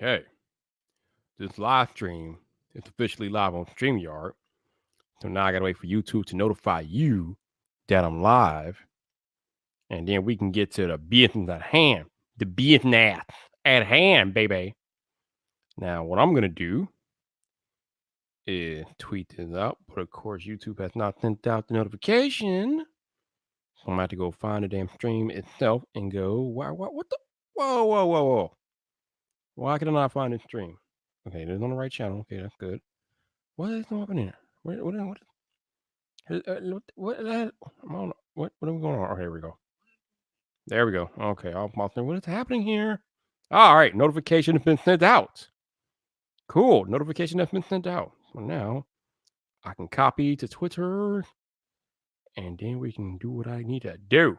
Okay. This live stream is officially live on StreamYard. So now I gotta wait for YouTube to notify you that I'm live. And then we can get to the business at hand. The business at hand, baby. Now, what I'm gonna do is tweet this out, but of course, YouTube has not sent out the notification. So I'm gonna have to go find the damn stream itself and go, what the? Whoa. Why can I not find this stream? Okay, it's on the right channel. Okay, that's good. What is happening here? What are we going on? Oh, here we go. There we go. Okay, what is happening here? All right, notification has been sent out. Cool, notification has been sent out. So now I can copy to Twitter, and then we can do what I need to do.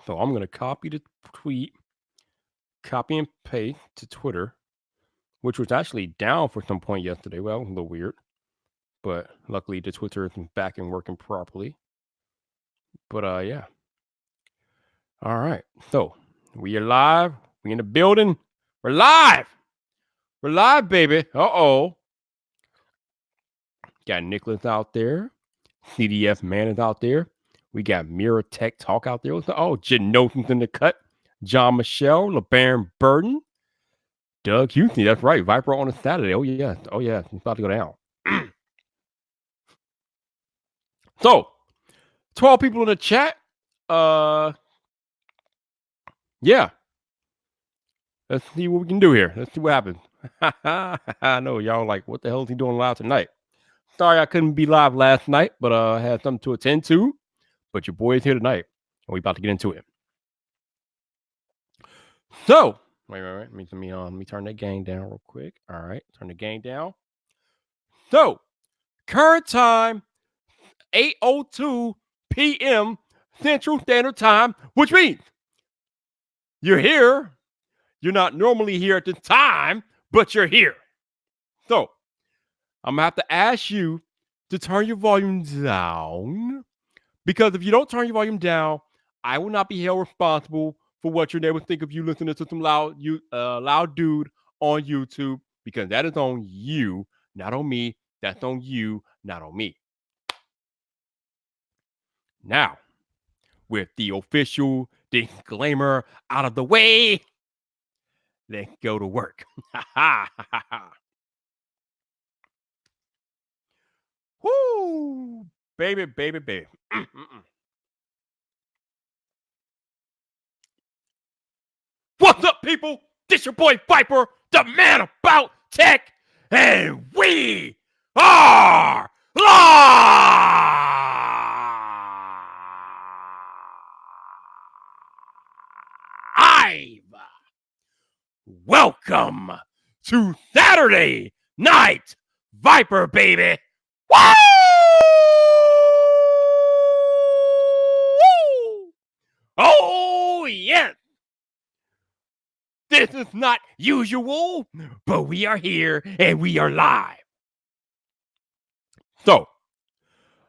So I'm gonna copy the tweet, copy and paste to Twitter, which was actually down for some point yesterday. Well, a little weird, but luckily the Twitter is back and working properly. But yeah. All right. So we are live. We in the building. We're live. We're live, baby. Uh-oh. Got Nicholas out there. CDF Man is out there. We got Mirror Tech Talk out there. Oh, Genosin's in the cut. John Michelle, LeBaron Burton. Doug Houston. That's right. Viper on a Saturday. Oh, yeah. It's about to go down. So, 12 people in the chat. Yeah. Let's see what we can do here. Let's see what happens. I know y'all like, what the hell is he doing live tonight? Sorry I couldn't be live last night, but I had something to attend to. But your boy is here tonight, and we're about to get into it. So, wait. Let me turn that gain down real quick. All right, turn the gain down. So, current time, 8:02 p.m. Central Standard Time, which means you're here. You're not normally here at this time, but you're here. So, I'm going to have to ask you to turn your volume down, because if you don't turn your volume down, I will not be held responsible for what your neighbors think of you listening to some loud dude on YouTube, because that is on you, not on me. That's on you, not on me. Now, with the official disclaimer out of the way, let's go to work. Woo! Baby. What's up, people? This your boy Viper, the man about tech, and we are live. Welcome to Saturday Night Vyp, baby. Woo! Oh, yes. This is not usual, but we are here and we are live. So,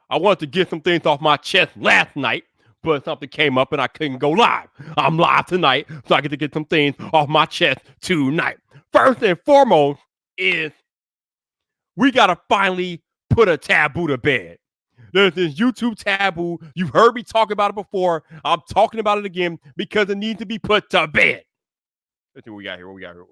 I wanted to get some things off my chest last night, but something came up and I couldn't go live. I'm live tonight, so I get to get some things off my chest tonight. First and foremost is we got to finally put a taboo to bed. There's this YouTube taboo. You've heard me talk about it before. I'm talking about it again because it needs to be put to bed. Let's see what we got here. Wait. We got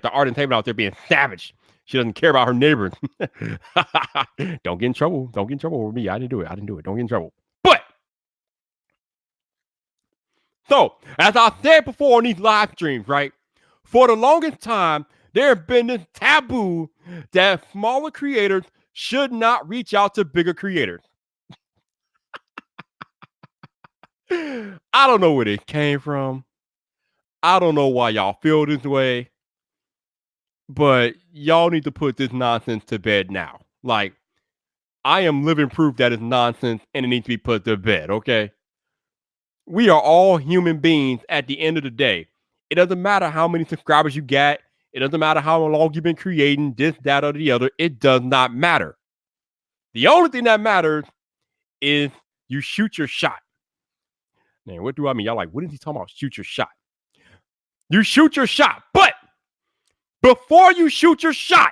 the Arden Taven out there being savage. She doesn't care about her neighbors. Don't get in trouble. Don't get in trouble with me. I didn't do it. Don't get in trouble. But so, as I said before on these live streams, right? For the longest time, there have been this taboo that smaller creators should not reach out to bigger creators. I don't know where it came from. I don't know why y'all feel this way, but y'all need to put this nonsense to bed now. Like, I am living proof that it's nonsense and it needs to be put to bed, okay? We are all human beings at the end of the day. It doesn't matter how many subscribers you got. It doesn't matter how long you've been creating this, that, or the other. It does not matter. The only thing that matters is you shoot your shot. Man, what do I mean? Y'all like, what is he talking about? Shoot your shot. You shoot your shot. But before you shoot your shot,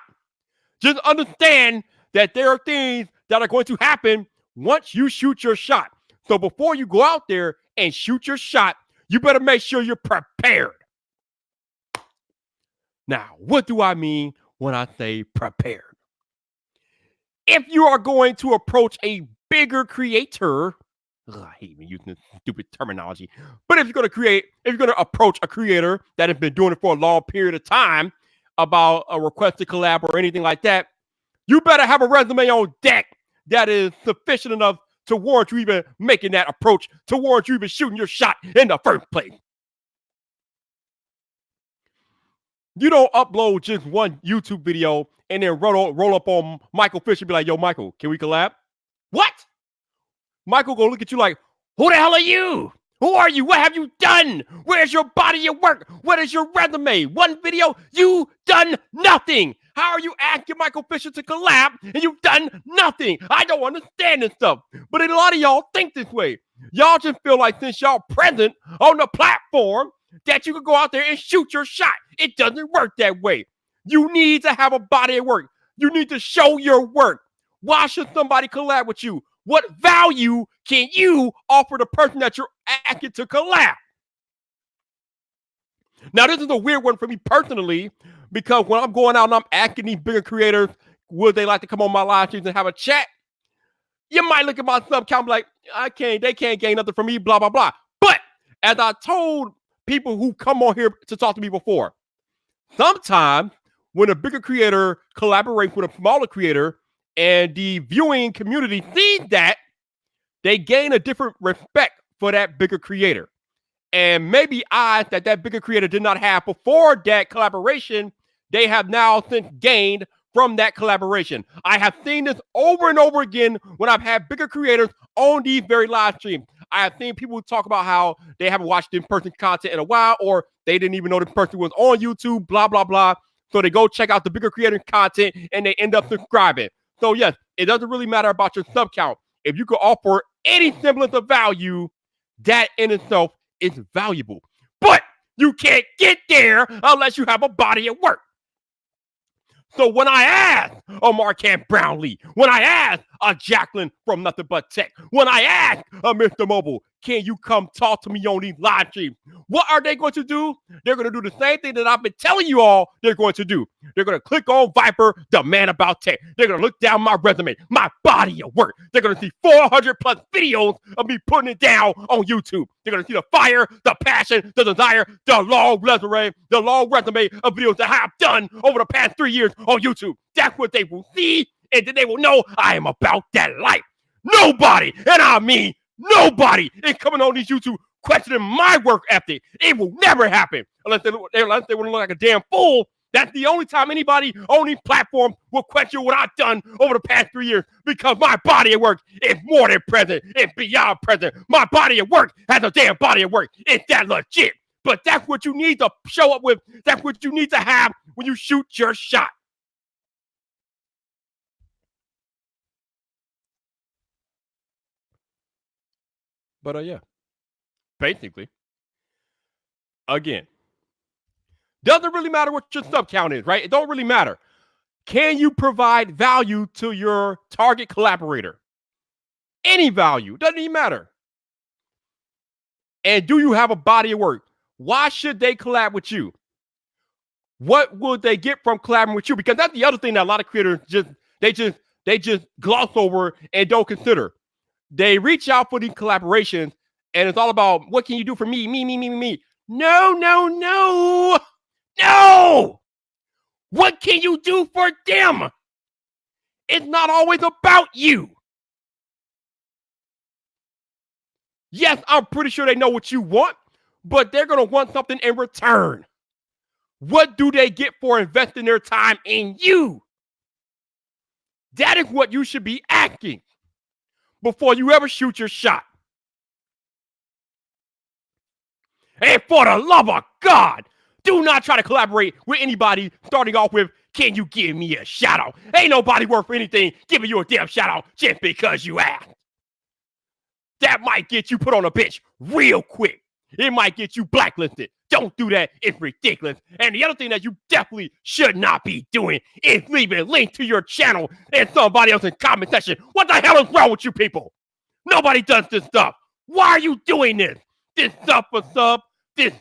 just understand that there are things that are going to happen once you shoot your shot. So before you go out there and shoot your shot, you better make sure you're prepared. Now, what do I mean when I say prepared? If you are going to approach a bigger creator, I hate me using this stupid terminology, but if you're going to approach a creator that has been doing it for a long period of time about a request to collab or anything like that, you better have a resume on deck that is sufficient enough to warrant you even making that approach, to warrant you even shooting your shot in the first place. You don't upload just one YouTube video and then roll up on Michael Fisher and be like, yo, Michael, can we collab? What? Michael go look at you like, who the hell are you? Who are you? What have you done? Where's your body of work? What is your resume? One video, you done nothing. How are you asking Michael Fisher to collab and you've done nothing? I don't understand this stuff. But a lot of y'all think this way. Y'all just feel like since y'all present on the platform that you can go out there and shoot your shot. It doesn't work that way. You need to have a body of work. You need to show your work. Why should somebody collab with you? What value can you offer the person that you're asking to collab? Now, this is a weird one for me personally, because when I'm going out and I'm asking these bigger creators, would they like to come on my live streams and have a chat? You might look at my sub count like, they can't gain nothing from me, blah, blah, blah. But as I told people who come on here to talk to me before, sometimes when a bigger creator collaborates with a smaller creator and the viewing community sees that, they gain a different respect for that bigger creator. And maybe eyes that bigger creator did not have before that collaboration, they have now since gained from that collaboration. I have seen this over and over again when I've had bigger creators on these very live streams. I have seen people talk about how they haven't watched in-person content in a while, or they didn't even know this person was on YouTube, blah, blah, blah. So they go check out the bigger creator content and they end up subscribing. So yes, it doesn't really matter about your sub count. If you can offer any semblance of value, that in itself is valuable. But you can't get there unless you have a body of work. So when I asked a Marquand Brownlee, when I asked a Jacqueline from Nothing But Tech, when I asked a Mr. Mobile, can you come talk to me on these live streams? What are they going to do? They're going to do the same thing that I've been telling you all they're going to do. They're going to click on Vyper, the man about tech. They're going to look down my resume, my body of work. They're going to see 400 plus videos of me putting it down on YouTube. They're going to see the fire, the passion, the desire, the long resume of videos that I've done over the past 3 years on YouTube. That's what they will see, and then they will know I am about that life. Nobody, and I mean nobody, is coming on these YouTube questioning my work ethic. It will never happen unless they want to look like a damn fool. That's the only time anybody on these platforms will question what I've done over the past 3 years, because my body of work is more than present. It's beyond present. My body of work has a damn body of work. It's that legit. But that's what you need to show up with. That's what you need to have when you shoot your shot. But yeah, basically, again, doesn't really matter what your sub count is, right? It don't really matter. Can you provide value to your target collaborator? Any value, doesn't even matter. And do you have a body of work? Why should they collab with you? What would they get from collaborating with you? Because that's the other thing that a lot of creators just gloss over and don't consider. They reach out for these collaborations, and it's all about, what can you do for me? Me. No. What can you do for them? It's not always about you. Yes, I'm pretty sure they know what you want, but they're going to want something in return. What do they get for investing their time in you? That is what you should be asking before you ever shoot your shot. And for the love of God, do not try to collaborate with anybody starting off with, Can you give me a shout out? Ain't nobody worth anything giving you a damn shout out just because you asked. That might get you put on a bench real quick. It might get you blacklisted. Don't do that. It's ridiculous. And the other thing that you definitely should not be doing is leaving a link to your channel in somebody else's comment section. What the hell is wrong with you people? Nobody does this stuff. Why are you doing this? This stuff for sub. This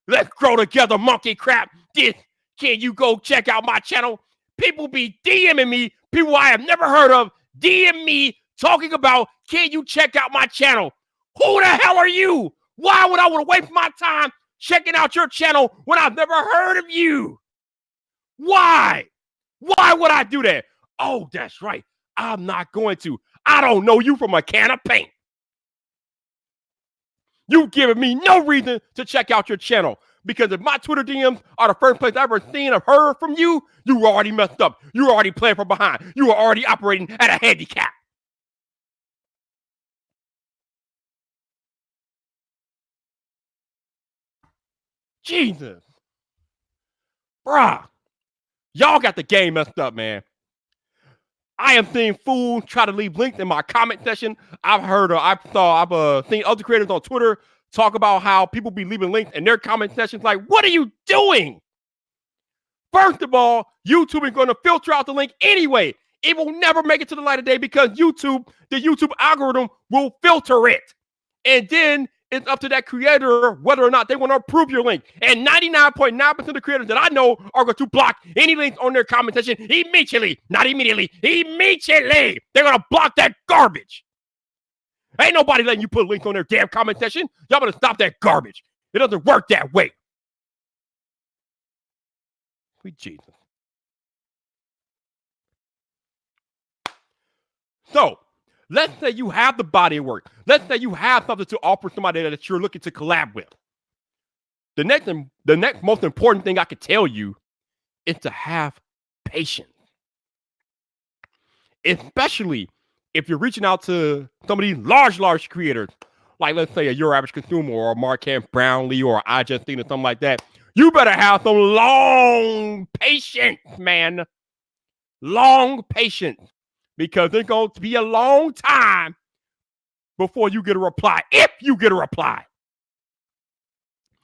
let's grow together monkey crap. This, can you go check out my channel? People be DMing me, people I have never heard of, DM me talking about, can you check out my channel? Who the hell are you? Why would I want to waste my time checking out your channel when I've never heard of you? Why? Why would I do that? Oh, that's right. I'm not going to. I don't know you from a can of paint. You've given me no reason to check out your channel, because if my Twitter DMs are the first place I've ever seen or heard from you, you were already messed up. You were already playing from behind. You were already operating at a handicap. Jesus. Bruh. Y'all got the game messed up, man. I am seeing fools try to leave links in my comment section. I've seen other creators on Twitter talk about how people be leaving links in their comment sections. Like, what are you doing? First of all, YouTube is going to filter out the link anyway. It will never make it to the light of day because the YouTube algorithm will filter it. And then it's up to that creator whether or not they want to approve your link. And 99.9% of the creators that I know are going to block any links on their comment section immediately. Not immediately. Immediately. They're going to block that garbage. Ain't nobody letting you put links on their damn comment section. Y'all better stop that garbage. It doesn't work that way. Sweet Jesus. So, let's say you have the body of work. Let's say you have something to offer somebody that you're looking to collab with. The next most important thing I could tell you is to have patience. Especially if you're reaching out to some of these large creators, like let's say a Your Average Consumer or a Marquette Brownlee or I Just Seen or something like that. You better have some long patience, man. Long patience. Because it's going to be a long time before you get a reply, if you get a reply.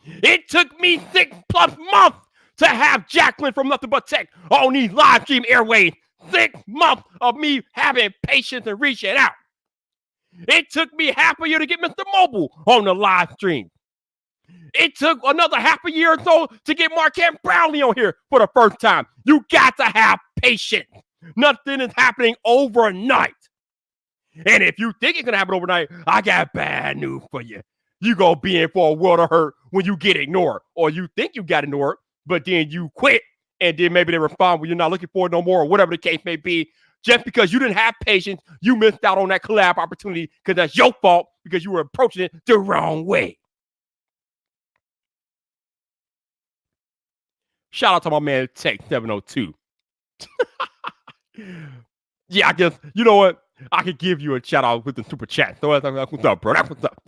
It took me 6+ months to have Jacqueline from Nothing But Tech on these live stream airways. 6 months of me having patience and reaching out. It took me half a year to get Mr. Mobile on the live stream. It took another half a year or so to get Marquette Brownlee on here for the first time. You got to have patience. Nothing is happening overnight. And if you think it's going to happen overnight, I got bad news for you. You're going to be in for a world of hurt when you get ignored. Or you think you got ignored, but then you quit. And then maybe they respond when you're not looking for it no more, or whatever the case may be. Just because you didn't have patience, you missed out on that collab opportunity because that's your fault because you were approaching it the wrong way. Shout out to my man Tech 702. Yeah, I guess, you know what? I could give you a shout out with the super chat. So that's what's up, bro. That's what's up.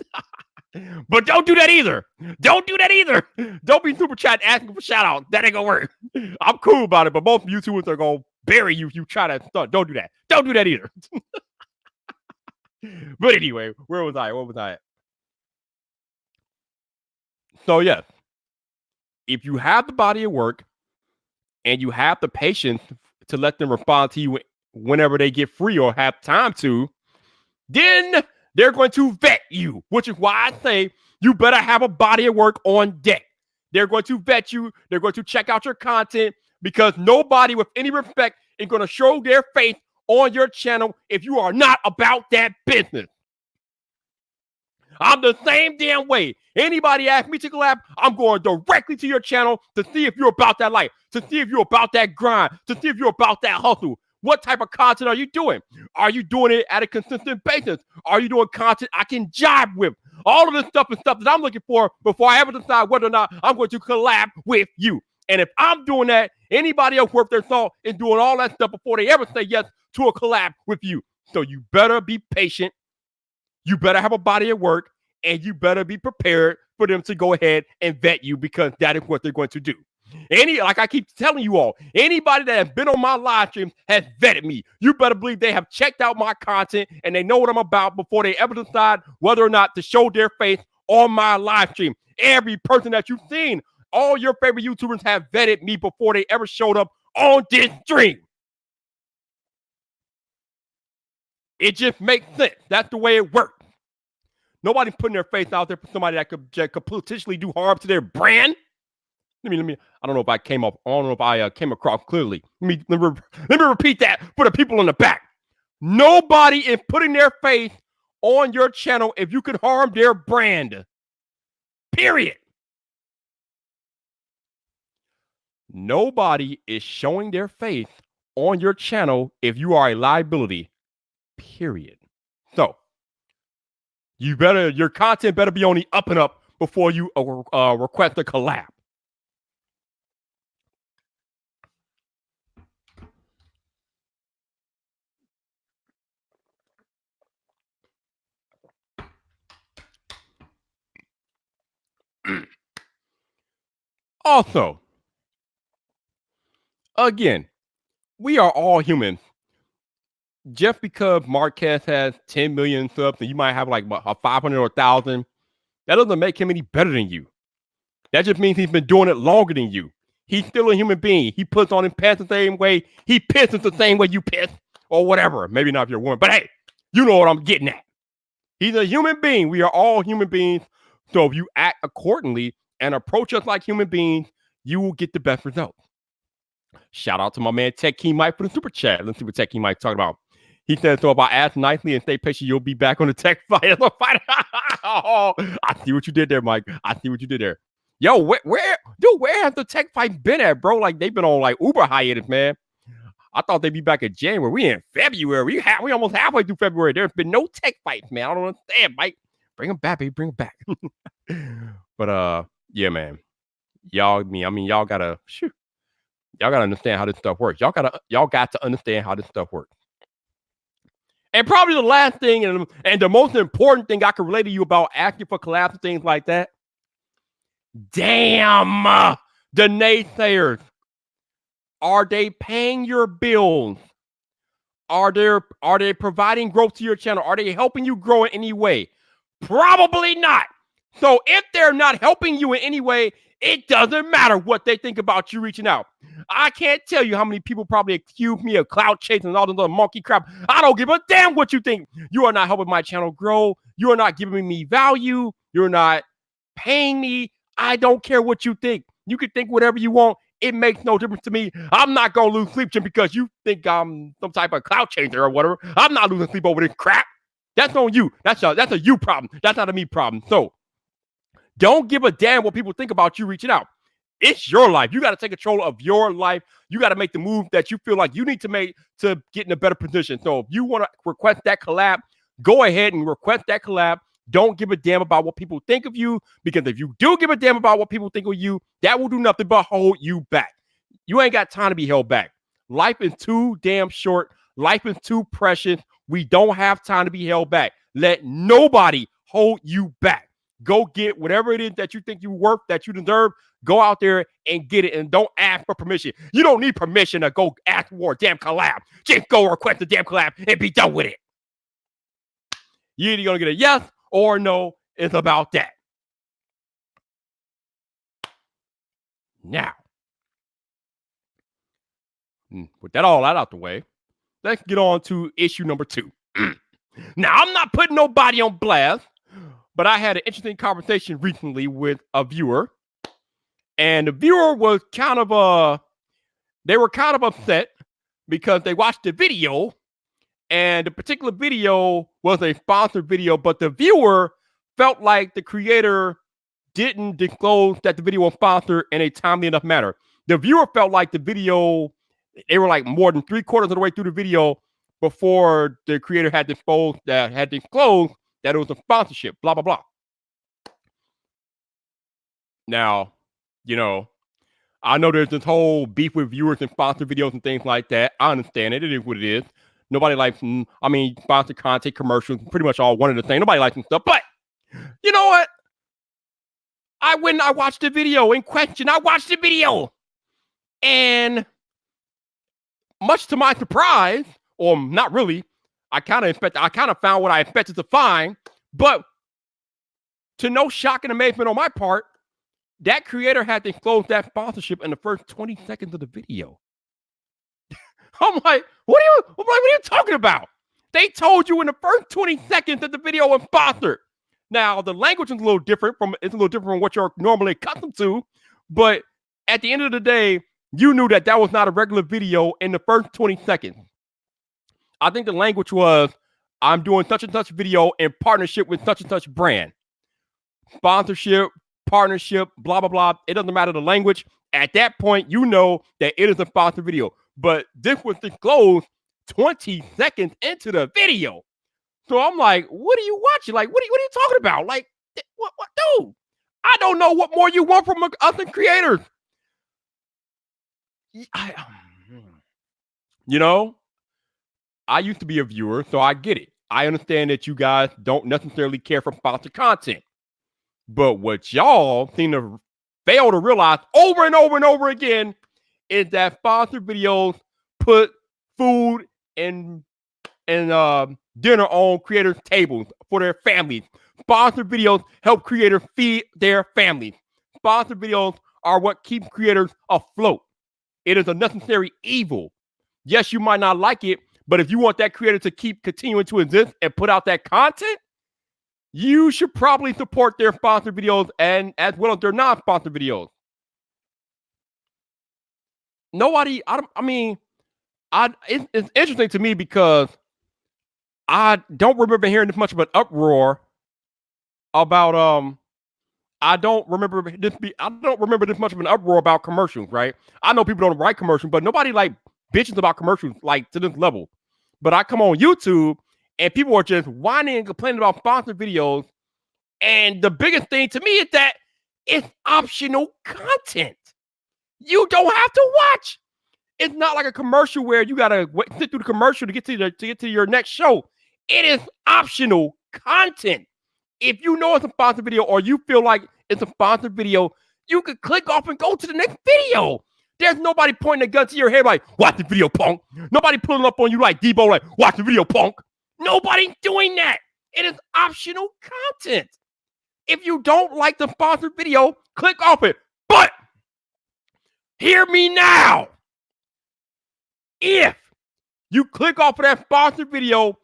But don't do that either. Don't do that either. Don't be super chat asking for shout out. That ain't gonna work. I'm cool about it, but most YouTubers are gonna bury you if you try that stuff. Don't do that. Don't do that either. But anyway, where was I? What was I at? So yes, if you have the body of work and you have the patience to let them respond to you whenever they get free or have time to, then they're going to vet you, which is why I say you better have a body of work on deck. They're going to vet you. They're going to check out your content because nobody with any respect is going to show their faith on your channel if you are not about that business. I'm the same damn way. Anybody ask me to collab, I'm going directly to your channel to see if you're about that life, to see if you're about that grind, to see if you're about that hustle. What type of content are you doing? Are you doing it at a consistent basis? Are you doing content I can jive with? All of this stuff is stuff that I'm looking for before I ever decide whether or not I'm going to collab with you. And if I'm doing that, anybody else worth their salt is doing all that stuff before they ever say yes to a collab with you. So you better be patient. You better have a body of work, and you better be prepared for them to go ahead and vet you because that is what they're going to do. Like I keep telling you all, anybody that has been on my live stream has vetted me. You better believe they have checked out my content and they know what I'm about before they ever decide whether or not to show their face on my live stream. Every person that you've seen, all your favorite YouTubers have vetted me before they ever showed up on this stream. It just makes sense. That's the way it works. Nobody's putting their face out there for somebody that could potentially do harm to their brand. Let me. I don't know if I came up. I don't know if I came across clearly. Let me repeat that for the people in the back. Nobody is putting their face on your channel if you could harm their brand. Period. Nobody is showing their face on your channel if you are a liability. Period. So your content better be on the up and up before you request a collab. Also, again, we are all humans. Just because Marquez has 10 million subs and you might have like a 500 or 1,000, that doesn't make him any better than you. That just means he's been doing it longer than you. He's still a human being. He puts on his pants the same way. He pisses the same way you piss or whatever. Maybe not if you're a woman, but hey, you know what I'm getting at. He's a human being. We are all human beings. So if you act accordingly and approach us like human beings, you will get the best results. Shout out to my man Tech King Mike for the super chat. Let's see what Tech King Mike talking about. He said, so if I ask nicely and stay patient, you'll be back on the tech fight. Oh, I see what you did there, Mike. I see what you did there. Yo, where has the tech fight been at, bro? Like, they've been on like Uber hiatus, man. I thought they'd be back in January. We in February. We almost halfway through February. There's been no tech fights, man. I don't understand, Mike. Bring them back, baby. Bring them back. But yeah, man. Y'all gotta understand how this stuff works. Y'all got to understand how this stuff works. And probably the last thing and the most important thing I can relate to you about asking for collabs and things like that. Damn, the naysayers. Are they paying your bills? Are they providing growth to your channel? Are they helping you grow in any way? Probably not. So if they're not helping you in any way, it doesn't matter what they think about you reaching out. I can't tell you how many people probably accuse me of clout chasing and all this other monkey crap. I don't give a damn what you think. You are not helping my channel grow. You are not giving me value. You're not paying me. I don't care what you think. You can think whatever you want. It makes no difference to me. I'm not going to lose sleep just because you think I'm some type of clout chaser or whatever. I'm not losing sleep over this crap. That's on you. That's a you problem. That's not a me problem. So don't give a damn what people think about you reaching out. It's your life. You got to take control of your life. You got to make the move that you feel like you need to make to get in a better position. So if you want to request that collab, go ahead and request that collab. Don't give a damn about what people think of you, because if you do give a damn about what people think of you, that will do nothing but hold you back. You ain't got time to be held back. Life is too damn short. Life is too precious. We don't have time to be held back. Let nobody hold you back. Go get whatever it is that you think you're worth, that you deserve. Go out there and get it, and don't ask for permission. You don't need permission to go ask for a damn collab. Just go request a damn collab and be done with it. You're either going to get a yes or no. It's about that. Now, with that all out the way, let's get on to issue number 2. Now, I'm not putting nobody on blast, but I had an interesting conversation recently with a viewer, and the viewer was kind of upset because they watched the video, and the particular video was a sponsored video, but the viewer felt like the creator didn't disclose that the video was sponsored in a timely enough manner. The viewer felt like the video, they were like more than 3/4 of the way through the video before the creator had disclosed that it was a sponsorship, blah, blah, blah. Now, I know there's this whole beef with viewers and sponsored videos and things like that. I understand it. It is what it is. Nobody likes, sponsored content, commercials, pretty much all one of the same. Nobody likes them stuff. But you know what? I watched the video in question. I watched the video. And much to my surprise, or not really, I kind of found what I expected to find, but to no shock and amazement on my part, that creator had to close that sponsorship in the first 20 seconds of the video. I'm like, what are you talking about? They told you in the first 20 seconds that the video was sponsored. Now, the language is a little different from what you're normally accustomed to, but at the end of the day, you knew that was not a regular video in the first 20 seconds. I think the language was, I'm doing such and such video in partnership with such and such brand. Sponsorship, partnership, blah, blah, blah. It doesn't matter the language. At that point, you know that it is a sponsored video. But this was disclosed 20 seconds into the video. So I'm like, what are you watching? Like, what are you talking about? Like, what, dude? I don't know what more you want from other creators. You know, I used to be a viewer, so I get it. I understand that you guys don't necessarily care for sponsored content. But what y'all seem to fail to realize over and over and over again is that sponsored videos put food and dinner on creators' tables for their families. Sponsored videos help creators feed their families. Sponsored videos are what keeps creators afloat. It is a necessary evil. Yes, you might not like it, but if you want that creator to keep continuing to exist and put out that content, you should probably support their sponsored videos and as well as their non-sponsored videos. It's interesting to me because I don't remember hearing this much of an uproar about I don't remember this much of an uproar about commercials, right? I know people don't write commercials, but nobody like bitches about commercials like to this level. But I come on YouTube and people are just whining and complaining about sponsored videos. And the biggest thing to me is that it's optional content. You don't have to watch. It's not like a commercial where you gotta sit through the commercial to get to your next show. It is optional content. If you know it's a sponsored video or you feel like it's a sponsored video, you can click off and go to the next video. There's nobody pointing a gun to your head like, watch the video, punk. Nobody pulling up on you like Debo, like, watch the video, punk. Nobody's doing that. It is optional content. If you don't like the sponsored video, click off it. But hear me now. If you click off of that sponsored video,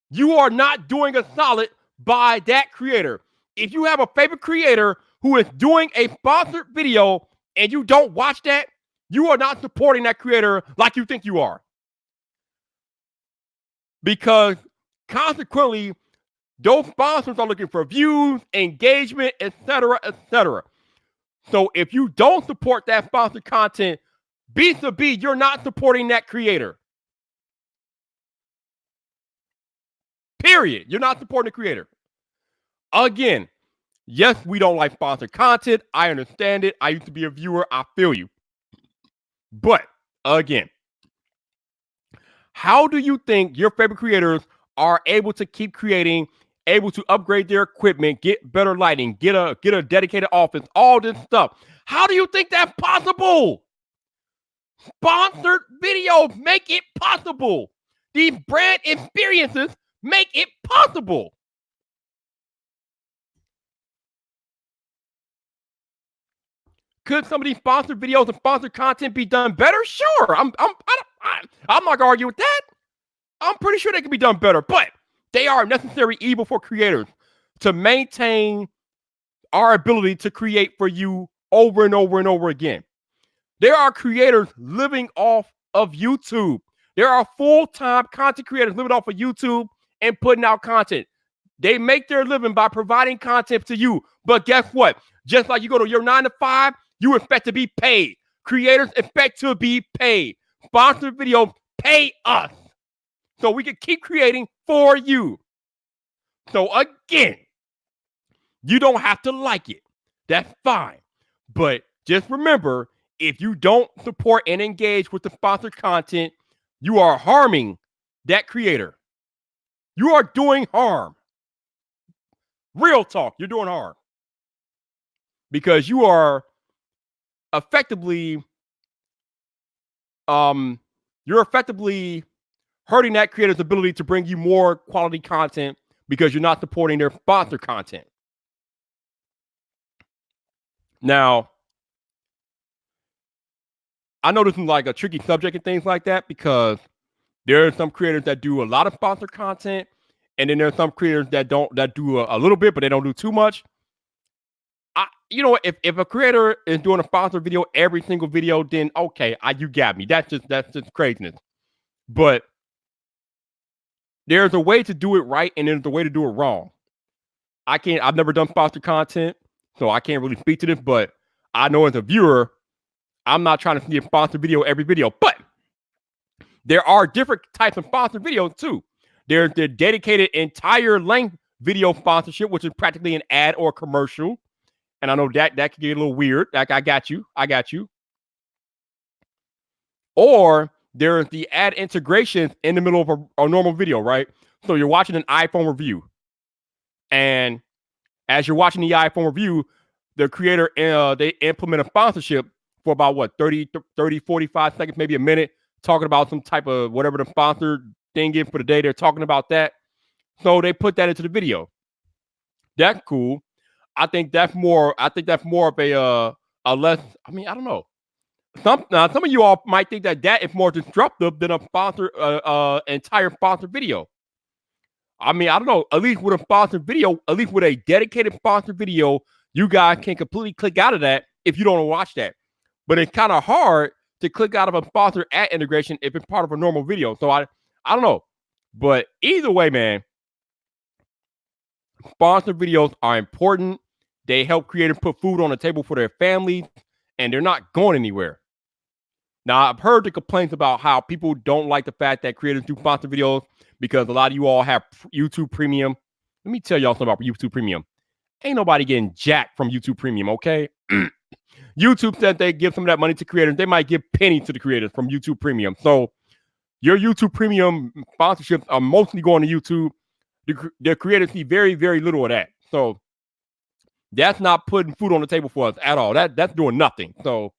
you are not doing a solid by that creator. If you have a favorite creator who is doing a sponsored video and you don't watch that, you are not supporting that creator like you think you are. Because consequently, those sponsors are looking for views, engagement, etc., etc. So if you don't support that sponsored content, B2B, you're not supporting that creator. Period. You're not supporting the creator. Again, yes, we don't like sponsored content. I understand it. I used to be a viewer. I feel you. But again, how do you think your favorite creators are able to keep creating, able to upgrade their equipment, get better lighting, get a dedicated office, all this stuff? How do you think that's possible? Sponsored videos make it possible. These brand experiences make it possible. Could some of these sponsored videos and sponsored content be done better? Sure. I'm not gonna argue with that. I'm pretty sure they can be done better, but they are a necessary evil for creators to maintain our ability to create for you over and over and over again. There are creators living off of YouTube. There are full-time content creators living off of YouTube and putting out content. They make their living by providing content to you. But guess what? Just like you go to your 9 to 5, you expect to be paid. Creators expect to be paid. Sponsored videos pay us so we can keep creating for you. So again, you don't have to like it. That's fine. But just remember, if you don't support and engage with the sponsored content, you are harming that creator. You are doing harm. Real talk, you're doing harm. Because you are effectively you're effectively hurting that creator's ability to bring you more quality content because you're not supporting their sponsor content. Now, I know this is like a tricky subject and things like that because there are some creators that do a lot of sponsor content, and then there are some creators that do a little bit, but they don't do too much. If a creator is doing a sponsor video every single video, then okay, you got me. That's just craziness. But there's a way to do it right, and there's a way to do it wrong. I've never done sponsor content, so I can't really speak to this, but I know as a viewer, I'm not trying to see a sponsor video every video. But there are different types of sponsor videos too. There's the dedicated entire length video sponsorship, which is practically an ad or commercial. And I know that can get a little weird. Like, I got you. Or there's the ad integrations in the middle of a normal video, right? So you're watching an iPhone review. And as you're watching the iPhone review, the creator, they implement a sponsorship for about 30, 45 seconds, maybe a minute, talking about some type of whatever the sponsor thing is for the day. They're talking about that. So they put that into the video. That's cool. I think that's more of a less, I don't know. Some of you all might think that is more disruptive than a sponsor, entire sponsor video. I don't know. At least with a sponsored video, at least with a dedicated sponsored video, you guys can completely click out of that if you don't want to watch that. But it's kind of hard to click out of a sponsored ad integration if it's part of a normal video. So I don't know. But either way, man, sponsored videos are important. They help creators put food on the table for their families, and they're not going anywhere. Now, I've heard the complaints about how people don't like the fact that creators do sponsored videos because a lot of you all have YouTube Premium. Let me tell y'all something about YouTube Premium. Ain't nobody getting jacked from YouTube Premium, okay? YouTube said they give some of that money to creators. They might give pennies to the creators from YouTube Premium. So your YouTube Premium sponsorships are mostly going to YouTube. The creators see very, very little of that. So that's not putting food on the table for us at all. That's doing nothing. So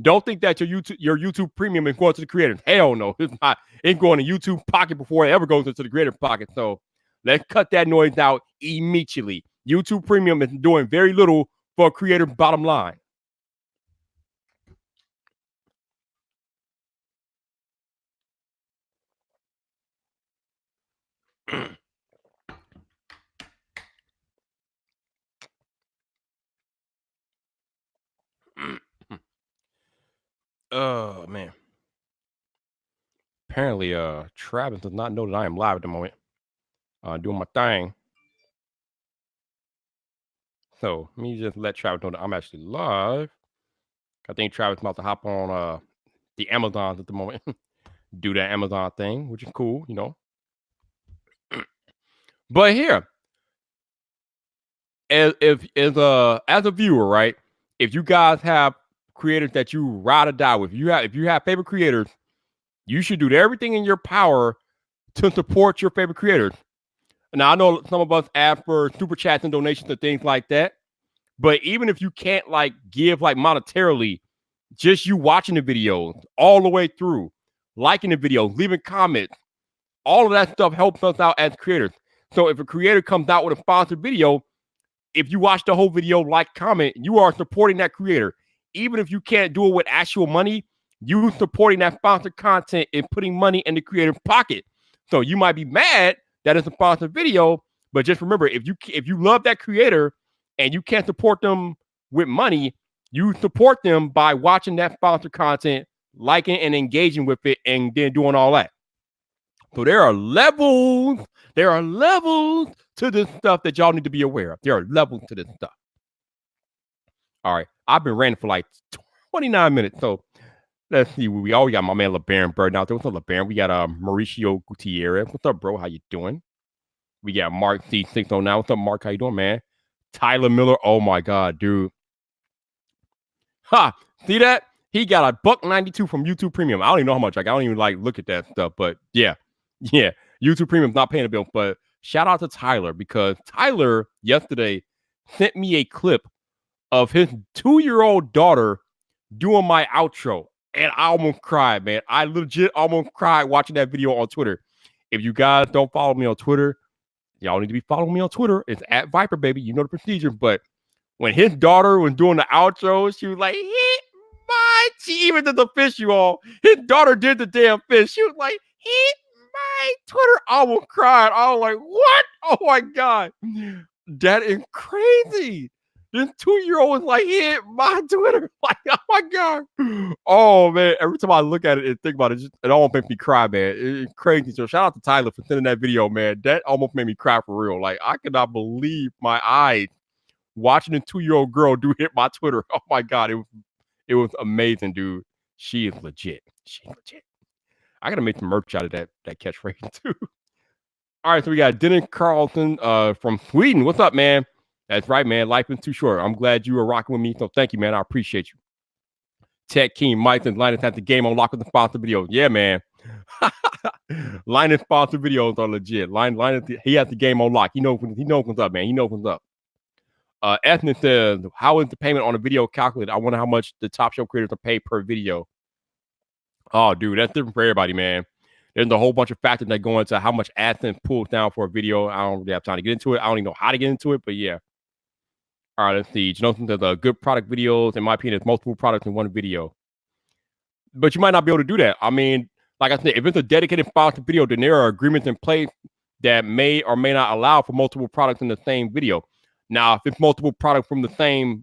don't think that your YouTube Premium is going to the creators. Hell no, it's not. It's going to YouTube Pocket before it ever goes into the creator pocket. So let's cut that noise out immediately. YouTube Premium is doing very little for a creator's bottom line. Oh man. Apparently, Travis does not know that I am live at the moment. Doing my thing. So let me just let Travis know that I'm actually live. I think Travis is about to hop on the Amazons at the moment. Do that Amazon thing, which is cool, you know. But here, as a viewer, right? If you guys have creators that you ride or die with, if you have favorite creators, you should do everything in your power to support your favorite creators. Now, I know some of us ask for super chats and donations and things like that, but even if you can't give monetarily, just you watching the videos all the way through, liking the videos, leaving comments, all of that stuff helps us out as creators. So if a creator comes out with a sponsored video, if you watch the whole video, comment, you are supporting that creator. Even if you can't do it with actual money, you supporting that sponsored content and putting money in the creator's pocket. So you might be mad that it's a sponsored video, but just remember, if you love that creator and you can't support them with money, you support them by watching that sponsored content, liking and engaging with it, and then doing all that. So there are levels to this stuff that y'all need to be aware of. There are levels to this stuff. All right. I've been ranting for 29 minutes. So let's see. We got my man LeBaron Bird out there. What's up, LeBaron? We got Mauricio Gutierrez. What's up, bro? How you doing? We got Mark C609. What's up, Mark? How you doing, man? Tyler Miller. Oh my God, dude. Ha! See that? He got a $1.92 from YouTube Premium. I don't even know how much. I don't even look at that stuff. But yeah. YouTube Premium's not paying a bill. But shout out to Tyler, because Tyler yesterday sent me a clip of his 2-year-old daughter doing my outro. And I almost cried, man. I legit almost cried watching that video on Twitter. If you guys don't follow me on Twitter, y'all need to be following me on Twitter. It's at Vyper, baby. You know the procedure. But when his daughter was doing the outro, she was like, hit my, she even did the fish, you all. His daughter did the damn fish. She was like, hit my Twitter. I almost cried. I was like, what? Oh my God. That is crazy. This 2-year-old was like, hit my Twitter. Like, oh my God. Oh man. Every time I look at it and think about it, it almost makes me cry, man. It's crazy. So shout out to Tyler for sending that video, man. That almost made me cry for real. Like, I could not believe my eyes watching a 2-year-old girl do hit my Twitter. Oh my God. It was amazing, dude. She is legit. She's legit. I gotta make some merch out of that catchphrase too. All right, so we got Dennis Carlson from Sweden. What's up, man? That's right, man. Life is too short. I'm glad you were rocking with me. So thank you, man. I appreciate you. Tech King, Mike, and Linus had the game on lock with the sponsored videos. Yeah, man. Linus sponsored videos are legit. Linus, he has the game on lock. He knows what's up, man. He knows what's up. Ethnic says, how is the payment on a video calculated? I wonder how much the top show creators are paid per video. Oh, dude, that's different for everybody, man. There's a whole bunch of factors that go into how much AdSense pulls down for a video. I don't really have time to get into it. I don't even know how to get into it, but yeah. All right, let's see. Jonathan says, good product videos, in my opinion, it's multiple products in one video. But you might not be able to do that. I mean, like I said, if it's a dedicated sponsored video, then there are agreements in place that may or may not allow for multiple products in the same video. Now, if it's multiple products from the same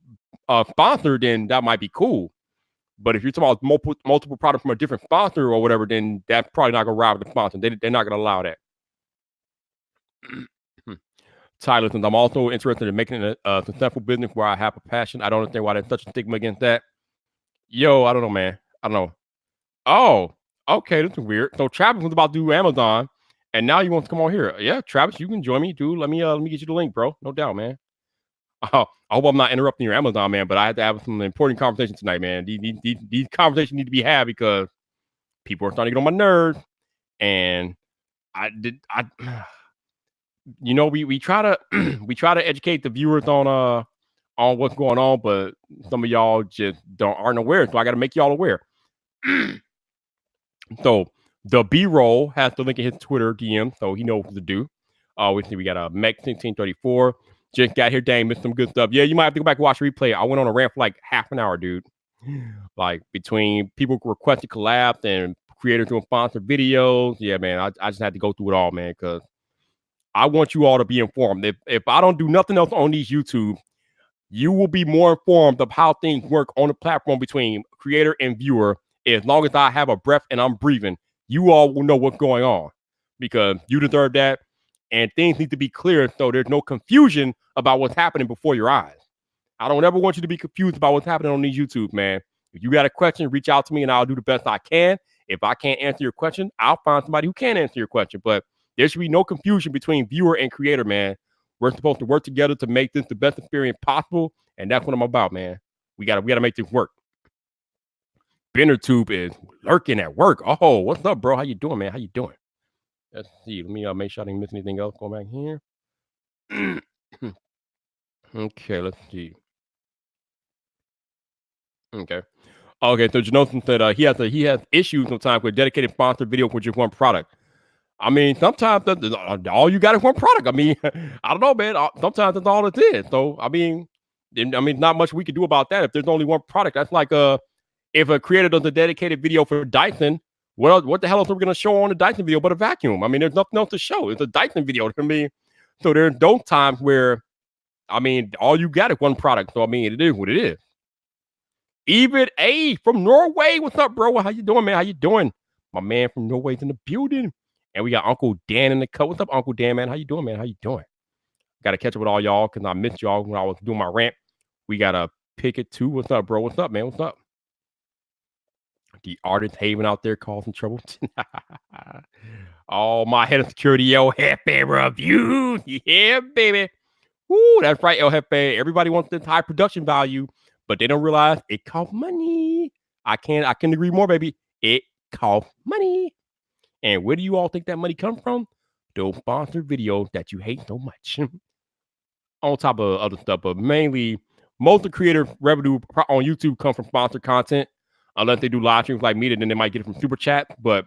sponsor, then that might be cool. But if you're talking about multiple products from a different sponsor or whatever, then that's probably not going to ride with the sponsor. They're not going to allow that. Tyler says, I'm also interested in making a successful business where I have a passion. I don't understand why there's such a stigma against that. Yo, I don't know, man. I don't know. Oh, okay. This is weird. So Travis was about to do Amazon, and now you want to come on here. Yeah, Travis, you can join me, dude. Let me get you the link, bro. No doubt, man. I hope I'm not interrupting your Amazon, man, but I had to have some important conversations tonight, man. These conversations need to be had because people are starting to get on my nerves. And we try to educate the viewers on what's going on, but some of y'all just aren't aware. So I got to make y'all aware. So the B-roll has the link in his Twitter DM, so he knows what to do. We got a Mech 1634. Just got here, dang, missed some good stuff. Yeah, you might have to go back and watch the replay. I went on a rant for like half an hour, dude. Like between people requesting collabs and creators doing sponsored videos. Yeah, man, I just had to go through it all, man, because I want you all to be informed. If I don't do nothing else on these YouTube, you will be more informed of how things work on the platform between creator and viewer. As long as I have a breath and I'm breathing, you all will know what's going on because you deserve that. And things need to be clear so there's no confusion about what's happening before your eyes. I don't ever want you to be confused about what's happening on these YouTube, man. If you got a question, reach out to me and I'll do the best I can. If I can't answer your question, I'll find somebody who can answer your question. But there should be no confusion between viewer and creator, man. We're supposed to work together to make this the best experience possible. And that's what I'm about, man. We gotta make this work. BenderTube is lurking at work. Oh, what's up, bro? How you doing, man? How you doing? Let's see. Let me make sure I didn't miss anything else. Go back here. Okay, let's see. Okay, so Jonathan said he has issues sometimes with dedicated sponsored video with just one product. I mean, sometimes all you got is one product. I mean, I don't know, man. Sometimes that's all it is. So, I mean, not much we can do about that. If there's only one product, that's like if a creator does a dedicated video for Dyson, what the hell else are we going to show on the Dyson video but a vacuum? I mean, there's nothing else to show. It's a Dyson video to me. So there's those times where, I mean, all you got is one product. So, I mean, it is what it is. Even A from Norway. What's up, bro? How you doing, man? How you doing? My man from Norway's in the building. And we got Uncle Dan in the cut. What's up, Uncle Dan, man? How you doing, man? How you doing? Got to catch up with all y'all because I missed y'all when I was doing my rant. We got a Picket 2. What's up, bro? What's up, man? What's up? The artist Haven out there causing trouble. Oh, my head of security, El Jefe review. Yeah, baby. Woo, that's right, El Jefe. Everybody wants this high production value, but they don't realize it costs money. I can agree more, baby. It costs money. And where do you all think that money comes from? Those sponsored videos that you hate so much. On top of other stuff, but mainly most of the creator revenue on YouTube comes from sponsored content. unless they do live streams like me, then they might get it from super chat. But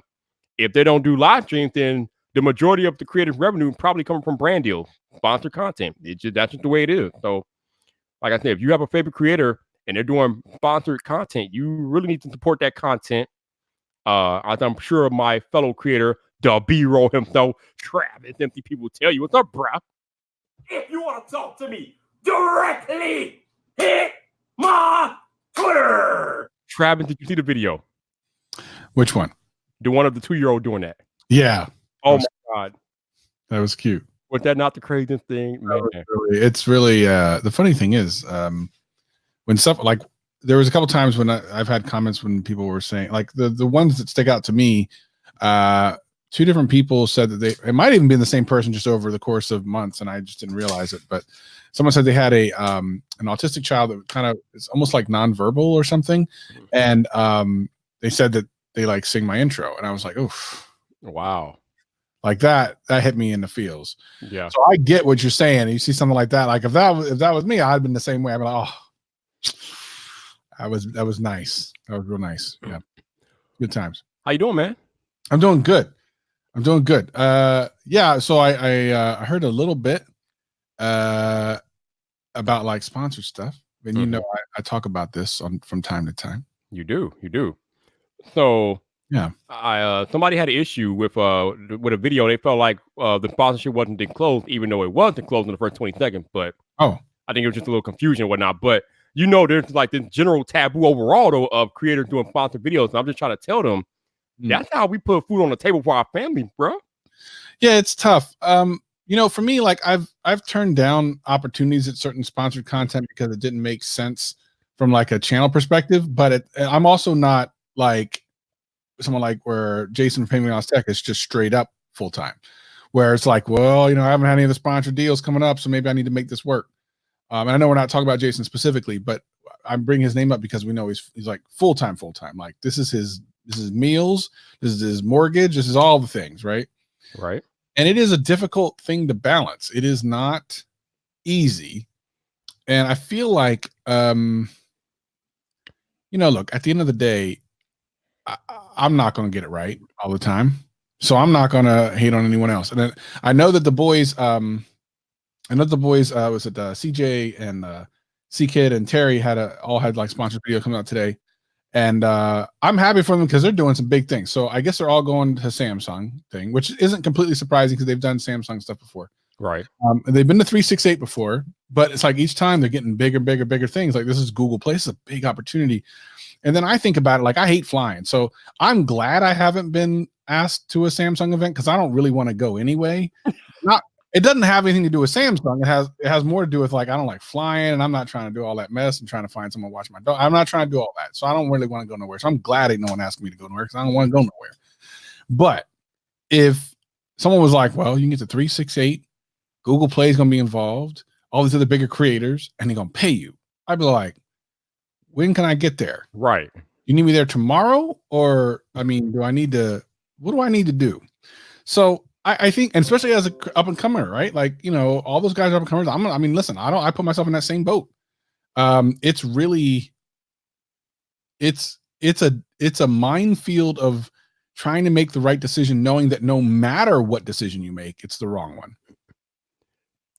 if they don't do live streams, then the majority of the creative revenue probably coming from brand deals, sponsored content. That's just the way it is. So, like I said, if you have a favorite creator and they're doing sponsored content, you really need to support that content. As I'm sure my fellow creator, the B-roll himself, Travis Empty People will tell you, what's up, bruh? If you want to talk to me directly, hit my Twitter. Travis, did you see the video? Which one? The one of the 2-year-old doing that. Yeah. Oh, my God. That was cute. Was that not the craziest thing? Man. It's really, the funny thing is, when stuff like, there was a couple times when I've had comments when people were saying, like the ones that stick out to me, 2 different people said that it might even be the same person just over the course of months, and I just didn't realize it. But someone said they had an autistic child that kind of is almost like nonverbal or something, and they said that they like sing my intro, and I was like, oof, wow, like that hit me in the feels. Yeah. So I get what you're saying. You see something like that, like if that was me, I'd been the same way. I'd be like, oh, that was nice. That was real nice. Yeah, good times. How you doing, man? I'm doing good. Yeah, so I heard a little bit about like sponsored stuff, and you know I talk about this from time to time. You do. So yeah, somebody had an issue with a video. They felt like the sponsorship wasn't disclosed, even though it was disclosed in the first 20 seconds. But I think it was just a little confusion and whatnot. But there's like this general taboo overall though of creators doing sponsored videos. And I'm just trying to tell them that's how we put food on the table for our family, bro. Yeah, it's tough. For me, like I've turned down opportunities at certain sponsored content because it didn't make sense from like a channel perspective. But I'm also not like someone like where Jason from Payment Tech is just straight up full time, where it's like, well, I haven't had any of the sponsored deals coming up, so maybe I need to make this work. And I know we're not talking about Jason specifically, but I'm bringing his name up because we know he's like full time. Like this is his meals, this is his mortgage, this is all the things, right? Right. And it is a difficult thing to balance. It is not easy. And I feel like, look, at the end of the day, I'm not going to get it right all the time. So I'm not going to hate on anyone else. And then I know that the boys, was it CJ and C-Kid and Terry all had like sponsored video coming out today. And I'm happy for them because they're doing some big things. So I guess they're all going to Samsung thing, which isn't completely surprising because they've done Samsung stuff before. Right. And they've been to 368 before, but it's like each time they're getting bigger things. Like this is Google Play. This is a big opportunity. And then I think about it, like I hate flying. So I'm glad I haven't been asked to a Samsung event because I don't really want to go anyway. It doesn't have anything to do with Samsung. It has more to do with like, I don't like flying and I'm not trying to do all that mess and trying to find someone to watch my dog. I'm not trying to do all that. So I don't really want to go nowhere. So I'm glad no one asked me to go nowhere because I don't want to go nowhere. But if someone was like, well, you can get to 368, Google Play is going to be involved, all these other bigger creators, and they're going to pay you. I'd be like, when can I get there? Right. You need me there tomorrow? Or, what do I need to do? So I think, and especially as an up and comer, right? Like, all those guys are up and comers. Listen, I put myself in that same boat. It's really, it's a minefield of trying to make the right decision, knowing that no matter what decision you make, it's the wrong one.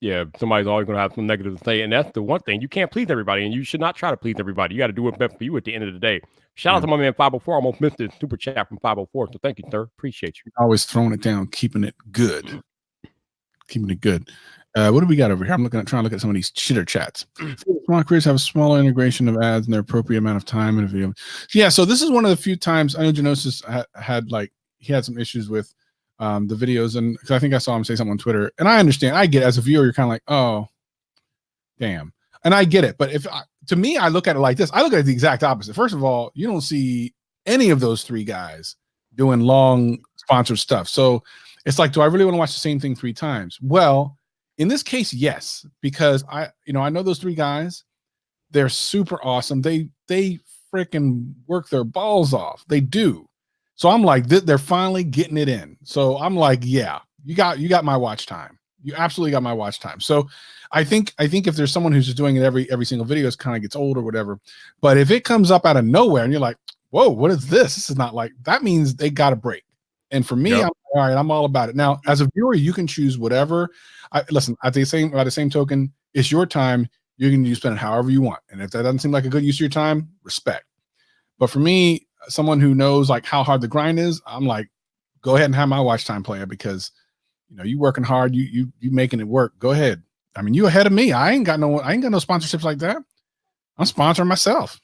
Yeah, somebody's always going to have some negative to say. And that's the one thing. You can't please everybody, and you should not try to please everybody. You got to do what's best for you at the end of the day. Shout out to my man 504. I almost missed the super chat from 504. So thank you, sir. Appreciate you. Always throwing it down, keeping it good. What do we got over here? I'm trying to look at some of these chitter chats. Small creators have a smaller integration of ads in their appropriate amount of time in a video. Yeah, so this is one of the few times I know Genosis he had some issues with the videos, and because I think I saw him say something on Twitter, and I understand. I get it. As a viewer, you're kind of like, oh, damn, and I get it. But to me, I look at it like this. I look at it the exact opposite. First of all, you don't see any of those 3 guys doing long sponsored stuff. So it's like, do I really want to watch the same thing 3 times? Well, in this case, yes, because I know those 3 guys. They're super awesome. They freaking work their balls off. They do. So I'm like, they're finally getting it in. So I'm like, yeah, you got my watch time. You absolutely got my watch time. So I think if there's someone who's just doing it every single video, it kind of gets old or whatever. But if it comes up out of nowhere and you're like, whoa, what is this? This is not like, that means they got a break. And for me, I'm all right, I'm all about it. Now, as a viewer, you can choose whatever. Listen, by the same token, it's your time. You can spend it however you want. And if that doesn't seem like a good use of your time, respect. But for me, someone who knows like how hard the grind is, I'm like, go ahead and have my watch time player, because you working hard, you making it work. Go ahead. I mean, you ahead of me. I ain't got no sponsorships like that. I'm sponsoring myself.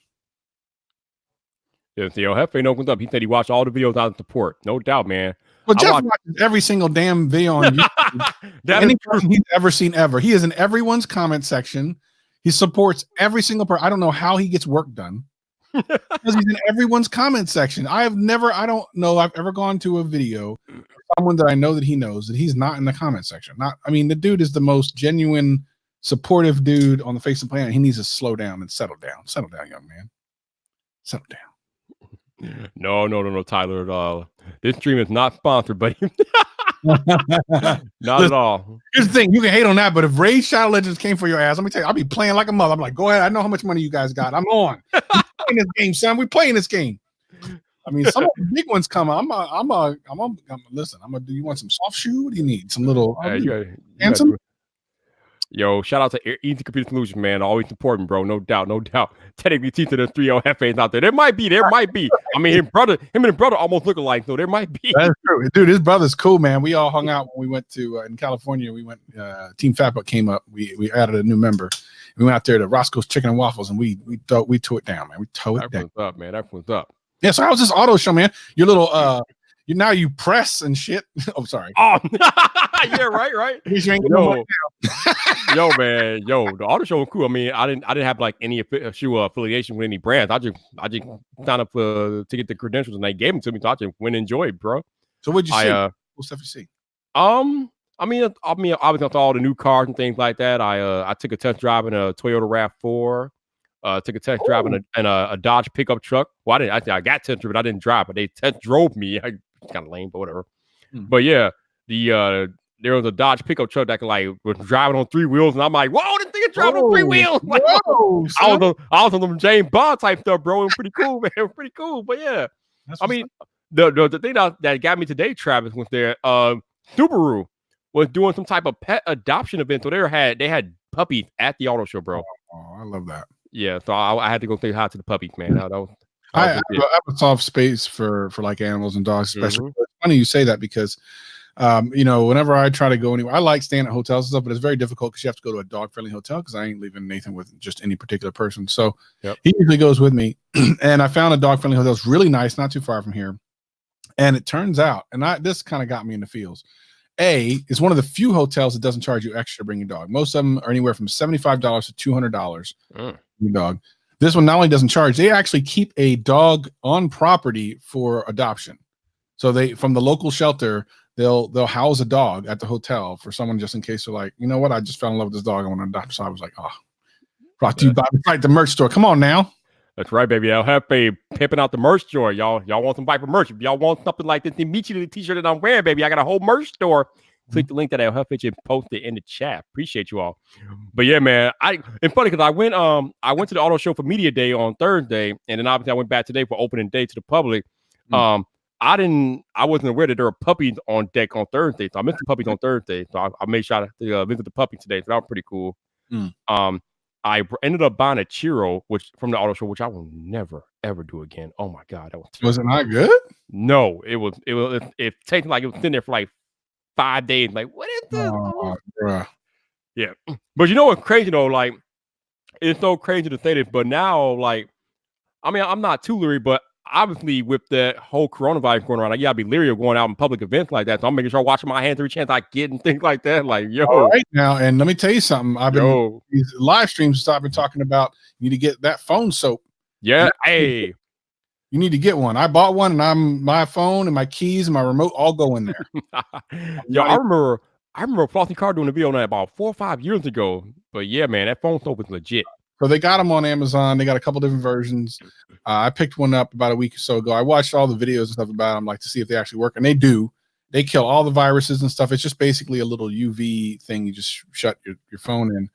Yeah, Theo Hefe opened up. He said he watched all the videos out of support. No doubt, man. Well, Jeff watches every single damn video on YouTube. Any person he's ever seen ever. He is in everyone's comment section. He supports every single person. I don't know how he gets work done. Because he's in everyone's comment section. I don't know I've ever gone to a video of someone that I know that he knows that he's not in the comment section. I mean, the dude is the most genuine, supportive dude on the face of the planet. He needs to slow down and settle down. Settle down, young man. Settle down. No, Tyler. This stream is not sponsored, buddy. Not at all. Here's the thing: you can hate on that, but if Raid Shadow Legends came for your ass, let me tell you, I'll be playing like a mother. I'm like, go ahead. I know how much money you guys got. I'm on. We're playing this game, son. We're playing this game. I mean, some of the big ones come. Listen. Do you want some soft shoe? What do you need? Some little handsome. Yo, shout out to Easy Computer Solutions, man. Always important, bro. No doubt. Technically, teeth of the 3 Hefes out there. There might be. I mean, him and his brother almost look alike, so there might be. That's true, dude. His brother's cool, man. We all hung out when we went to in California. We went. Team Fatbuck came up. We added a new member. We went out there to Roscoe's Chicken and Waffles, and we tore it down, man. We tore it down. That one's up, man. That one's up. Yeah. So I was this auto show, man. Your little you press and shit. Oh, sorry. Oh, yeah, right. Yo, man, the auto show was cool. I mean, I didn't have like any shoe affiliation with any brands. I just signed up to get the credentials and they gave them to me, so I just went and enjoyed, bro. So what'd you see? What stuff you see? I mean, obviously all the new cars and things like that. I took a test drive in a Toyota RAV4. Took a test drive in a Dodge pickup truck. Well, I got test driven, but I didn't drive, but they test drove me. Kind of lame, but whatever. But yeah, there was a Dodge pickup truck that was driving on 3 wheels, and I'm like, whoa, this thing is driving on 3 wheels. Like, whoa, I was on some James Bond type stuff, bro. It was pretty cool, man. It was pretty cool. But yeah, I mean, the thing that got me today, Travis, was there. Subaru was doing some type of pet adoption event, so they had puppies at the auto show, bro. Oh, I love that. Yeah, so I had to go say hi to the puppies, man. I have a soft space for like animals and dogs, especially. It's funny you say that because, whenever I try to go anywhere, I like staying at hotels and stuff, but it's very difficult because you have to go to a dog-friendly hotel because I ain't leaving Nathan with just any particular person. So he usually goes with me, and I found a dog-friendly hotel. It's really nice, not too far from here. And it turns out, this kind of got me in the feels. It's one of the few hotels that doesn't charge you extra to bring your dog. Most of them are anywhere from $75 to $200 your dog. This one not only doesn't charge, they actually keep a dog on property for adoption. So from the local shelter, they'll house a dog at the hotel for someone just in case they're like, you know what, I just fell in love with this dog, I want to adopt. So I was like, brought to you by the merch store. Come on now. That's right, baby. I'll have pimping out the merch store. Y'all want some Viper merch? If y'all want something like this immediately t-shirt that I'm wearing, baby, I got a whole merch store. Click the link that I'll have and post it in the chat. Appreciate you all. But yeah, man, it's funny because I went to the auto show for media day on Thursday, and then obviously I went back today for opening day to the public. I wasn't aware that there were puppies on deck on Thursday, so I missed the puppies on Thursday. So I made sure to visit the puppy today. So that was pretty cool. I ended up buying a churro, from the auto show, which I will never ever do again. Oh my god, that was it not good? No, it tasted like it was sitting there for like 5 days. Like, what is this? Yeah, but you know what's crazy though? Like, it's so crazy to say this, but now, like, I mean, I'm not too leery, but obviously with the whole coronavirus going around, I gotta be leery of going out in public events like that. So I'm making sure I'm washing my hands every chance I get and things like that. Like, yo, all right now, and let me tell you something. I've been these live streams. I've been talking about. You need to get that phone soap. Yeah, you need to get one. I bought one, and my phone and my keys and my remote all go in there. Yo, I remember Flossy Carr doing a video on that about 4 or 5 years ago. But yeah, man, that phone soap is legit. So they got them on Amazon. They got a couple different versions. I picked one up about a week or so ago. I watched all the videos and stuff about them, like to see if they actually work, and they do. They kill all the viruses and stuff. It's just basically a little UV thing. You just shut your phone in.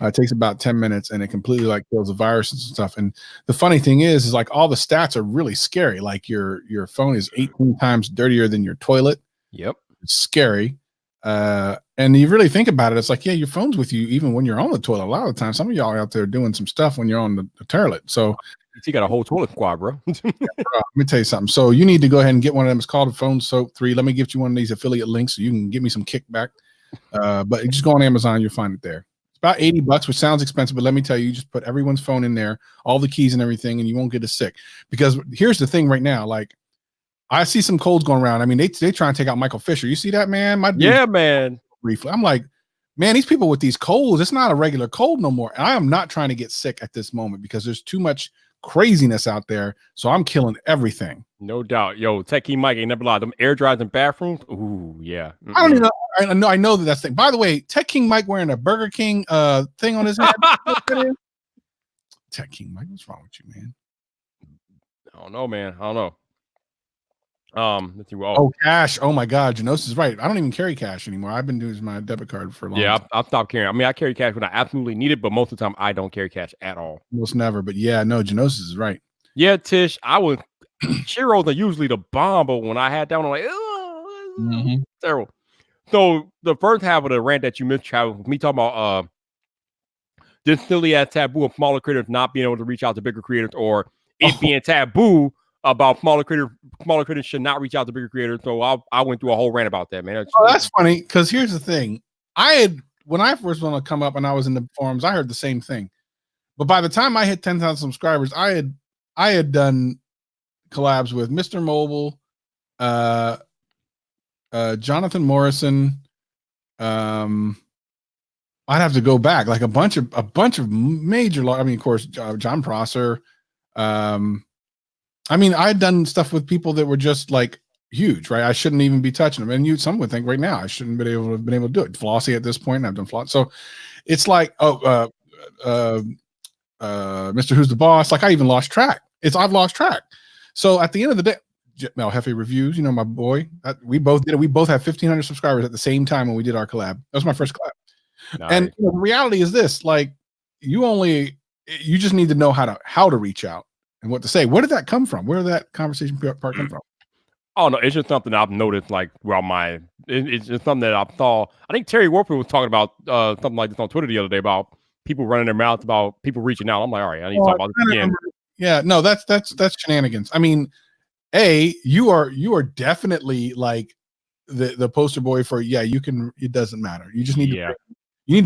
It takes about 10 minutes, and it completely like kills the viruses and stuff. And the funny thing is like all the stats are really scary. Like your phone is 18 times dirtier than your toilet. Yep. It's scary. And you really think about it, it's like, yeah, your phone's with you even when you're on the toilet. A lot of the time, some of y'all are out there doing some stuff when you're on the toilet. So you got a whole toilet squad, bro. yeah, bro. Let me tell you something. So you need to go ahead and get one of them. It's called Phone Soap 3. Let me give you one of these affiliate links so you can give me some kickback. But just go on Amazon, you'll find it there. It's about $80, which sounds expensive, but let me tell you, you just put everyone's phone in there, all the keys and everything, and you won't get as sick. Because here's the thing right now, like I see some colds going around. I mean, they try and take out Michael Fisher. You see that, man? Yeah, man. Briefly, I'm like, man, these people with these colds, it's not a regular cold no more. And I am not trying to get sick at this moment because there's too much craziness out there. So I'm killing everything. No doubt. Yo, Tech King Mike ain't never lied. Them air dryers in bathrooms. Ooh, yeah. I don't even know. I know that's the thing. By the way, Tech King Mike wearing a Burger King thing on his head. Tech King Mike, what's wrong with you, man? I don't know, man. I don't know. Let's see. Oh, cash. Oh my God, Janos is right. I don't even carry cash anymore. I've been using my debit card for a long time. I've stopped carrying. I mean, I carry cash when I absolutely need it, but most of the time I don't carry cash at all. Most never. But yeah, no, Janos is right. Yeah, Tish, I would. Cheeros are usually the bomb, but when I had that one, I'm like, terrible. So the first half of the rant that you missed, Travis, me talking about this silly ass taboo of smaller creators not being able to reach out to bigger creators, or it being taboo about smaller creators should not reach out to bigger creators. So I went through a whole rant about that, man. That's funny, because here's the thing. When I first wanted to come up and I was in the forums, I heard the same thing. But by the time I hit 10,000 subscribers, I had done collabs with Mr. Mobile, Jonathan Morrison. I'd have to go back, like a bunch of major. I mean, of course, John Prosser. I mean, I'd done stuff with people that were just like huge, right? I shouldn't even be touching them. And some would think right now I shouldn't be able to do it. Flossie at this point, I've done Floss. So it's like, Mr. Who's the Boss? Like I even lost track. I've lost track. So at the end of the day, Mel Hefe Reviews, you know, my boy, we both did it. We both have 1,500 subscribers at the same time when we did our collab. That was my first collab. Nice. And the reality is this: like, you just need to know how to reach out and what to say. Where did that come from? Where did that conversation part come from? Oh no, it's just something I've noticed. Like, it's just something that I saw. I think Terry Warfield was talking about something like this on Twitter the other day about people running their mouths about people reaching out. I'm like, all right, I need to talk about this again. Yeah, no, that's shenanigans. I mean, you are definitely like the poster boy for you can. It doesn't matter. You just need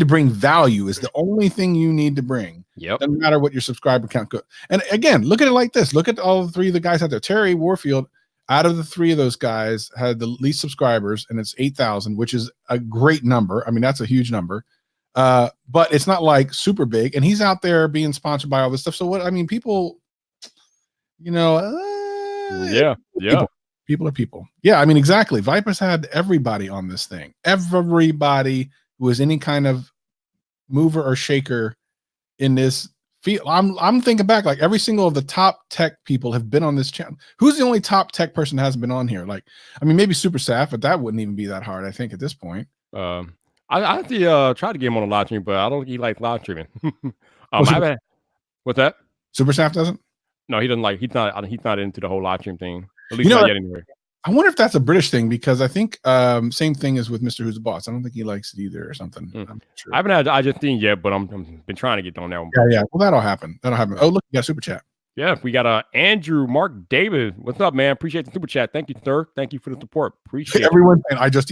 to bring value. Is the only thing you need to bring. Yep. Doesn't matter what your subscriber count goes. And again, look at it like this. Look at all the three of the guys out there. Terry Warfield, out of the three of those guys, had the least subscribers, and it's 8,000, which is a great number. I mean, that's a huge number. But it's not like super big, and he's out there being sponsored by all this stuff. So what? I mean, people, you know, people are people. Yeah, I mean, exactly. Vyp's had everybody on this thing. Everybody who is any kind of mover or shaker in this field. I'm thinking back, like every single of the top tech people have been on this channel. Who's the only top tech person that hasn't been on here? Like, I mean, maybe Super Saf, but that wouldn't even be that hard, I think, at this point. I actually tried to get him on a live stream, but I don't think he likes live streaming. What's that? Super Saf doesn't? No, he doesn't like. He's not into the whole live stream thing. At least not yet, anyway. I wonder if that's a British thing, because I think same thing as with Mr. Who's the Boss. I don't think he likes it either or something. I'm sure. I haven't had IGN yet, but I'm been trying to get on that one. Yeah. Well, that'll happen. Oh, look, you got super chat. Yeah, we got Andrew Mark David. What's up, man? Appreciate the super chat. Thank you, sir. Thank you for the support. Appreciate everyone saying I just.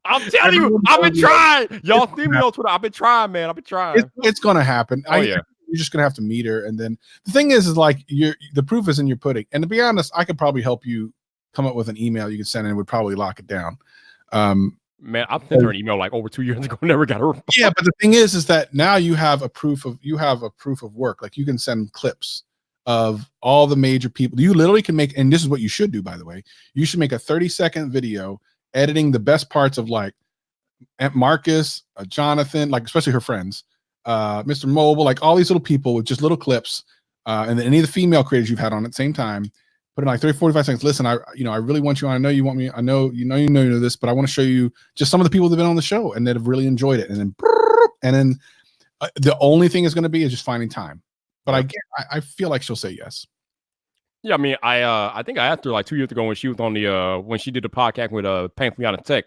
I'm telling you, I've been trying. Y'all see me on Twitter. I've been trying, man. I've been trying. It's gonna happen. Oh yeah. You're just gonna have to meet her, and then the thing is like the proof is in your pudding. And to be honest, I could probably help you come up with an email you can send, and it would probably lock it down. Man, I sent her an email like over 2 years ago. Never got a reply. Yeah, but the thing is that now you have a proof of work. Like you can send clips of all the major people. You literally can make, and this is what you should do, by the way. You should make a 30-second video editing the best parts of like Aunt Marcus, Jonathan, like especially her friends, Mr. Mobile, like all these little people with just little clips, and then any of the female creators you've had on at the same time. Put in like 30, 45 seconds. Listen, I really want you on. I know you want me. I know you know this, but I want to show you just some of the people that have been on the show and that have really enjoyed it. And then and then the only thing is going to be is just finding time. But I feel like she'll say yes. Yeah, I mean, I think I asked her like 2 years ago when she was on the when she did the podcast with Painfully Out of Tech.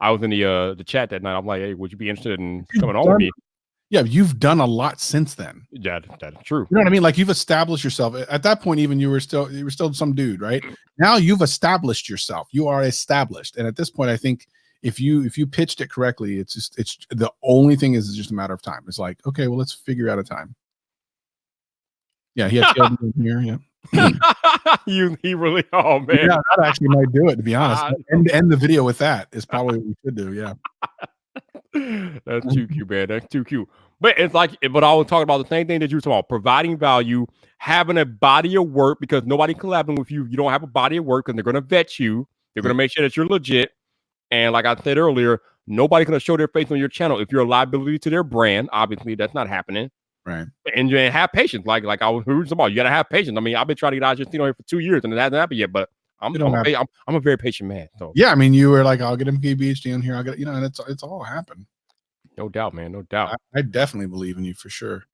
I was in the chat that night. I'm like, hey, would you be interested in coming on with me? Yeah, you've done a lot since then. Yeah, that's true. You know what I mean? Like, you've established yourself. At that point, even you were still some dude, right? Now you've established yourself. You are established. And at this point, I think if you pitched it correctly, it's the only thing is just a matter of time. It's like, okay, well, let's figure out a time. Yeah, he has here. Yeah. He really, oh man. Yeah, that actually might do it, to be honest. And end the video with that is probably what we should do. Yeah. That's too cute, man. That's too cute. But it's like, but I was talking about the same thing that you were talking about, providing value, having a body of work, because nobody collabing with you. You don't have a body of work, and they're going to vet you. They're going to make sure that you're legit. And like I said earlier, nobody's going to show their face on your channel. If you're a liability to their brand, obviously that's not happening. Right. And you have patience. Like I was talking about, you got to have patience. I mean, I've been trying to get Argentino here for 2 years, and it hasn't happened yet, but I'm a very patient man. So yeah, I mean, you were like, I'll get him PhD in here. I'll get, and it's all happened. No doubt, man. No doubt. I definitely believe in you for sure.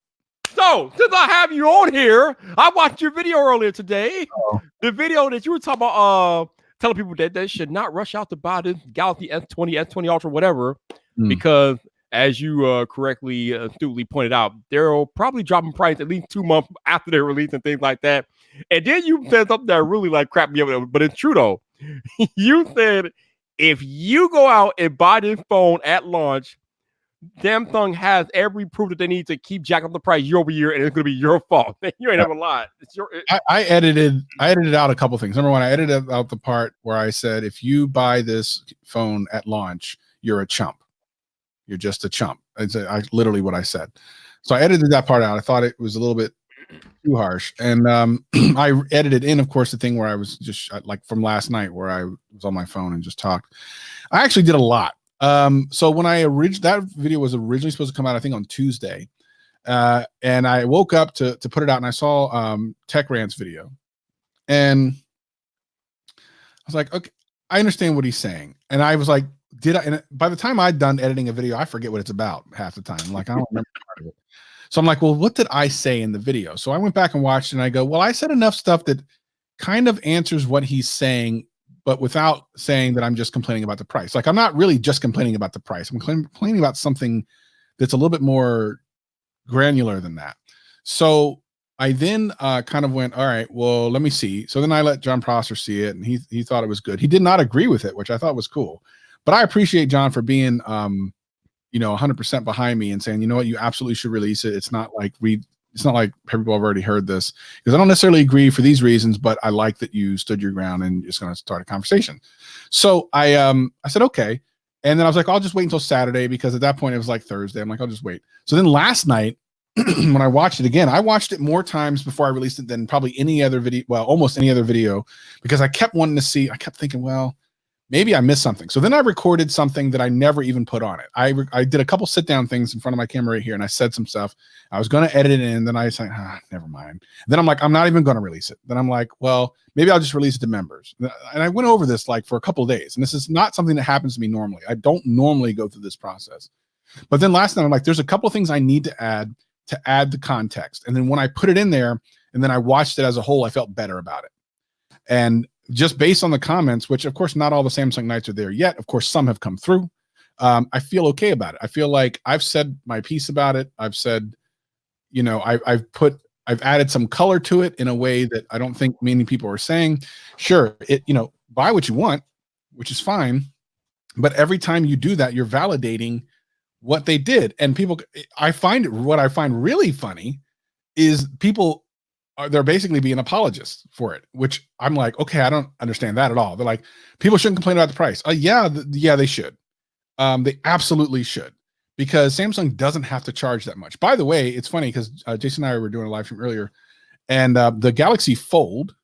So, since I have you on here, I watched your video earlier today. Oh. The video that you were talking about, telling people that they should not rush out to buy this Galaxy S20, S20 Ultra, whatever, because as you correctly, astutely pointed out, they'll probably drop in price at least 2 months after their release and things like that. And then you said something that really like crapped me up, but it's true though. You said if you go out and buy this phone at launch, Samsung has every proof that they need to keep jacking up the price year over year, and it's going to be your fault. You ain't ever lied. I edited out a couple things. Number one, I edited out the part where I said, if you buy this phone at launch, you're a chump. You're just a chump. It's literally what I said. So I edited that part out. I thought it was a little bit too harsh. And I edited in, of course, the thing where I was just like from last night where I was on my phone and just talked. I actually did a lot. So when that video was originally supposed to come out, I think on Tuesday, and I woke up to put it out, and I saw Tech Rant's video, and I was like, okay, I understand what he's saying. And I was like, and by the time I'd done editing a video, I forget what it's about half the time. Like, I don't remember part of it. So I'm like, well, what did I say in the video? So I went back and watched it, and I go, well, I said enough stuff that kind of answers what he's saying, but without saying that I'm just complaining about the price. Like, I'm not really just complaining about the price. I'm complaining about something that's a little bit more granular than that. So I then kind of went, all right, well, let me see. So then I let John Prosser see it, and he thought it was good. He did not agree with it, which I thought was cool. But I appreciate John for being, 100% behind me and saying, you know what, you absolutely should release it. It's not like people have already heard this, because I don't necessarily agree for these reasons, but I like that you stood your ground and just going to start a conversation. So I said, okay. And then I was like, I'll just wait until Saturday, because at that point it was like Thursday. I'm like, I'll just wait. So then last night when I watched it again, I watched it more times before I released it than probably any other video. Well, almost any other video, because I kept wanting to see, I kept thinking, well, maybe I missed something. So then I recorded something that I never even put on it. I did a couple sit down things in front of my camera right here, and I said some stuff. I was going to edit it in, then I said, never mind. Then I'm like, I'm not even going to release it. Then I'm like, well, maybe I'll just release it to members. And I went over this like for a couple of days, and this is not something that happens to me normally. I don't normally go through this process. But then last night I'm like, there's a couple of things I need to add the context. And then when I put it in there and then I watched it as a whole, I felt better about it. And just based on the comments, which of course not all the Samsung Nights are there yet. Of course, some have come through. I feel okay about it. I feel like I've said my piece about it. I've said, I've added some color to it in a way that I don't think many people are saying. Sure, buy what you want, which is fine. But every time you do that, you're validating what they did. And what I find really funny is people they're basically being apologists for it, which I'm like, okay, I don't understand that at all. They're like, people shouldn't complain about the price. Yeah, they should. They absolutely should, because Samsung doesn't have to charge that much. By the way, it's funny because Jason and I were doing a live stream earlier, and the Galaxy Fold,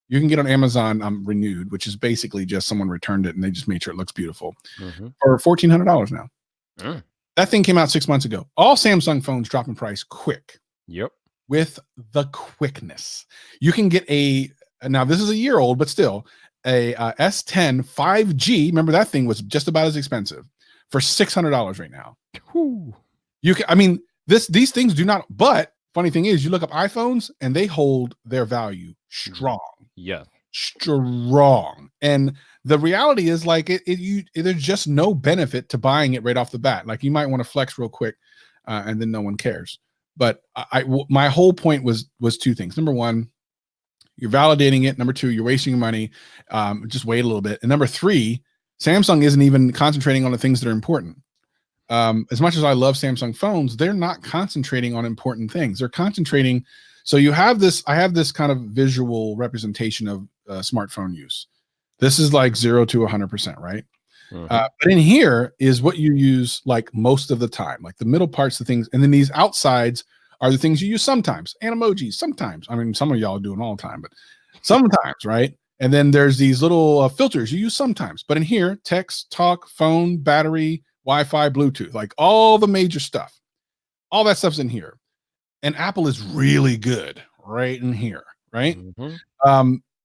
you can get on Amazon renewed, which is basically just someone returned it and they just made sure it looks beautiful, for $1,400 now. That thing came out 6 months ago. All Samsung phones drop in price quick. Yep. With the quickness. You can get now this is a year old, but still a S10 5G. Remember, that thing was just about as expensive, for $600 right now. Whew. You can, I mean, these things do not, but funny thing is, you look up iPhones and they hold their value strong. Yes. Strong. And the reality is like there's just no benefit to buying it right off the bat. Like you might want to flex real quick and then no one cares. But my whole point was two things. Number one, you're validating it. Number two, you're wasting your money. Just wait a little bit. And number three, Samsung isn't even concentrating on the things that are important. As much as I love Samsung phones, they're not concentrating on important things. They're concentrating. So you have this, I have this kind of visual representation of smartphone use. This is like 0 to 100%, right? But in here is what you use like most of the time, like the middle parts of things. And then these outsides are the things you use sometimes, and emojis sometimes. I mean, some of y'all do it all the time, but sometimes, right? And then there's these little filters you use sometimes. But in here, text, talk, phone, battery, Wi-Fi, Bluetooth, like all the major stuff, all that stuff's in here. And Apple is really good right in here, right?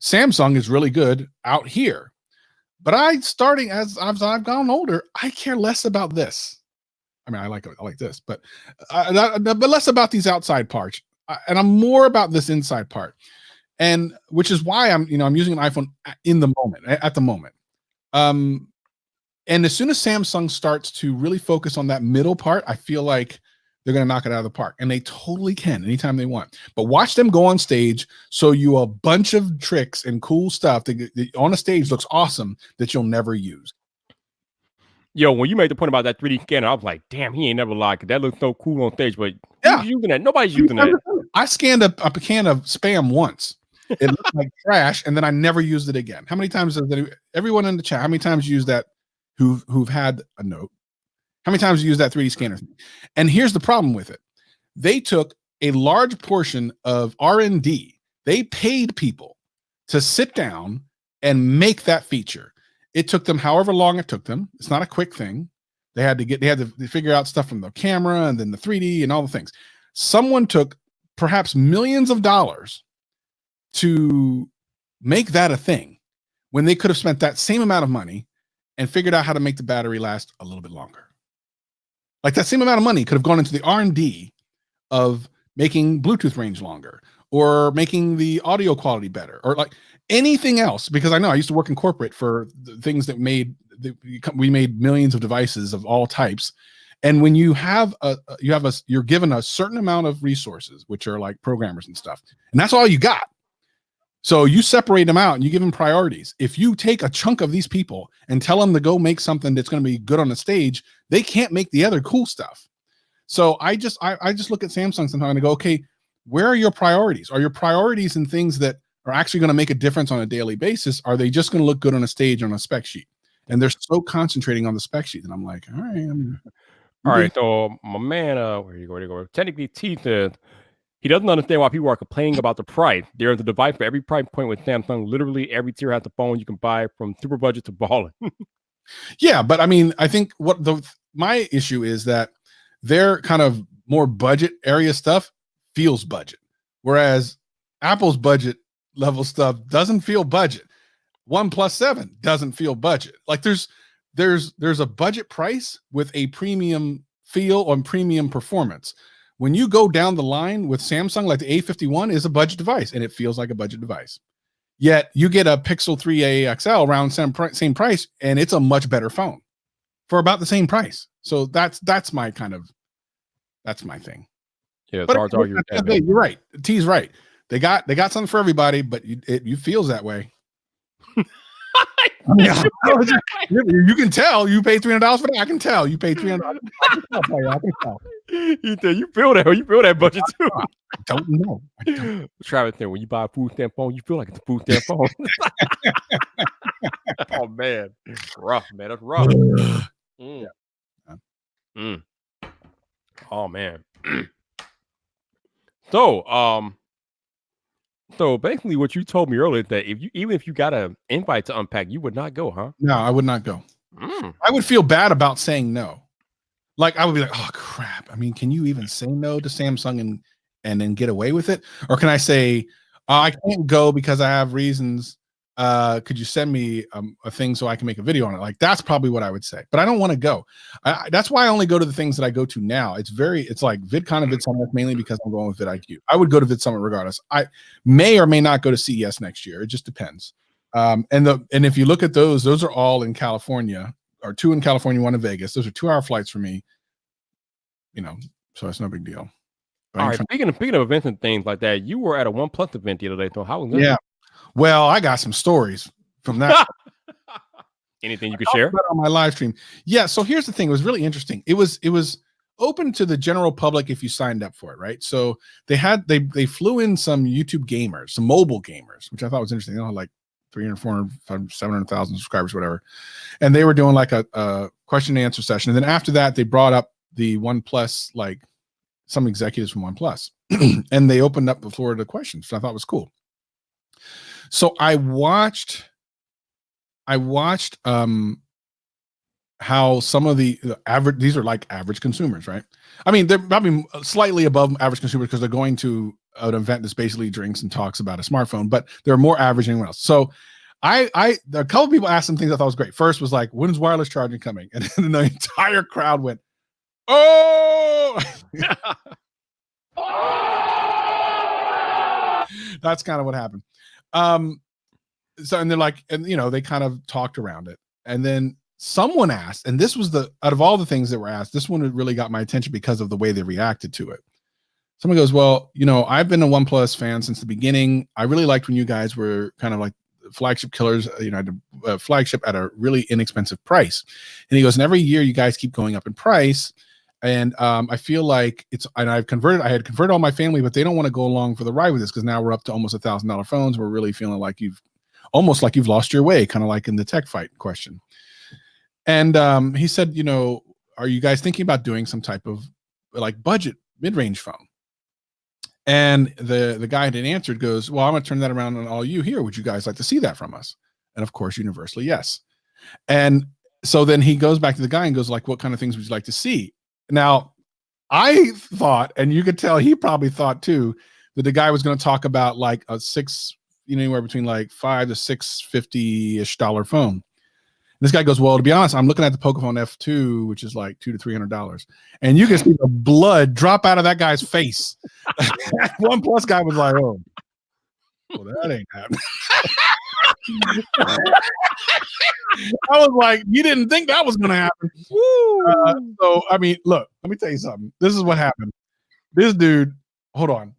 Samsung is really good out here. But as I've gone older, I care less about this. I mean, I like this, but less about these outside parts, and I'm more about this inside part, and which is why I'm using an iPhone in the moment, at the moment. And as soon as Samsung starts to really focus on that middle part, I feel like they're going to knock it out of the park, and they totally can anytime they want. But watch them go on stage, show you a bunch of tricks and cool stuff that on a stage looks awesome that you'll never use. Yo, when you made the point about that 3D scanner, I was like, damn, he ain't never lied. That looks so cool on stage, but who's using that? Nobody's using that. I scanned a can of Spam once. It looked like trash, and then I never used it again. How many times has everyone in the chat, how many times you use that who've had a note? How many times you use that 3D scanner? And here's the problem with it. They took a large portion of R&D. They paid people to sit down and make that feature. It took them however long it took them. It's not a quick thing. They had to figure out stuff from the camera and then the 3D and all the things. Someone took perhaps millions of dollars to make that a thing when they could have spent that same amount of money and figured out how to make the battery last a little bit longer. Like that same amount of money could have gone into the R&D of making Bluetooth range longer or making the audio quality better or like anything else. Because I know I used to work in corporate for the things that we made millions of devices of all types. And when you you're given a certain amount of resources, which are like programmers and stuff, and that's all you got. So you separate them out and you give them priorities. If you take a chunk of these people and tell them to go make something that's going to be good on the stage, they can't make the other cool stuff. So I just look at Samsung sometimes and go, okay, where are your priorities? Are your priorities in things that are actually going to make a difference on a daily basis? Are they just going to look good on a stage on a spec sheet? And they're so concentrating on the spec sheet that I'm like, all right. All right. So my man, where you go? Technically, T said he doesn't understand why people are complaining about the price. There is a device for every price point with Samsung. Literally every tier has a phone you can buy from super budget to balling. Yeah, but I mean, I think my issue is that their kind of more budget area stuff feels budget, whereas Apple's budget level stuff doesn't feel budget. OnePlus 7 doesn't feel budget. Like there's a budget price with a premium feel on premium performance. When you go down the line with Samsung, like the A51 is a budget device and it feels like a budget device. Yet you get a Pixel 3a XL around same price and it's a much better phone for about the same price. So that's my thing. Yeah, it's hard to argue with that. You're right. T's right. They got something for everybody, but it feels that way. Yeah. You can tell you paid $300 for that. I can tell you paid $300. I can tell. You feel that budget too. I don't know. Travis said, when you buy a food stamp phone, you feel like it's a food stamp phone. Oh man, it's rough, man. That's rough. Yeah. Oh man. So basically, what you told me earlier is that even if you got an invite to unpack, you would not go, huh? No, I would not go. I would feel bad about saying no. Like I would be like, oh crap. I mean, can you even say no to Samsung and then get away with it? Or can I say, I can't go because I have reasons could you send me a thing so I can make a video on it? Like, that's probably what I would say, but I don't want to go. That's why I only go to the things that I go to now. It's like VidCon and VidSummit mainly because I'm going with vidIQ. I would go to VidSummit regardless. I may or may not go to CES next year. It just depends. And if you look at those are all in California, or 2 in California, 1 in Vegas. Those are 2-hour flights for me, so it's no big deal. All right, speaking of events and things like that, you were at a OnePlus event the other day. So how was that? Yeah. Well, I got some stories from that. Anything you could share on my live stream? Yeah. So here's the thing. It was really interesting. It was open to the general public if you signed up for it, right? So they flew in some YouTube gamers, some mobile gamers, which I thought was interesting. They had like 300, 400, 700,000 subscribers, whatever. And they were doing like a question and answer session. And then after that, they brought up the OnePlus, like some executives from OnePlus, and they opened up the floor to questions, which I thought was cool. So I watched how some of the average, these are like average consumers, right? I mean, they're probably slightly above average consumers because they're going to an event that's basically drinks and talks about a smartphone, but they're more average than anyone else. So a couple of people asked some things I thought was great. First was like, when's wireless charging coming? And then the entire crowd went, oh. That's kind of what happened. So, and they're like, and they kind of talked around it. And then someone asked, and this was out of all the things that were asked, this one really got my attention because of the way they reacted to it. Someone goes, well, I've been a OnePlus fan since the beginning. I really liked when you guys were kind of like flagship killers, a flagship at a really inexpensive price. And he goes, and every year you guys keep going up in price. And I feel like I had converted all my family, but they don't want to go along for the ride with this because now we're up to almost $1,000 phones. We're really feeling like you've lost your way, kind of like in the tech fight question. And he said, are you guys thinking about doing some type of like budget mid-range phone? And the guy that answered goes, well, I'm going to turn that around on all you here. Would you guys like to see that from us? And of course, universally, yes. And so then he goes back to the guy and goes like, what kind of things would you like to see? Now, I thought, and you could tell he probably thought too, that the guy was going to talk about like a anywhere between like $500 to $650-ish phone. And this guy goes, well, to be honest, I'm looking at the Pocophone F2, which is like $200 to $300. And you can see the blood drop out of that guy's face. OnePlus guy was like, oh, well, that ain't happening. I was like, you didn't think that was going to happen. So, I mean, look, let me tell you something. This is what happened. This dude, hold on.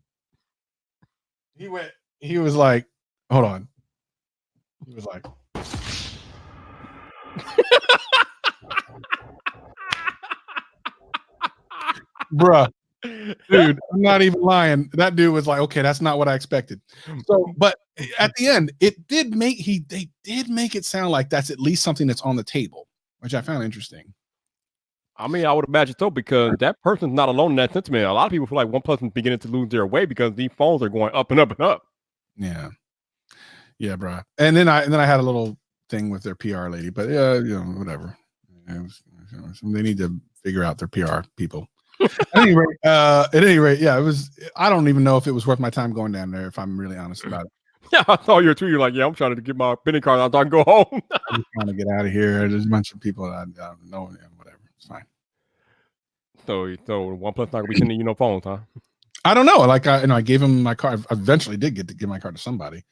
He was like, hold on. He was like, bruh, dude, I'm not even lying. That dude was like, okay, that's not what I expected. So, but at the end, they did make it sound like that's at least something that's on the table, which I found interesting. I mean, I would imagine so, because that person's not alone in that sentiment. A lot of people feel like OnePlus is beginning to lose their way because these phones are going up and up and up. Yeah, bro. And then I had a little thing with their PR lady, but whatever. They need to figure out their PR people. At any rate, yeah, it was. I don't even know if it was worth my time going down there, if I'm really honest about it. Yeah, I saw your tweet. You're like, yeah, I'm trying to get my penny card out so I can go home. I'm just trying to get out of here. There's a bunch of people that I don't know. Whatever, it's fine. So OnePlus not gonna be sending you no phones, huh? I don't know. Like I gave him my card. I eventually did get to give my card to somebody.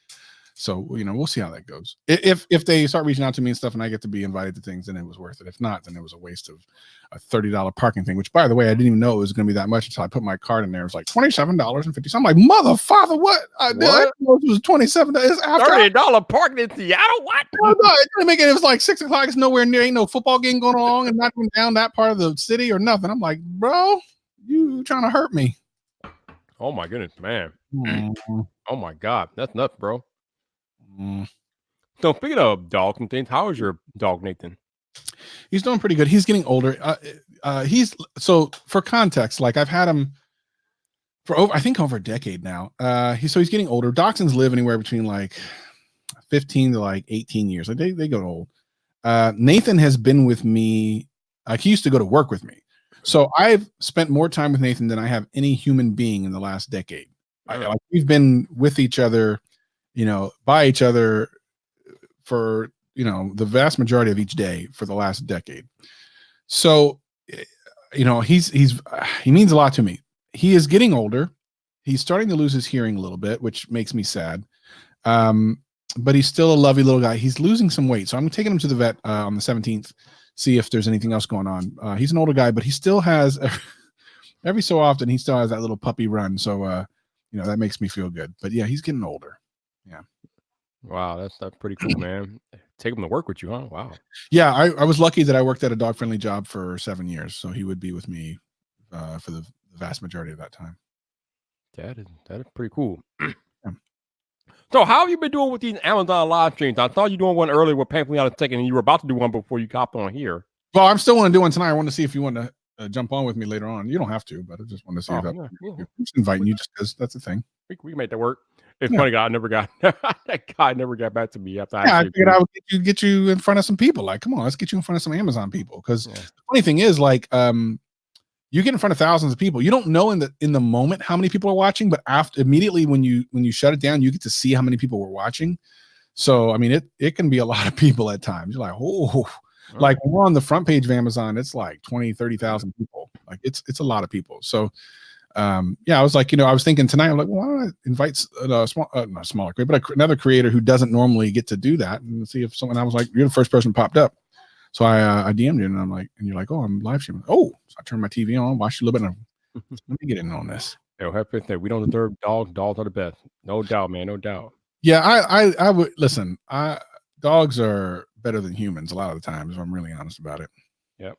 So we'll see how that goes. If they start reaching out to me and stuff, and I get to be invited to things, then it was worth it. If not, then it was a waste of a $30 parking thing. Which, by the way, I didn't even know it was going to be that much until I put my card in there. It was like $27.50. I'm like, mother, father, what? I didn't know it was $27. $30 parking in Seattle. What? No, it didn't make it. It was like 6 o'clock. It's nowhere near. Ain't no football game going along, and not even down that part of the city or nothing. I'm like, bro, you trying to hurt me? Oh my goodness, man. Oh my God, that's nuts, bro. So speaking of dogs and things, how is your dog, Nathan? He's doing pretty good. He's getting older. So for context, like I've had him for over a decade now. He's getting older. Dachshunds live anywhere between like 15 to like 18 years. Like they go old. Nathan has been with me. He used to go to work with me. So I've spent more time with Nathan than I have any human being in the last decade. We've been with each other, by each other for, you know, the vast majority of each day for the last decade. So, you know, he means a lot to me. He is getting older. He's starting to lose his hearing a little bit, which makes me sad. But he's still a lovely little guy. He's losing some weight. So I'm taking him to the vet on the 17th, see if there's anything else going on. He's an older guy, but he still has, every so often, he still has that little puppy run. So, you know, that makes me feel good. But yeah, he's getting older. Yeah. Wow, that's pretty cool, man. Take him to work with you, huh? Wow. Yeah, I was lucky that I worked at a dog-friendly job for 7 years. So he would be with me for the vast majority of that time. That is pretty cool. Yeah. So how have you been doing with these Amazon live streams? I thought you were doing one earlier with Painfully Out of Tech, and you were about to do one before you hopped on here. Well, I'm still want to do one tonight. I want to see if you want to jump on with me later on. You don't have to, but I just want to see if I'm just inviting you just because that's the thing. We can make that work. It's funny, guy. That guy never got back to me after I figured I would get you in front of some people. Like, come on, let's get you in front of some Amazon people. Because the funny thing is, like, you get in front of thousands of people. You don't know in the moment how many people are watching, but immediately when you shut it down, you get to see how many people were watching. So I mean, it can be a lot of people at times. You're like, oh, like when we're on the front page of Amazon, it's like 20, 30,000 people. Like it's a lot of people. So yeah, I was like, you know, I was thinking tonight, I'm like, well, why don't I invite a smaller creator, but another creator who doesn't normally get to do that, and see if someone. I was like, you're the first person popped up. So I DM'd you, and I'm like, and you're like, oh, I'm live streaming. Oh, so I turned my TV on, watched a little bit, and let me get in on this. We don't deserve dogs. Dogs are the best, no doubt, man, no doubt. Yeah, I would listen. Dogs are better than humans a lot of the times, if I'm really honest about it. Yep.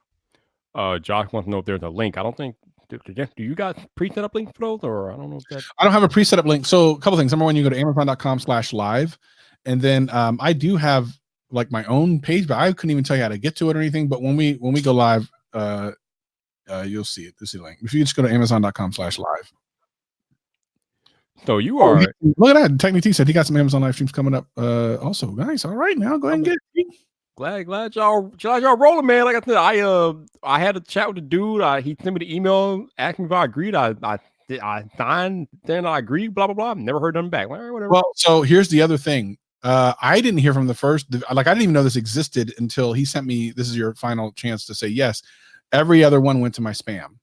Josh wants to know if there's a link. I don't think. Do you got pre-set up links for those, or I don't know if that. I don't have a pre-set up link. So a couple things. Number one, you go to amazon.com/live, and then I do have like my own page, but I couldn't even tell you how to get to it or anything. But when we go live, you'll see it. This is the link. If you just go to amazon.com/live. So you are look at that. Technic T said he got some Amazon live streams coming up. Also, nice. All right, now go ahead and get it. Glad y'all rolling, man. Like I said, I had a chat with the dude. He sent me the email, asked me if I agreed. I signed, then I agreed. Blah blah blah. Never heard nothing back. Whatever. Well, so here's the other thing. I didn't hear from the first. Like I didn't even know this existed until he sent me. This is your final chance to say yes. Every other one went to my spam.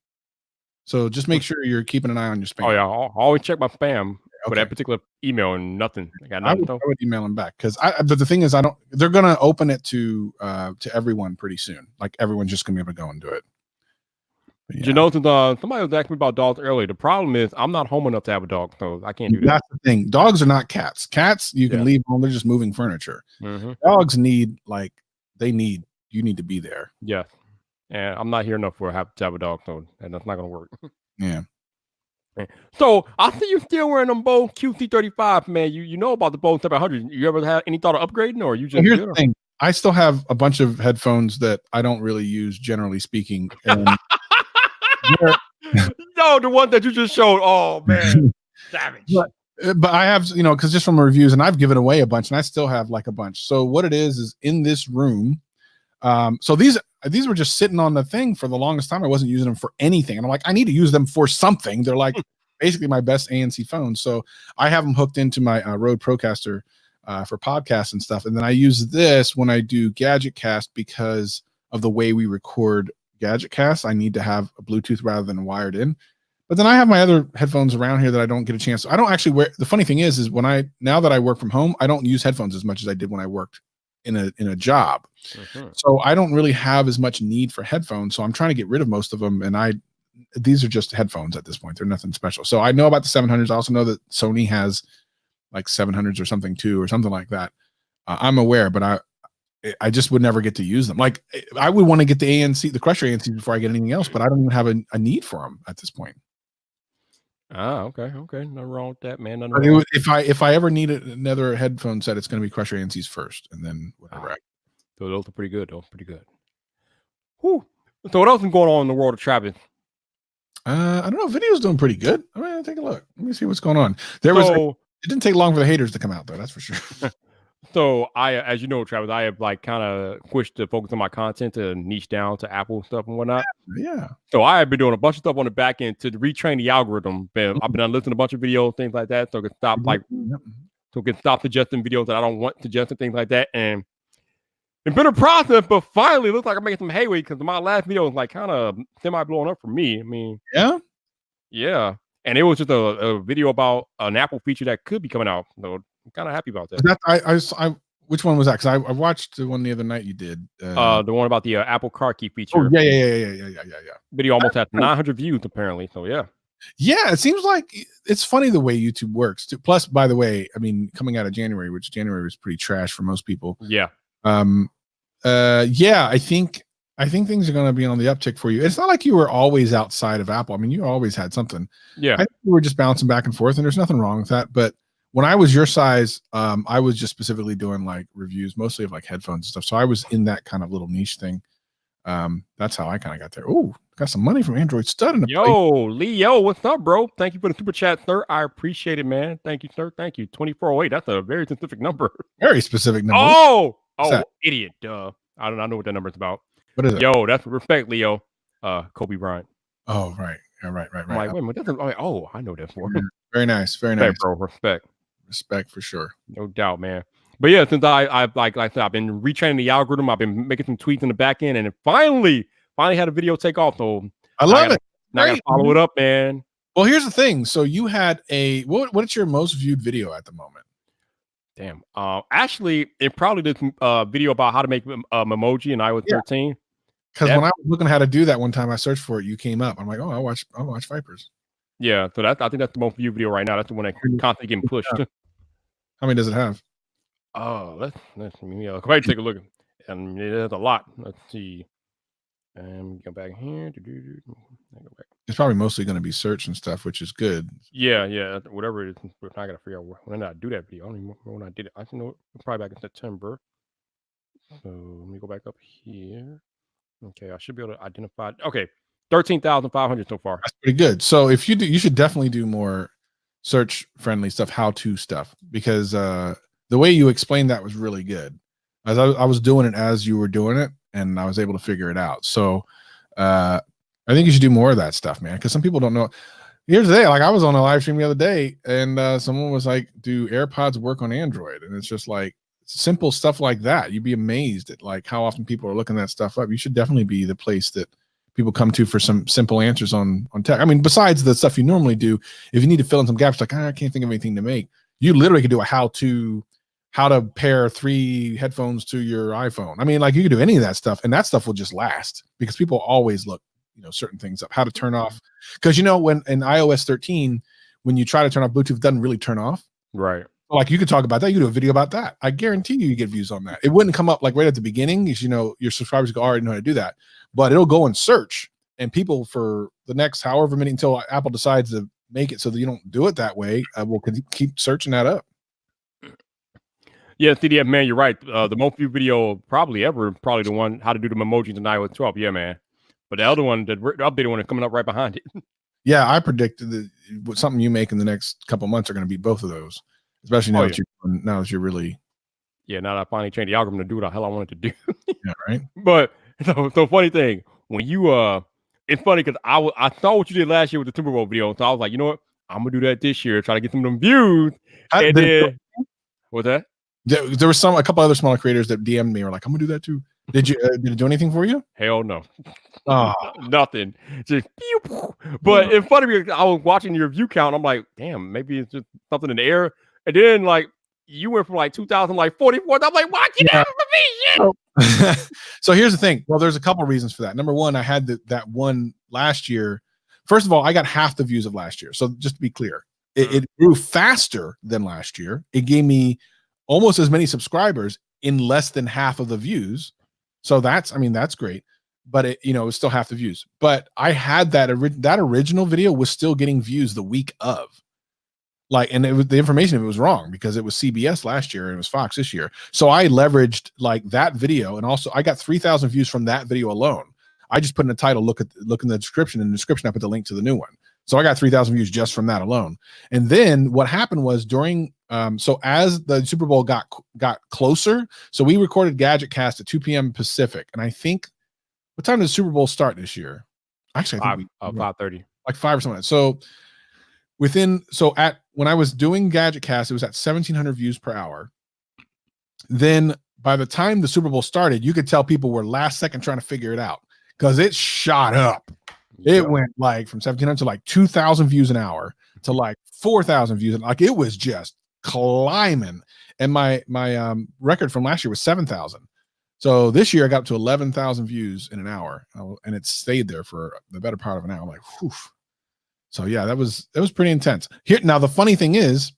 So just make sure you're keeping an eye on your spam. Oh yeah, I'll always check my spam for that particular email, and nothing. I would email them back because but the thing is, they're gonna open it to everyone pretty soon. Like everyone's just gonna be able to go and do it. Yeah. You know, somebody was asking me about dogs earlier. The problem is I'm not home enough to have a dog, so I can't do that. That's the thing. Dogs are not cats. Cats you can leave home; they're just moving furniture. Dogs need you need to be there. Yeah, and I'm not here enough to have a dog, so and that's not gonna work. Yeah. So I see you still wearing them Bose QC35, man. You know about the Bose 700. You ever had any thought of upgrading, or you just? Here's the thing. I still have a bunch of headphones that I don't really use, generally speaking. And no, the one that you just showed. Oh man, savage. But I have, you know, because just from the reviews, and I've given away a bunch, and I still have like a bunch. So what it is in this room. So these were just sitting on the thing for the longest time. I wasn't using them for anything. And I'm like, I need to use them for something. They're like basically my best ANC phones. So I have them hooked into my Rode Procaster for podcasts and stuff. And then I use this when I do Gadget Cast because of the way we record Gadget Cast. I need to have a Bluetooth rather than wired in. But then I have my other headphones around here that I don't get a chance. I don't actually wear. The funny thing is now that I work from home, I don't use headphones as much as I did when I worked in a job. So I don't really have as much need for headphones. So I'm trying to get rid of most of them. And these are just headphones at this point. They're nothing special. So I know about the 700s. I also know that Sony has like 700s or something too, or something like that. I'm aware, but I just would never get to use them. Like I would want to get the Crusher ANC before I get anything else, but I don't even have a need for them at this point. Okay. Nothing wrong with that, man. If I ever need another headphone set, it's going to be Crusher ANCs first, and then whatever. So those are pretty good. Whew. So what else is going on in the world of Travis? I don't know. Video's doing pretty good. I mean, take a look. Let me see what's going on. It didn't take long for the haters to come out, though. That's for sure. So as you know, Travis, I have like kind of switched to focus on my content to niche down to Apple stuff and whatnot. Yeah. So I have been doing a bunch of stuff on the back end to retrain the algorithm. I've been listening to a bunch of videos, things like that, so I can stop like so it can stop suggesting videos that I don't want suggested, things like that. And it's been a process, but finally it looks like I'm making some headway because my last video was like kind of semi blowing up for me. I mean, yeah. And it was just a video about an Apple feature that could be coming out. So I'm kind of happy about that. I which one was that? Because I watched the one the other night you did. The one about the Apple Car Key feature. Oh, yeah. Video almost had 900 views apparently. So yeah. Yeah, it seems like it's funny the way YouTube works. Plus, by the way, I mean, coming out of January, which January was pretty trash for most people. Yeah. Yeah, I think things are going to be on the uptick for you. It's not like you were always outside of Apple. I mean, you always had something. Yeah. I think you were just bouncing back and forth, and there's nothing wrong with that. But when I was your size, I was just specifically doing like reviews, mostly of like headphones and stuff. So I was in that kind of little niche thing. That's how I kind of got there. Oh, got some money from Android Stud in the Yo, Leo, what's up, bro? Thank you for the super chat, sir. I appreciate it, man. Thank you, sir. Thank you. 2408. That's a very specific number. Very specific number. Oh, idiot. Duh. I don't know what that number is about. What is it? Yo, that's respect, Leo. Kobe Bryant. Oh, right. Yeah, right. I'm like, wait a minute. I know that for. Very nice. Very respect, nice, bro. Respect for sure. No doubt, man. But yeah, since I like I said, I've been retraining the algorithm. I've been making some tweets in the back end, and it finally had a video take off. So I love it. Now I gotta follow it up, man. Well, here's the thing. So you had what's your most viewed video at the moment? Damn. Actually, it probably did video about how to make Memoji in iOS 13. Because when I was looking how to do that one time, I searched for it. You came up. I'm like, oh, I'll watch Vipers. Yeah, so I think that's the most viewed video right now. That's the one that constantly getting pushed. How many does it have? Oh, let's go take a look. And there's a lot. Let's see. Go back here. Go back. It's probably mostly going to be search and stuff, which is good. Yeah. Whatever it is, I gotta figure out when I do that video. I don't even remember when I did it. I know probably back in September. So let me go back up here. Okay, I should be able to identify. Okay, 13,500 so far. That's pretty good. So if you do, you should definitely do more search friendly stuff, how-to stuff, because the way you explained that was really good. As I was doing it as you were doing it, and I was able to figure it out. So I think you should do more of that stuff, man, because some people don't know. Here's the day, like I was on a live stream the other day, and someone was like, "Do AirPods work on Android?" And it's just like simple stuff like that. You'd be amazed at like how often people are looking that stuff up. You should definitely be the place that people come to for some simple answers on tech. I mean, besides the stuff you normally do, if you need to fill in some gaps, like I can't think of anything to make, you literally could do a how to pair 3 headphones to your iPhone. I mean, like you could do any of that stuff, and that stuff will just last because people always look, certain things up. How to turn off, because when in iOS 13, when you try to turn off Bluetooth, it doesn't really turn off. Right. Like you could talk about that. You could do a video about that. I guarantee you get views on that. It wouldn't come up like right at the beginning, because your subscribers already know how to do that, but it'll go in search, and people for the next however many until Apple decides to make it so that you don't do it that way, will keep searching that up. Yeah, CDF, man, you're right. The most viewed video probably the one how to do the emojis in iOS 12. Yeah, man. But the other one, the updated one, is coming up right behind it. Yeah, I predicted that something you make in the next couple months are going to be both of those, especially now that you're really. Yeah, now that I finally changed the algorithm to do what the hell I wanted to do. Yeah, right. But so funny thing, when you it's funny because I saw what you did last year with the Super Bowl video, so I was like, you know what, I'm gonna do that this year, try to get some of them views. And then what's that? There was a couple other smaller creators that DM'd me, or like, I'm gonna do that too. Did it do anything for you? Hell no. Oh. Nothing. Just but it's funny because I was watching your view count. I'm like, damn, maybe it's just something in the air. And then like you went from like 2,000 like 44. I'm like, watch it out for me, shit. So here's the thing. Well, there's a couple reasons for that. Number one, I had that one last year. First of all, I got half the views of last year. So just to be clear, it grew faster than last year. It gave me almost as many subscribers in less than half of the views. So that's great, but it was still half the views. But I had that original video was still getting views the week of, and it was the information of it was wrong because it was CBS last year and it was Fox this year. So I leveraged like that video, and also I got 3,000 views from that video alone. I just put in the title, look in the description. In the description, I put the link to the new one. So I got 3,000 views just from that alone. And then what happened was during so as the Super Bowl got closer, so we recorded Gadget Cast at 2 p.m. Pacific, and I think what time did the Super Bowl start this year? Actually, I think 5:30, like 5 or something. So when I was doing Gadget Cast, it was at 1,700 views per hour. Then by the time the Super Bowl started, you could tell people were last second trying to figure it out because it shot up. It went like from 1,700 to like 2,000 views an hour to like 4,000 views. Like it was just climbing. And my record from last year was 7,000. So this year I got up to 11,000 views in an hour, and it stayed there for the better part of an hour. I'm like, whew. So yeah, that was pretty intense. Here now, the funny thing is,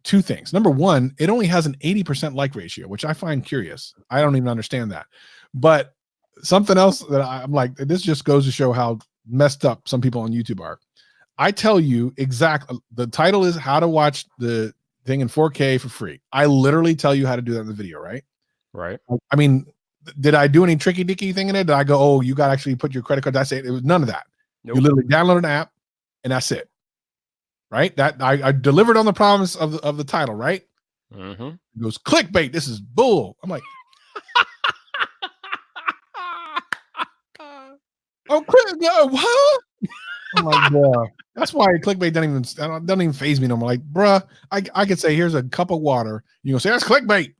two things. Number one, it only has an 80% like ratio, which I find curious. I don't even understand that. But something else that I'm like, this just goes to show how messed up some people on YouTube are. I tell you exactly, the title is how to watch the thing in 4K for free. I literally tell you how to do that in the video, right? Right. I mean, did I do any tricky dicky thing in it? Did I go, oh, you got to actually put your credit card? Did I say it was none of that. Nope. You literally download an app and that's it. Right? That I delivered on the promise of the title, right? Mm-hmm. It goes, clickbait, this is bull. I'm like, oh, what? I'm like, bruh. That's why clickbait doesn't even faze me no more. Like, bruh, I could say, here's a cup of water. You gonna say that's clickbait?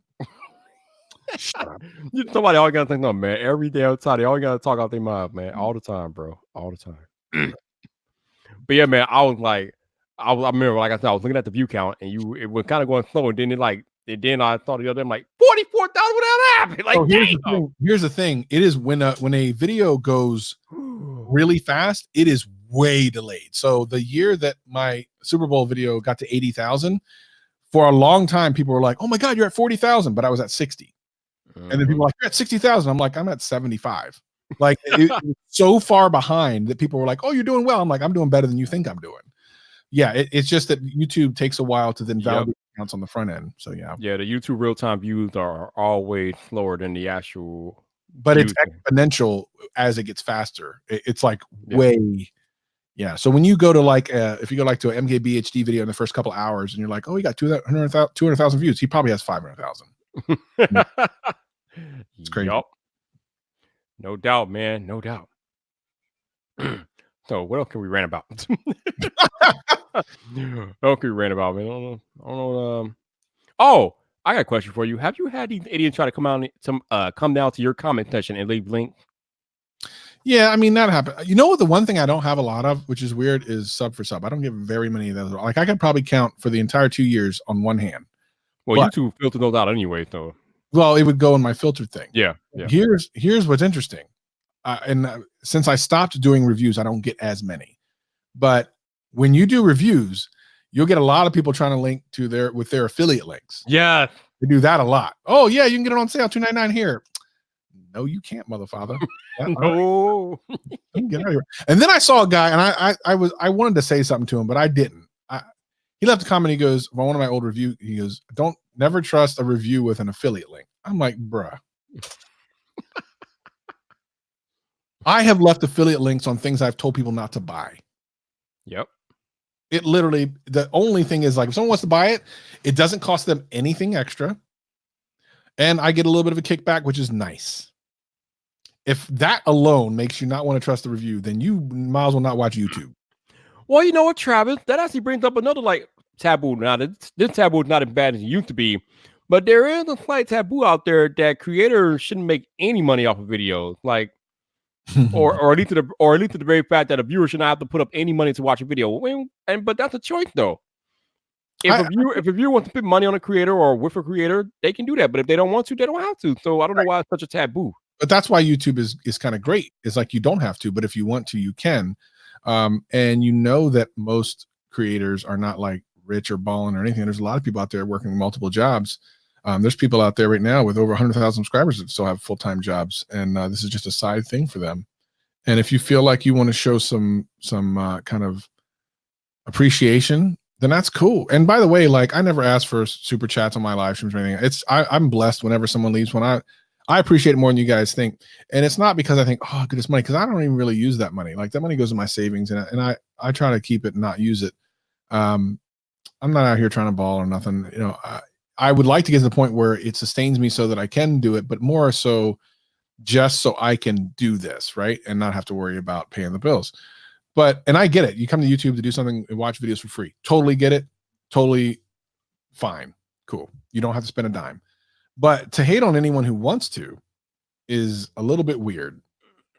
Shut up. Somebody always gotta think, no, man. Every day outside, they always gotta talk out their mouth, man. All the time, bro. All the time. But yeah, man, I remember, like I said, I was looking at the view count, and it was kind of going slow, and then I thought the other day, I'm like 44,000 without happening. Like, here's the thing. It is when a video goes really fast, it is way delayed. So the year that my Super Bowl video got to 80,000, for a long time, people were like, "Oh my God, you're at 40,000," but I was at 60. And then people were like, "You're at 60,000." I'm like, "I'm at 75." Like it was so far behind that people were like, "Oh, you're doing well." I'm like, "I'm doing better than you think I'm doing." Yeah, it's just that YouTube takes a while to then validate accounts on the front end. So yeah, the YouTube real-time views are always slower than the actual. But it's exponential as it gets faster. It's like way. Yeah. So when you go to like, if you go like to an MKBHD video in the first couple hours and you're like, oh, you got 200,000 views, he probably has 500,000. It's crazy. Yep. No doubt, man. No doubt. So what else can we rant about? What else can we rant about, man? I don't know. Oh, I got a question for you. Have you had these idiots try to come down to your comment section and leave links? Yeah, I mean, that happened. You know what? The one thing I don't have a lot of, which is weird, is sub for sub. I don't get very many of those. Like I could probably count for the entire 2 years on one hand. Well, YouTube filter those out anyway, so. Well, it would go in my filtered thing. Yeah. Here's what's interesting. Since I stopped doing reviews, I don't get as many. But when you do reviews, you'll get a lot of people trying to link to their affiliate links. Yeah. They do that a lot. Oh, yeah, you can get it on sale, $2.99 here. No, you can't, motherfather. No. Get out of here. And then I saw a guy, and I wanted to say something to him, but I didn't. He left a comment. He goes, on one of my old reviews, he goes, never trust a review with an affiliate link. I'm like, bruh. I have left affiliate links on things I've told people not to buy. Yep. It literally, the only thing is like, if someone wants to buy it, it doesn't cost them anything extra. And I get a little bit of a kickback, which is nice. If that alone makes you not want to trust the review, then you might as well not watch YouTube. Well, you know what, Travis? That actually brings up another like taboo. Now, this taboo is not as bad as it used to be, but there is a slight taboo out there that creators shouldn't make any money off of videos. Like, or at least to the very fact that a viewer should not have to put up any money to watch a video. But that's a choice, though. If a viewer wants to put money on a creator or with a creator, they can do that. But if they don't want to, they don't have to. So I don't know why it's such a taboo. But that's why YouTube is kind of great. It's like you don't have to, but if you want to, you can. And you know that most creators are not like rich or balling or anything. There's a lot of people out there working multiple jobs. There's people out there right now with over 100,000 subscribers that still have full-time jobs, and this is just a side thing for them. And if you feel like you want to show some kind of appreciation, then that's cool. And by the way, like I never asked for super chats on my live streams or anything. I'm blessed whenever someone leaves. When I appreciate it more than you guys think. And it's not because I think, oh, good, it's money, because I don't even really use that money. Like that money goes in my savings, and I try to keep it and not use it. I'm not out here trying to ball or nothing. You know, I would like to get to the point where it sustains me so that I can do it, but more so just so I can do this, right? And not have to worry about paying the bills. and I get it. You come to YouTube to do something and watch videos for free. Totally get it. Totally fine. Cool. You don't have to spend a dime. But to hate on anyone who wants to is a little bit weird.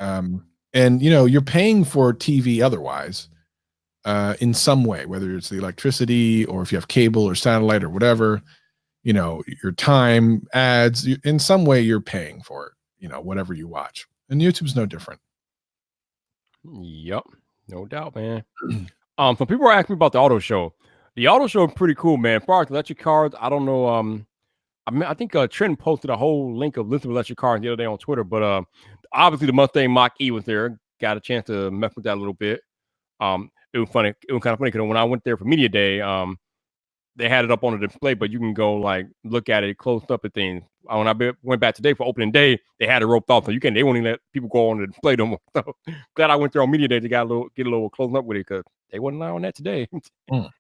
And you're paying for TV otherwise, in some way, whether it's the electricity or if you have cable or satellite or whatever, your time, ads, in some way you're paying for it, whatever you watch. And YouTube's no different. Yep, no doubt, man. Some people are asking me about the auto show. The auto show is pretty cool, man. As far as electric cars, I don't know. I think Trent posted a whole link of listening to electric cars the other day on Twitter, but obviously the Mustang Mach-E was there. Got a chance to mess with that a little bit. It was funny. It was kind of funny because when I went there for Media Day, they had it up on the display, but you can go like look at it close up and things. When I went back today for opening day, they had it roped off, so they won't even let people go on the display no more. So glad I went there on Media Day to get a little close up with it because they wasn't allowing that today. So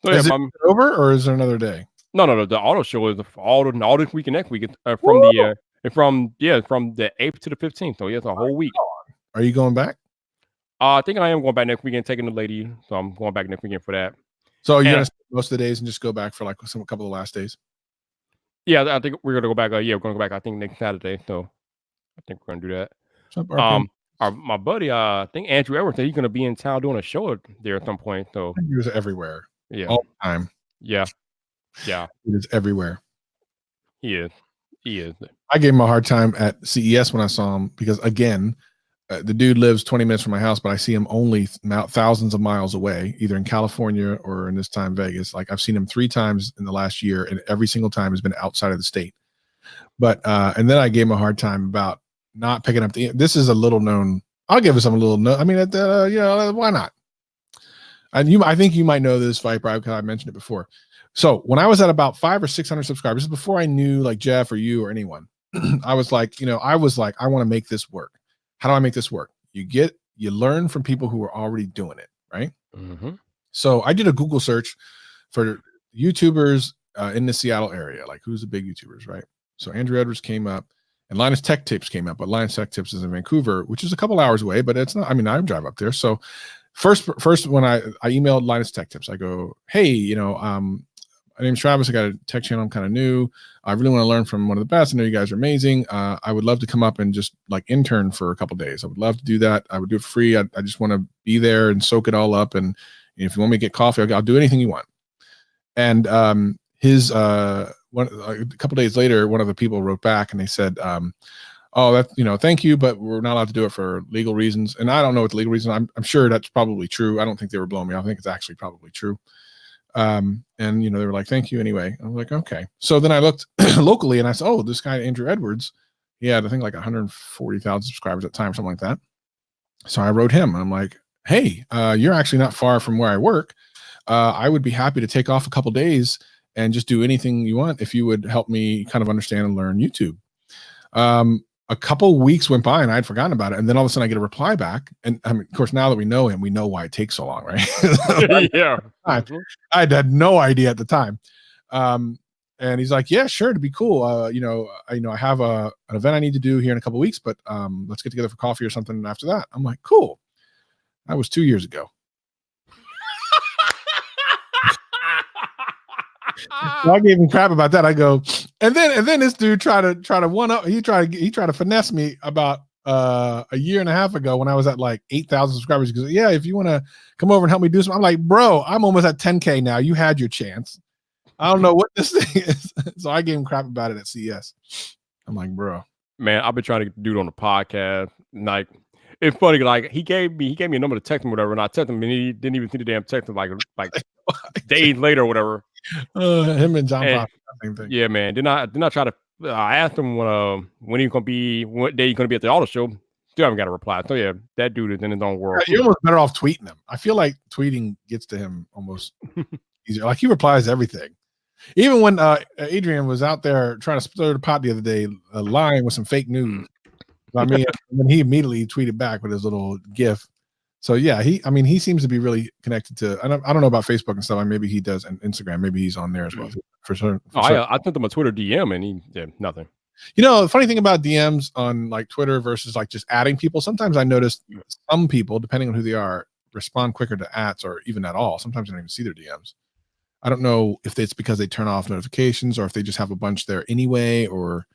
is it over or is there another day? No. The auto show is all this week and next week from the 8th to the 15th. So it's a whole week. Are you going back? I think I am going back next weekend, taking the lady. So I'm going back next weekend for that. So you're gonna spend most of the days and just go back for like a couple of last days? Yeah, I think we're gonna go back. We're gonna go back. I think next Saturday. So I think we're gonna do that. My buddy, I think Andrew Edwards said he's gonna be in town doing a show there at some point. So he was everywhere. Yeah, all the time. Yeah, he is everywhere. He is. I gave him a hard time at CES when I saw him because again, the dude lives 20 minutes from my house, but I see him only thousands of miles away, either in California or in this time Vegas. Like I've seen him 3 times in the last year, and every single time has been outside of the state. But and then I gave him a hard time about not picking up this is a little known. I'll give some a little no. I mean, why not? And I think you might know this, Vyp, because I mentioned it before. So when I was at about 500 or 600 subscribers, this is before I knew like Jeff or you or anyone, I was like, I want to make this work. How do I make this work? You learn from people who are already doing it, right? Mm-hmm. So I did a Google search for YouTubers in the Seattle area, like who's the big YouTubers, right? So Andrew Edwards came up, and Linus Tech Tips came up, but Linus Tech Tips is in Vancouver, which is a couple hours away, but it's not. I mean, I drive up there. So first when I emailed Linus Tech Tips, I go, hey, my name's Travis. I got a tech channel. I'm kind of new. I really want to learn from one of the best. I know you guys are amazing. I would love to come up and just like intern for a couple days. I would love to do that. I would do it free. I just want to be there and soak it all up. And if you want me to get coffee, I'll do anything you want. And a couple days later, one of the people wrote back and they said, oh, that, thank you, but we're not allowed to do it for legal reasons. And I don't know what the legal reason. I'm sure that's probably true. I don't think they were blowing me off. I think it's actually probably true. And they were like, thank you anyway. I was like, okay. So then I looked locally and I said, oh, this guy Andrew Edwards, he had I think like 140,000 subscribers at the time, something like that. So I wrote him. I'm like, hey, you're actually not far from where I work. I would be happy to take off a couple days and just do anything you want if you would help me kind of understand and learn YouTube. A couple weeks went by and I had forgotten about it. And then all of a sudden I get a reply back. And I mean, of course, now that we know him, we know why it takes so long, right? Yeah. I had no idea at the time. And he's like, yeah, sure. It'd be cool. I have an event I need to do here in a couple weeks, but let's get together for coffee or something after that. I'm like, cool. That was 2 years ago. So I gave him crap about that. I go, and then this dude tried to one up. He tried to finesse me about a year and a half ago when I was at like 8,000 subscribers. He goes, yeah, if you want to come over and help me do something. I'm like, bro, I'm almost at 10K now. You had your chance. I don't know what this thing is. So I gave him crap about it at CES. I'm like, bro, man, I've been trying to get the dude on the podcast. Like, it's funny. Like he gave me a number to text him, whatever, and I texted him, and he didn't even see the damn text. Like days later, or whatever. Him and John. Same thing. Yeah, man. Didn't I try to? I asked him when he's gonna be, what day he's gonna be at the auto show. Still haven't got a reply. So yeah, that dude is in his own world. You're almost better off tweeting him. I feel like tweeting gets to him almost easier. Like he replies to everything. Even when Adrian was out there trying to stir the pot the other day, lying with some fake news. I mean, and he immediately tweeted back with his little GIF. So yeah, he seems to be really connected to. I don't know about Facebook and stuff. Like maybe he does, and Instagram. Maybe he's on there as well. For sure. I sent him a Twitter DM and he did nothing. The funny thing about DMs on like Twitter versus like just adding people, sometimes I notice some people, depending on who they are, respond quicker to @s or even at all. Sometimes I don't even see their DMs. I don't know if it's because they turn off notifications or if they just have a bunch there anyway, or,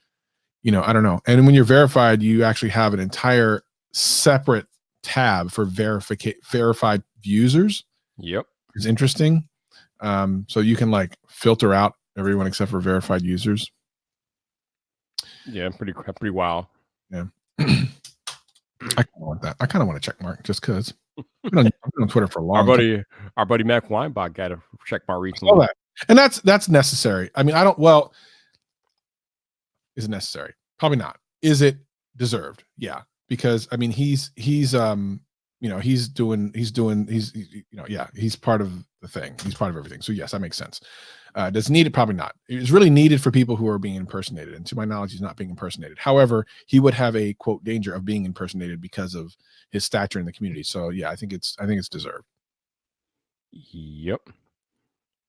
I don't know. And when you're verified, you actually have an entire separate tab for verified users. Yep. It's interesting. So you can like filter out everyone except for verified users. Yeah, pretty wild. Yeah. I kind of want that. I kind of want a check mark just because I've been on Twitter for a long time. Our buddy Mac Weinbach got a check mark recently. And that's necessary. I mean, is it necessary? Probably not. Is it deserved? Yeah. Because I mean, he's part of the thing. He's part of everything. So yes, that makes sense. Does it need it? Probably not. It's really needed for people who are being impersonated. And to my knowledge, he's not being impersonated. However, he would have a quote danger of being impersonated because of his stature in the community. So yeah, I think it's deserved. Yep.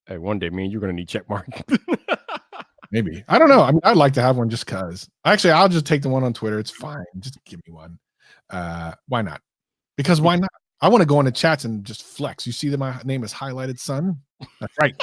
Hey, one day, man, you're gonna need check mark. Maybe. I don't know. I mean, I'd like to have one just because. Actually, I'll just take the one on Twitter. It's fine. Just give me one. Why not? Because why not? I want to go into chats and just flex. You see that my name is highlighted, son? That's right.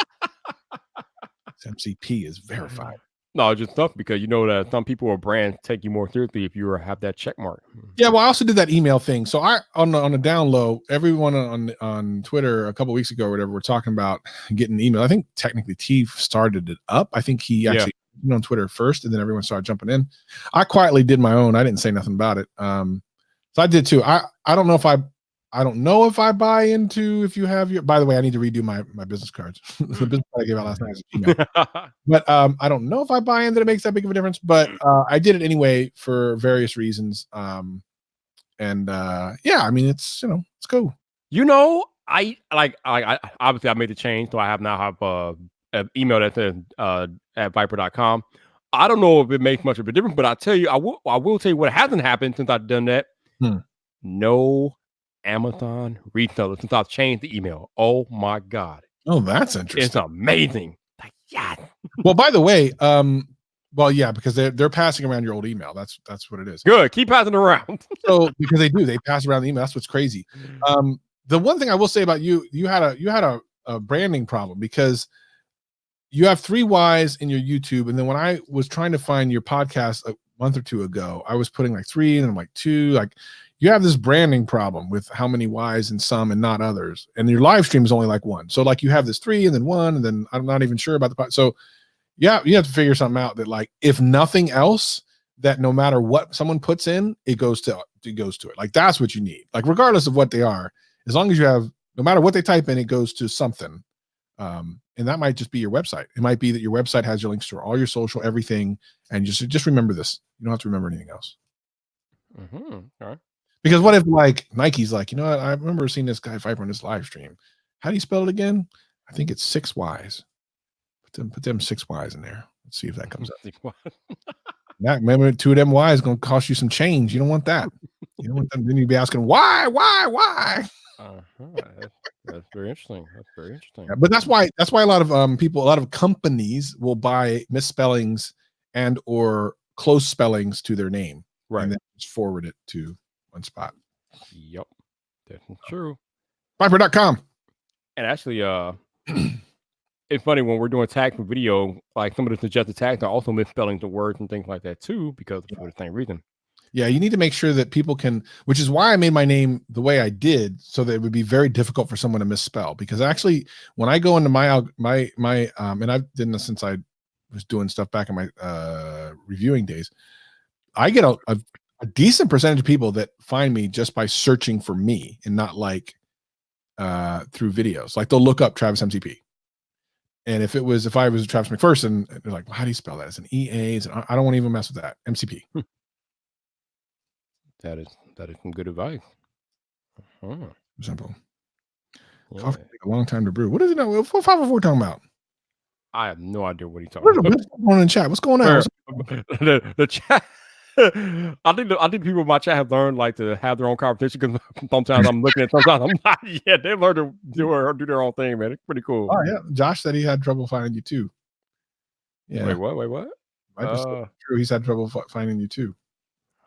MCP is verified. No, just tough because that some people or brands take you more seriously if you have that check mark. Yeah, well, I also did that email thing. So on the down low, everyone on Twitter a couple weeks ago or whatever, we're talking about getting an email. I think technically T started it up. I think he actually went on Twitter first, and then everyone started jumping in. I quietly did my own. I didn't say nothing about it. So I did too. I don't know if I buy into if you have your. By the way, I need to redo my business cards. The business card I gave out last night is email. But I don't know if I buy in that it makes that big of a difference. But I did it anyway for various reasons. Yeah, I mean it's cool. I obviously I made the change, so I now have an email that's at Viper.com. I don't know if it makes much of a difference, but I tell you, I will tell you what hasn't happened since I've done that. No Amazon retailer since I've changed the email. Oh my God. Oh, that's interesting. It's amazing. Like, yeah. Well, by the way, yeah, because they're passing around your old email. That's what it is. Good. Keep passing around. So because they pass around the email. That's what's crazy. The one thing I will say about you had a branding problem because you have 3 Y's in your YouTube, and then when I was trying to find your podcast a month or 2 ago, I was putting like 3 and I'm like 2. Like you have this branding problem with how many Y's in some and not others, and your live stream is only like 1. So like you have this 3 and then 1, and then I'm not even sure about the pod. So yeah, you have to figure something out that like if nothing else, that no matter what someone puts in, it goes to it. Like that's what you need. Like regardless of what they are, as long as you have, no matter what they type in, it goes to something. And that might just be your website. It might be that your website has your links to all your social, everything. And just remember this. You don't have to remember anything else. All right. Because what if like Nike's like, you know what? I remember seeing this guy Viper on this live stream. How do you spell it again? I think it's 6 Y's. Put them 6 Y's in there. Let's see if that comes up. That, remember, 2 of them Y's is going to cost you some change. You don't want that. You don't want them. Then you'd be asking why? That's very interesting. Yeah, but that's why a lot of people, a lot of companies will buy misspellings and or close spellings to their name, right, and then just forward it to one spot. Yep, that's true. Viper.com. And actually, it's funny when we're doing tags for video, like some of the suggested tags are also misspellings of words and things like that too, because for the same reason. Yeah, you need to make sure that people can, which is why I made my name the way I did, so that it would be very difficult for someone to misspell. Because actually, when I go into my and I've done this since I was doing stuff back in my reviewing days, I get a decent percentage of people that find me just by searching for me and not like through videos. Like they'll look up Travis MCP. And if I was Travis McPherson, they're like, well, how do you spell that? It's an EA. I don't want to even mess with that. MCP. That is some good advice. Simple. Yeah. Coffee take a long time to brew. What is it now? 504 talking about? I have no idea what he's talking about. What's going on in chat? What's going on? The chat. I think people in my chat have learned like to have their own competition because sometimes I'm looking at, sometimes I'm not. Yeah, they've learned to do their own thing, man. It's pretty cool. Oh yeah, Josh said he had trouble finding you too. Yeah. Wait, what? Viper's true. He's had trouble finding you too.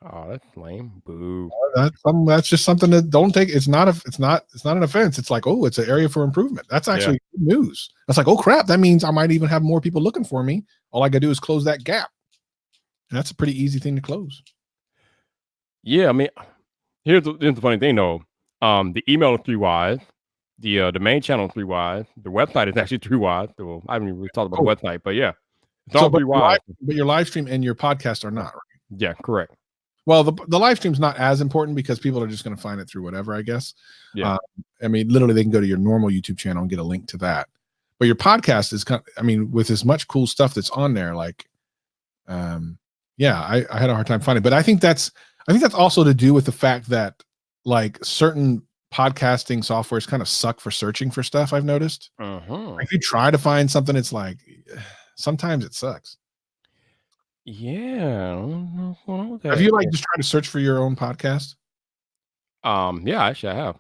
Oh, that's lame. Boo. That's just something that don't take. It's not an offense. It's like, oh, it's an area for improvement. That's actually good news. That's like, oh crap, that means I might even have more people looking for me. All I gotta do is close that gap. And that's a pretty easy thing to close. Yeah, I mean, here's the funny thing though. The email is 3 Ys. The main channel is 3 Ys. The website is actually 3 Ys. So I haven't even really talked about the website, but yeah, it's all 3 Ys. But your live stream and your podcast are not, right? Yeah, correct. Well, the live stream's not as important because people are just going to find it through whatever, I guess. Yeah. I mean, literally, they can go to your normal YouTube channel and get a link to that. But your podcast is kind of, I mean, with as much cool stuff that's on there, like, yeah, I had a hard time finding. But I think that's also to do with the fact that like certain podcasting softwares kind of suck for searching for stuff. I've noticed. Like, if you try to find something, it's like sometimes it sucks. Yeah. Have you like just tried to search for your own podcast? Yeah, actually I have.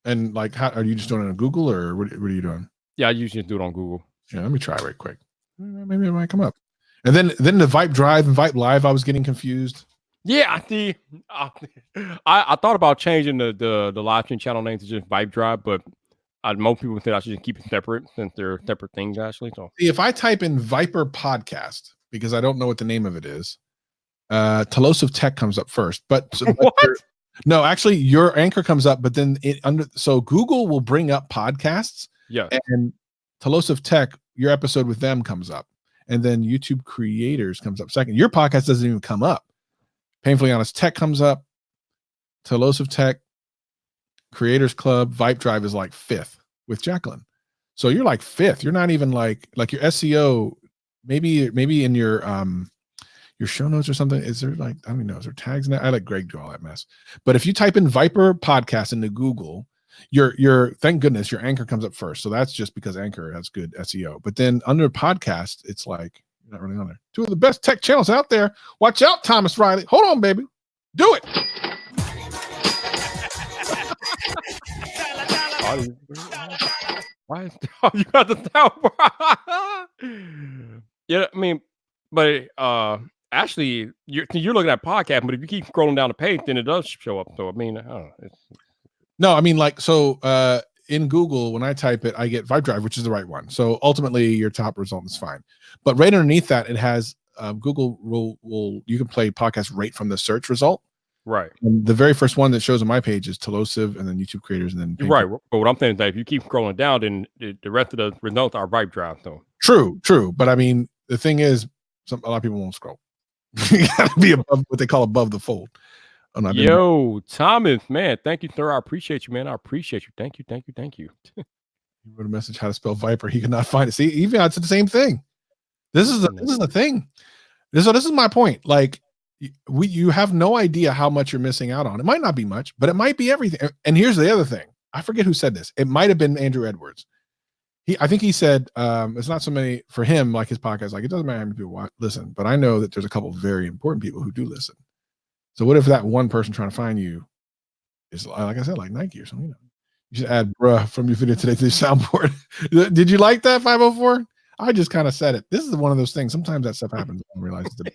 And like, how are you just doing it on Google or what are you doing? Yeah, I usually do it on Google. Yeah, let me try right quick. Maybe it might come up. And then the Vyp Drive and Vyp Live, I was getting confused. Yeah, I thought about changing the live stream channel name to just Vyp Drive, but most people think I should just keep it separate since they're separate things actually. So see, if I type in Viper Podcast, because I don't know what the name of it is, Telosive Tech comes up first. But what? No, actually, your Anchor comes up, but then so Google will bring up podcasts. Yeah, and Telosive Tech, your episode with them comes up, and then YouTube Creators comes up second. Your podcast doesn't even come up. Painfully Honest Tech comes up. Telosive Tech, Creators Club, Vyp Drive is like 5th with Jacqueline. So you're like 5th. You're not even like your SEO. Maybe in your show notes or something. Is there like, I don't even know, is there tags in that? I let Greg do all that mess. But if you type in Viper Podcast into Google, your thank goodness your Anchor comes up first. So that's just because Anchor has good SEO. But then under podcast, it's like you're not really on there. 2 of the best tech channels out there. Watch out, Thomas Riley. Hold on, baby. Do it. Why? You got the tell. Yeah, I mean, but actually, you're looking at podcast, but if you keep scrolling down the page, then it does show up. So I mean, I don't know. No, I mean, like, so in Google, when I type it, I get Vyp Drive, which is the right one. So ultimately, your top result is fine. But right underneath that, it has Google will you can play podcast right from the search result. Right. And the very first one that shows on my page is Telosive, and then YouTube Creators, and then right. But what I'm saying is that if you keep scrolling down, then the rest of the results are Vyp Drive. So true. But I mean, the thing is, a lot of people won't scroll. You gotta be above what they call above the fold. Yo, Thomas, man, thank you, sir. I appreciate you, man. I appreciate you. Thank you. You wrote a message how to spell Viper. He could not find it. See, even it's the same thing. This is the thing. This is my point. Like, you have no idea how much you're missing out on. It might not be much, but it might be everything. And here's the other thing. I forget who said this. It might have been Andrew Edwards. I think he said it's not so many for him, like his podcast. Like, it doesn't matter how many people listen, but I know that there's a couple of very important people who do listen. So what if that one person trying to find you is, like I said, like Nike or something? You should add bruh from your video today to the soundboard. Did you like that, 504? I just kind of said it. This is one of those things. Sometimes that stuff happens. I don't realize it.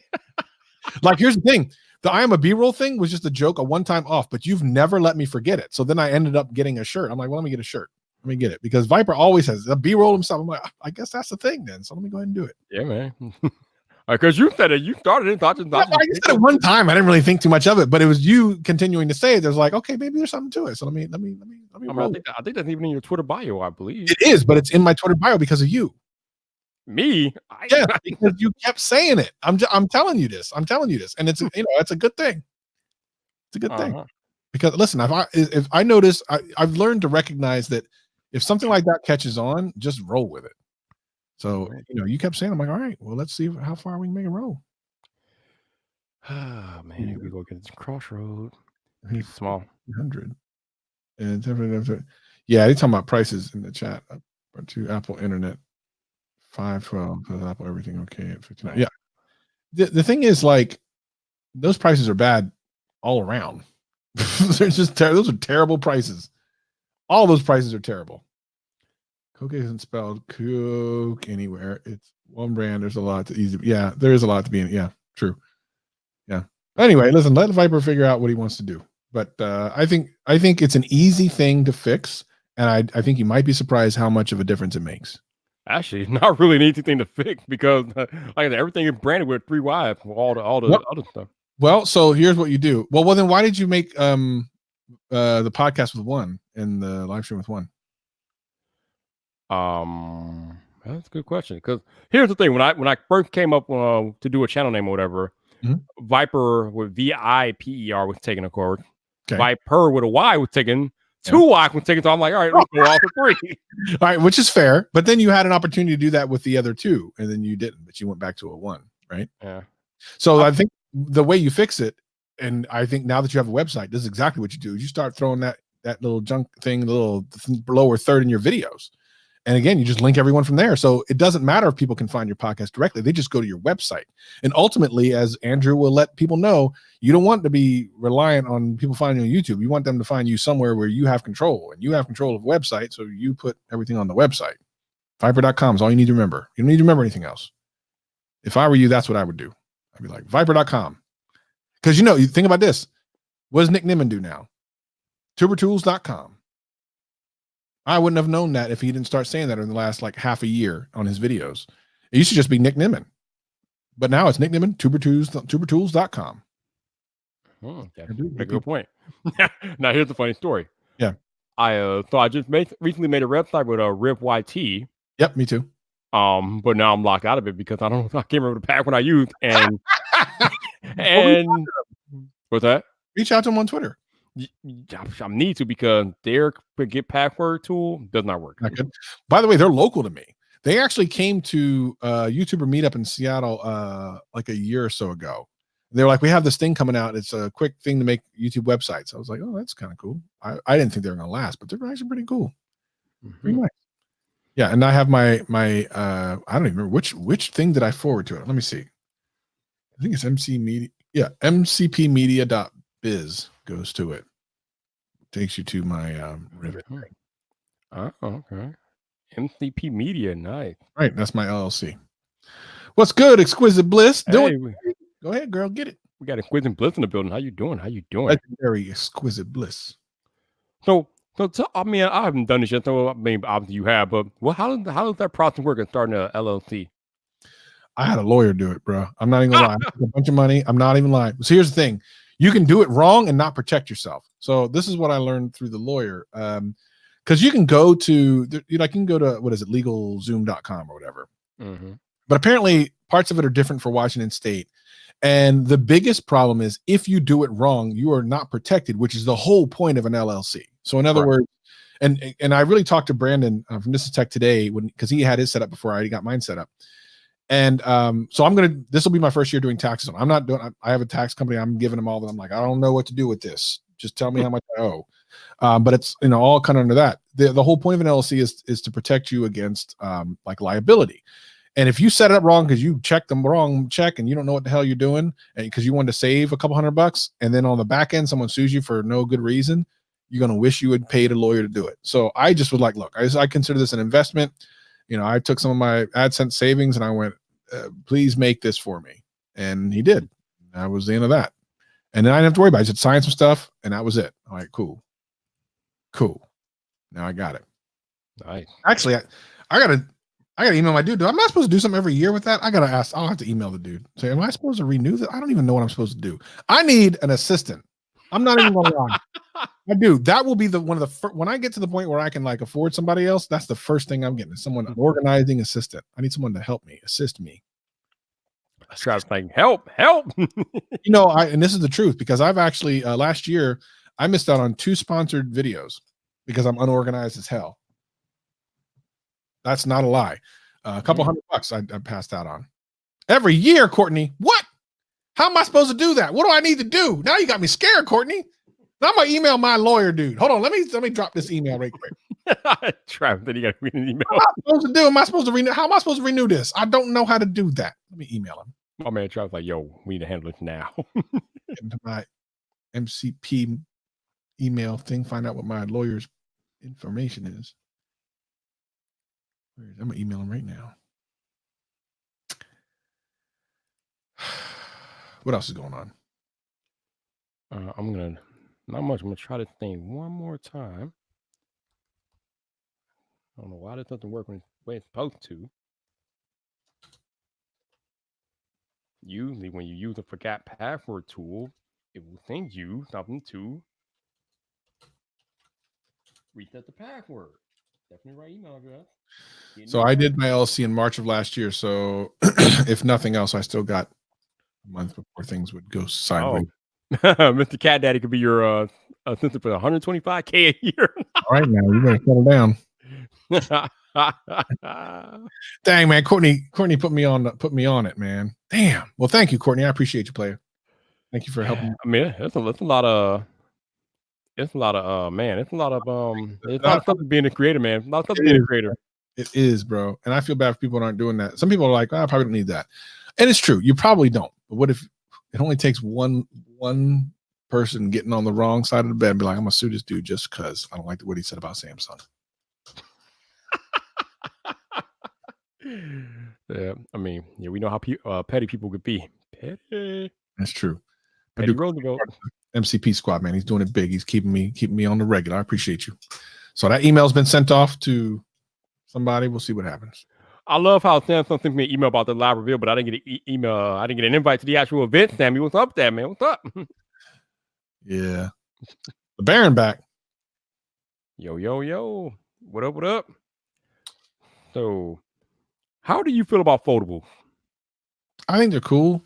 Like, here's the thing. The I am a B-roll thing was just a joke, a one-time off, but you've never let me forget it. So then I ended up getting a shirt. I'm like, well, let me get a shirt. Let me get it. Because Viper always has a B-roll himself. I'm like, I guess that's the thing then. So let me go ahead and do it. Yeah, man. Because you said it, you started it. I just said it one time. I didn't really think too much of it, but it was you continuing to say it. There's like, okay, maybe there's something to it. So let me. I think that's even in your Twitter bio, I believe. It is, but it's in my Twitter bio because of you. Me? Yeah, because you kept saying it. I'm telling you this. And it's it's a good thing. It's a good thing. Because listen, if I notice, I've learned to recognize that if something like that catches on, just roll with it. So, you kept saying, I'm like, all right, well, let's see how far we can make it roll. Oh, man, here we go get this crossroad. Small. 100. And yeah, they're talking about prices in the chat. To Apple Internet, 512, Apple everything okay at 59. Yeah. The thing is, like, those prices are bad all around. Those are terrible prices. All those prices are terrible. Coke isn't spelled Coke anywhere. It's One brand. There's a lot to easy. Yeah, there is a lot to be in. Yeah, true. Yeah. Anyway, listen. Let Viper figure out what he wants to do. But I think it's an easy thing to fix, and I think you might be surprised how much of a difference it makes. Actually, not really an easy thing to fix because, like I said, everything is branded with 3Y for all the other stuff. Well, so here's what you do. Well, then why did you make the podcast with one and the live stream with one? That's a good question. Because here's the thing: when I first came up to do a channel name or whatever, Viper with VIPER was taken, of course. Okay. Viper with a Y was taken. 2Y was taken. So I'm like, all right, let's go all for 3. All right, which is fair. But then you had an opportunity to do that with the other 2, and then you didn't. But you went back to a 1, right? Yeah. So I think the way you fix it, and I think now that you have a website, this is exactly what you do. You start throwing that little junk thing, the little lower third in your videos. And again, you just link everyone from there. So it doesn't matter if people can find your podcast directly. They just go to your website. And ultimately, as Andrew will let people know, you don't want to be reliant on people finding you on YouTube. You want them to find you somewhere where you have control, and you have control of the website. So you put everything on the website. Viper.com is all you need to remember. You don't need to remember anything else. If I were you, that's what I would do. I'd be like, Viper.com. Because you think about this. What does Nick Nimmin do now? Tubertools.com. I wouldn't have known that if he didn't start saying that in the last like half a year on his videos. It used to just be Nick Nimmin. But now it's Nick Nimmin, tubertools.com. That's a good point. Now here's the funny story. Yeah. I just recently made a website with a RipYT. Yep, me too. But now I'm locked out of it because I can't remember the password I used. And and what's that? Reach out to him on Twitter. I need to because their forget password tool does not work. Not good. By the way, they're local to me. They actually came to YouTuber meetup in Seattle like a year or so ago. They were like, we have this thing coming out. It's a quick thing to make YouTube websites. I was like, oh, that's kind of cool. I didn't think they were going to last, but they're actually pretty cool. Pretty nice. Yeah, and I have my I don't even remember which thing did I forward to it. Let me see. I think it's MC Media. Yeah, mcpmedia.biz goes to it. Takes you to my Rivet thing. Oh, okay. MCP Media, nice. Right, that's my LLC. What's good, Exquisite Bliss? Go ahead, girl, get it. We got Exquisite Bliss in the building. How you doing? Legendary Exquisite Bliss. So I mean, I haven't done this yet. So I mean, obviously you have, but how does that process work in starting an LLC? I had a lawyer do it, bro. I'm not even gonna lie. I took a bunch of money. I'm not even lying. So here's the thing: you can do it wrong and not protect yourself. So this is what I learned through the lawyer. Because you can go to you can go to LegalZoom.com or whatever. But apparently parts of it are different for Washington State. And the biggest problem is if you do it wrong, you are not protected, which is the whole point of an LLC. So in other words, and I really talked to Brandon from This Is Tech today because he had his set up before I already got mine set up. And so this will be my first year doing taxes. I'm not doing, I have a tax company. I'm giving them all that. I'm like, I don't know what to do with this. Just tell me how much I owe. But it's, all kind of under that. The whole point of an LLC is to protect you against like liability. And if you set it up wrong because you checked the wrong check and you don't know what the hell you're doing, and because you wanted to save a couple $100, and then on the back end someone sues you for no good reason, you're gonna wish you had paid a lawyer to do it. So I just was like, look, I consider this an investment. I took some of my AdSense savings and I went, please make this for me, and he did. That was the end of that. And then I didn't have to worry about it. I just signed some stuff, and that was it. All right, cool. Now I got it. Nice. Actually, I gotta email my dude. Am I supposed to do something every year with that? I gotta ask. I'll have to email the dude. Say, am I supposed to renew that? I don't even know what I'm supposed to do. I need an assistant. I'm not even gonna lie. I do. That will be one of the when I get to the point where I can like afford somebody else. That's the first thing I'm getting. Is someone organizing assistant. I need someone to help me, assist me. I try to think, help. And this is the truth because I've actually last year I missed out on 2 sponsored videos because I'm unorganized as hell. That's not a lie. A couple $100 I passed out on every year. Courtney, what? How am I supposed to do that? What do I need to do? Now you got me scared, Courtney. Now I'm gonna email my lawyer, dude. Hold on, let me drop this email right quick. Travis, then you got to read an email. What am I supposed to do? Am I supposed to renew? How am I supposed to renew this? I don't know how to do that. Let me email him. My man Travis like, yo, we need to handle this now. Into my MCP email thing, find out what my lawyer's information is. I'm gonna email him right now. What else is going on? I'm gonna not much. I'm gonna try this thing one more time. I don't know why this doesn't work when the way it's supposed to. Usually, when you use a forgot password tool, it will send you something to reset the password. Definitely right email address. So I did my LLC in March of last year. So if nothing else, I still got a month before things would go sideways. Mr. Cat Daddy could be your assistant for 125K a year. All right, now you better settle down. Dang, man, Courtney put me on it, man. Damn. Well, thank you, Courtney. I appreciate you, player. Thank you for helping. I mean, it's a lot of it's a lot of man, it's a lot of there's a lot of stuff to being a creator, man. A lot of stuff to being a creator. It is, bro. And I feel bad for people that aren't doing that. Some people are like, I probably don't need that. And it's true. You probably don't. But what if it only takes one person getting on the wrong side of the bed and be like, I'm gonna sue this dude just because I don't like what he said about Samsung. Yeah, I mean, yeah, we know how petty people could be. Petty. That's true. Petty Roosevelt. MCP squad, man. He's doing it big. He's keeping me on the regular. I appreciate you. So that email's been sent off to somebody. We'll see what happens. I love how Samsung sent me an email about the live reveal, but I didn't get an email. I didn't get an invite to the actual event. Sammy, what's up there, man? What's up? Yeah. The Baron back. Yo. What up? What up? So, how do you feel about foldables? I think they're cool.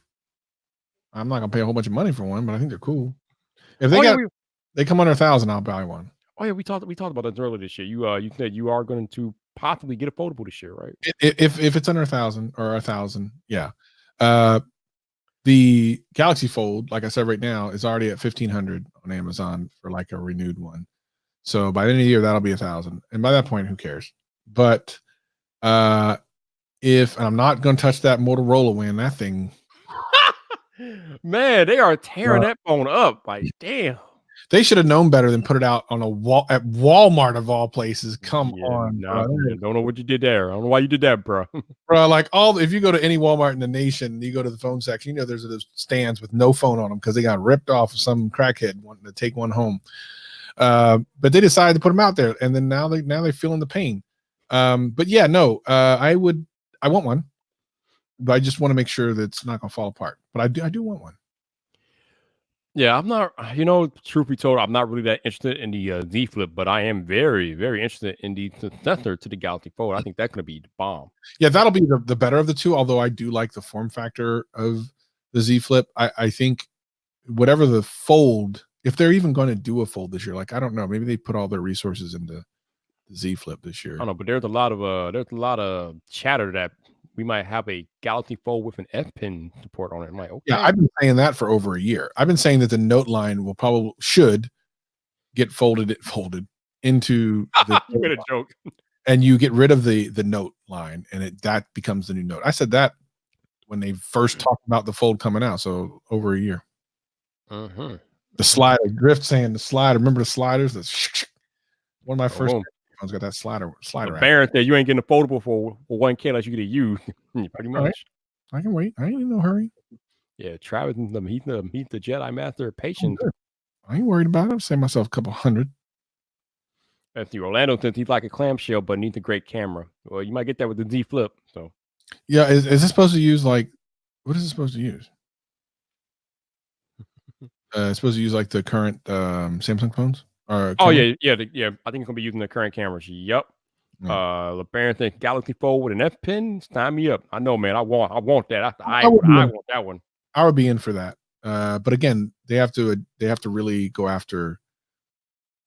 I'm not gonna pay a whole bunch of money for one, but I think they're cool. If they come under 1,000, I'll buy one. Oh yeah, we talked about that earlier this year. You said you are going to possibly get a foldable this year, right? If it's under 1,000 or 1,000, yeah. The Galaxy Fold, like I said, right now is already at 1,500 on Amazon for like a renewed one. So by the end of the year, that'll be 1,000, and by that point, who cares? But if I'm not going to touch that Motorola when that thing, man, they are tearing that phone up. Like, damn. They should have known better than put it out on a wall at Walmart of all places. Come on, bro. Don't know what you did there. I don't know why you did that, bro. Bro, like if you go to any Walmart in the nation, you go to the phone section, you know there's those stands with no phone on them because they got ripped off of some crackhead wanting to take one home. But they decided to put them out there, and then now they're feeling the pain. But yeah, no, I want one, but I just want to make sure that it's not gonna fall apart. But I do want one. Yeah, I'm not, truth be told, I'm not really that interested in the Z Flip, but I am very, very interested in the successor to the Galaxy Fold. I think that's going to be the bomb. Yeah, that'll be the better of the two, although I do like the form factor of the Z Flip. I think whatever the Fold, if they're even going to do a Fold this year, like, I don't know, maybe they put all their resources into the Z Flip this year. I don't know, but there's a lot of chatter that we might have a Galaxy Fold with an F Pen support on it. I'm like, okay. Yeah, I've been saying that for over a year. I've been saying that the Note line should get folded into the you made a joke. And you get rid of the Note line, and that becomes the new Note. I said that when they first talked about the Fold coming out, so over a year. Mm-hmm. The slider, Drift saying the slider. Remember the sliders? That's one of my first phones got that slider. Baron said you ain't getting a foldable for 1K unless you get a U. Pretty much. Right. I can wait. I ain't in no hurry. Yeah, Travis, he's the Jedi Master of patience. I ain't worried about it. I'll save myself a couple hundred. That's the Orlando, since he's like a clamshell but needs a great camera. Well, you might get that with the Z Flip. So yeah, is this supposed to use like what is it supposed to use? It's supposed to use like the current Samsung phones. Yeah. I think it's gonna be using the current cameras. Yep. LeBaron thinks Galaxy Fold with an F Pen. Sign me up. I know, man. I want that. I want that one. I would be in for that. But again, they have to really go after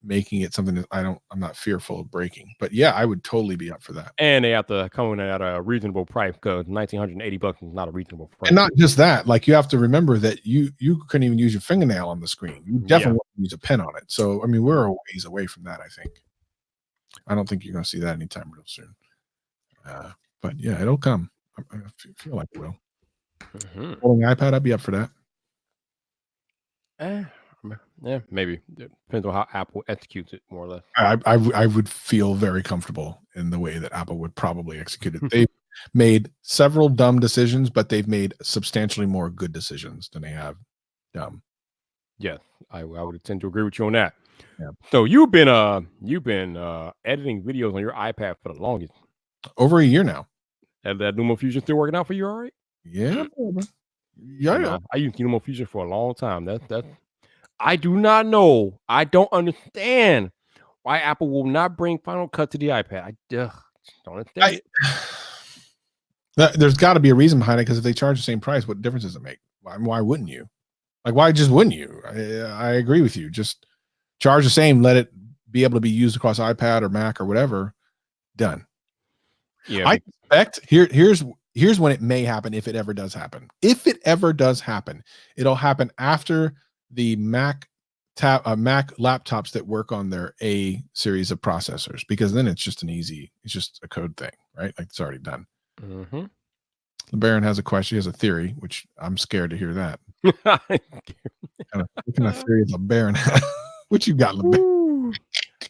making it something that I'm not fearful of breaking. But yeah, I would totally be up for that. And they have to come in at a reasonable price because $1,980 is not a reasonable price. And not just that, like you have to remember that you couldn't even use your fingernail on the screen. You definitely want to use a pen on it. So I mean, we're a ways away from that, I think. I don't think you're going to see that anytime real soon. But yeah, it'll come. I feel like it will. Holding the iPad, I'd be up for that. Yeah, maybe. It depends on how Apple executes it, more or less. I would feel very comfortable in the way that Apple would probably execute it. made several dumb decisions, but they've made substantially more good decisions than they have dumb. Yes, I would tend to agree with you on that. Yeah. So you've been editing videos on your iPad for the longest. Over a year now. That Numo Fusion still working out for you, all right? Yeah, baby. Yeah. I used Numo Fusion for a long time. That's I do not know. I don't understand why Apple will not bring Final Cut to the iPad. I don't understand it. There's got to be a reason behind it, because if they charge the same price, what difference does it make? Why wouldn't you? Like, why just wouldn't you? I agree with you. Just charge the same. Let it be able to be used across iPad or Mac or whatever. Done. Yeah. I expect here's when it may happen, if it ever does happen. If it ever does happen, it'll happen after the Mac laptops that work on their A series of processors, because then it's just it's just a code thing, right? Like, it's already done. Mm-hmm. LeBaron has a question. He has a theory, which I'm scared to hear that. What kind of theory is LeBaron? What you got, LeBaron?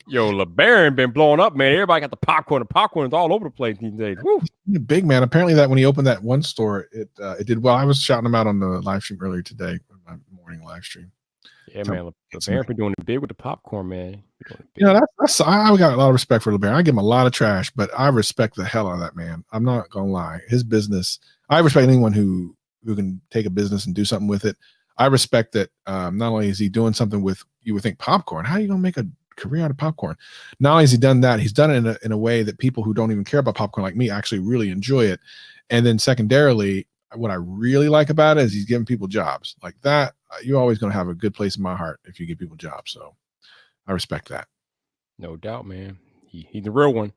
Yo, LeBaron been blowing up, man. Everybody got the popcorn. The popcorn is all over the place these days. Woo. Big man. Apparently, that when he opened that one store, it did well. I was shouting him out on the live stream earlier today, my morning live stream. Yeah, man. LeBaron been doing it big with the popcorn, man. You know, I got a lot of respect for LeBaron. I give him a lot of trash, but I respect the hell out of that man. I'm not gonna lie. His business, I respect anyone who can take a business and do something with it. I respect that. Not only is he doing something with, you would think, popcorn. How are you gonna make a career out of popcorn? Not only has he done that, he's done it in a way that people who don't even care about popcorn like me actually really enjoy it. And then secondarily, what I really like about it is he's giving people jobs. Like that, you're always going to have a good place in my heart if you give people jobs. So I respect that. No doubt, man. He's the real one.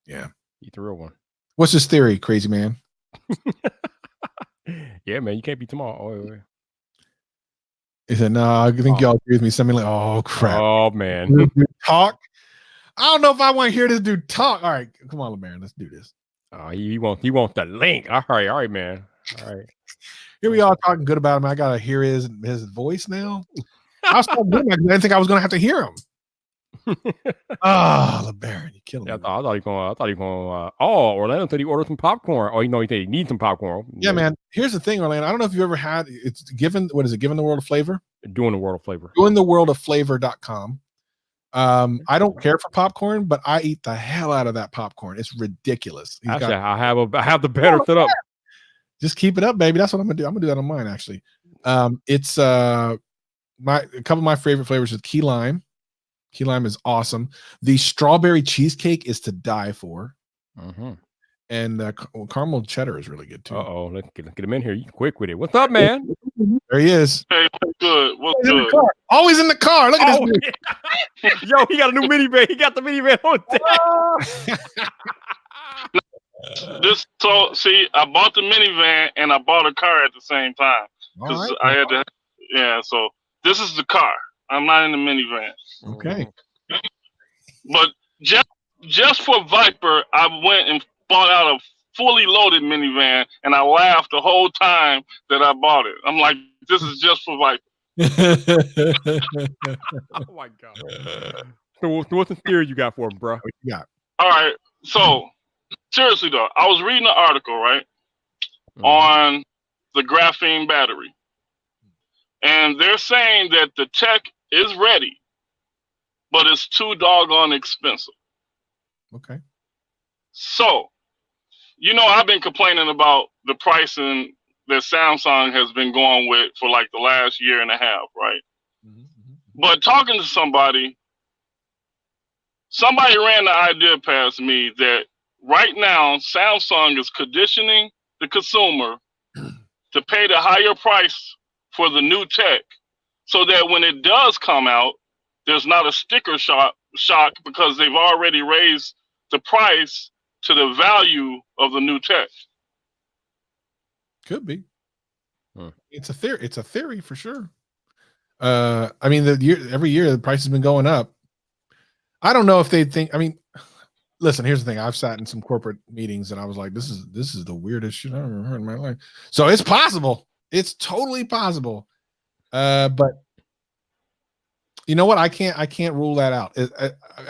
Yeah. He's the real one. What's his theory, crazy man? Yeah, man. You can't be tomorrow. Oh, He said, no, I think y'all agree with me. Something like, oh, crap. Oh, man. Talk. I don't know if I want to hear this dude talk. All right. Come on, LeBaron. Let's do this. He wants the link. All right, man. All right. Here we are talking good about him. I gotta hear his voice now. I was so good. I didn't think I was gonna have to hear him. LeBaron, you killing me. I thought he going. Orlando said he ordered some popcorn. Oh, he needs some popcorn. Yeah, man. Here's the thing, Orlando. I don't know if you ever had. It's given. What is it? Given the World of Flavor. Doing the World of Flavor. Doing the World of Flavor.com. I don't care for popcorn, but I eat the hell out of that popcorn. It's ridiculous. Actually, I have the better set up. Just keep it up, baby. That's what I'm gonna do. I'm gonna do that on mine, actually. It's a couple of my favorite flavors is key lime. Key lime is awesome. The strawberry cheesecake is to die for. Mm-hmm. And caramel cheddar is really good too. Let's get him in here. You quick with it. What's up, man? There he is. Hey, good. What's good? Always in the car. Look at this. Yeah. Yo, he got a new minivan. He got the minivan on deck. See, I bought the minivan and I bought a car at the same time because I had to. Yeah, so this is the car. I'm not in the minivan. Okay. But just for Viper, I went and bought out a fully loaded minivan, and I laughed the whole time that I bought it. I'm like, this is just for Viper. Oh my god. So what's the theory you got for him, bro? What you got? All right. So seriously though, I was reading an article, right, on the graphene battery. And they're saying that the tech is ready, but it's too doggone expensive. Okay. So, I've been complaining about the pricing that Samsung has been going with for like the last year and a half, right? Mm-hmm. But talking to somebody ran the idea past me that right now Samsung is conditioning the consumer to pay the higher price for the new tech so that when it does come out, there's not a sticker shock because they've already raised the price to the value of the new tech. Could be. It's a theory. It's a theory for sure. I mean, every year the price has been going up. I don't know if they think. I mean, listen. Here's the thing. I've sat in some corporate meetings and I was like, "This is the weirdest shit I've ever heard in my life." So it's possible. It's totally possible. But you know what? I can't rule that out.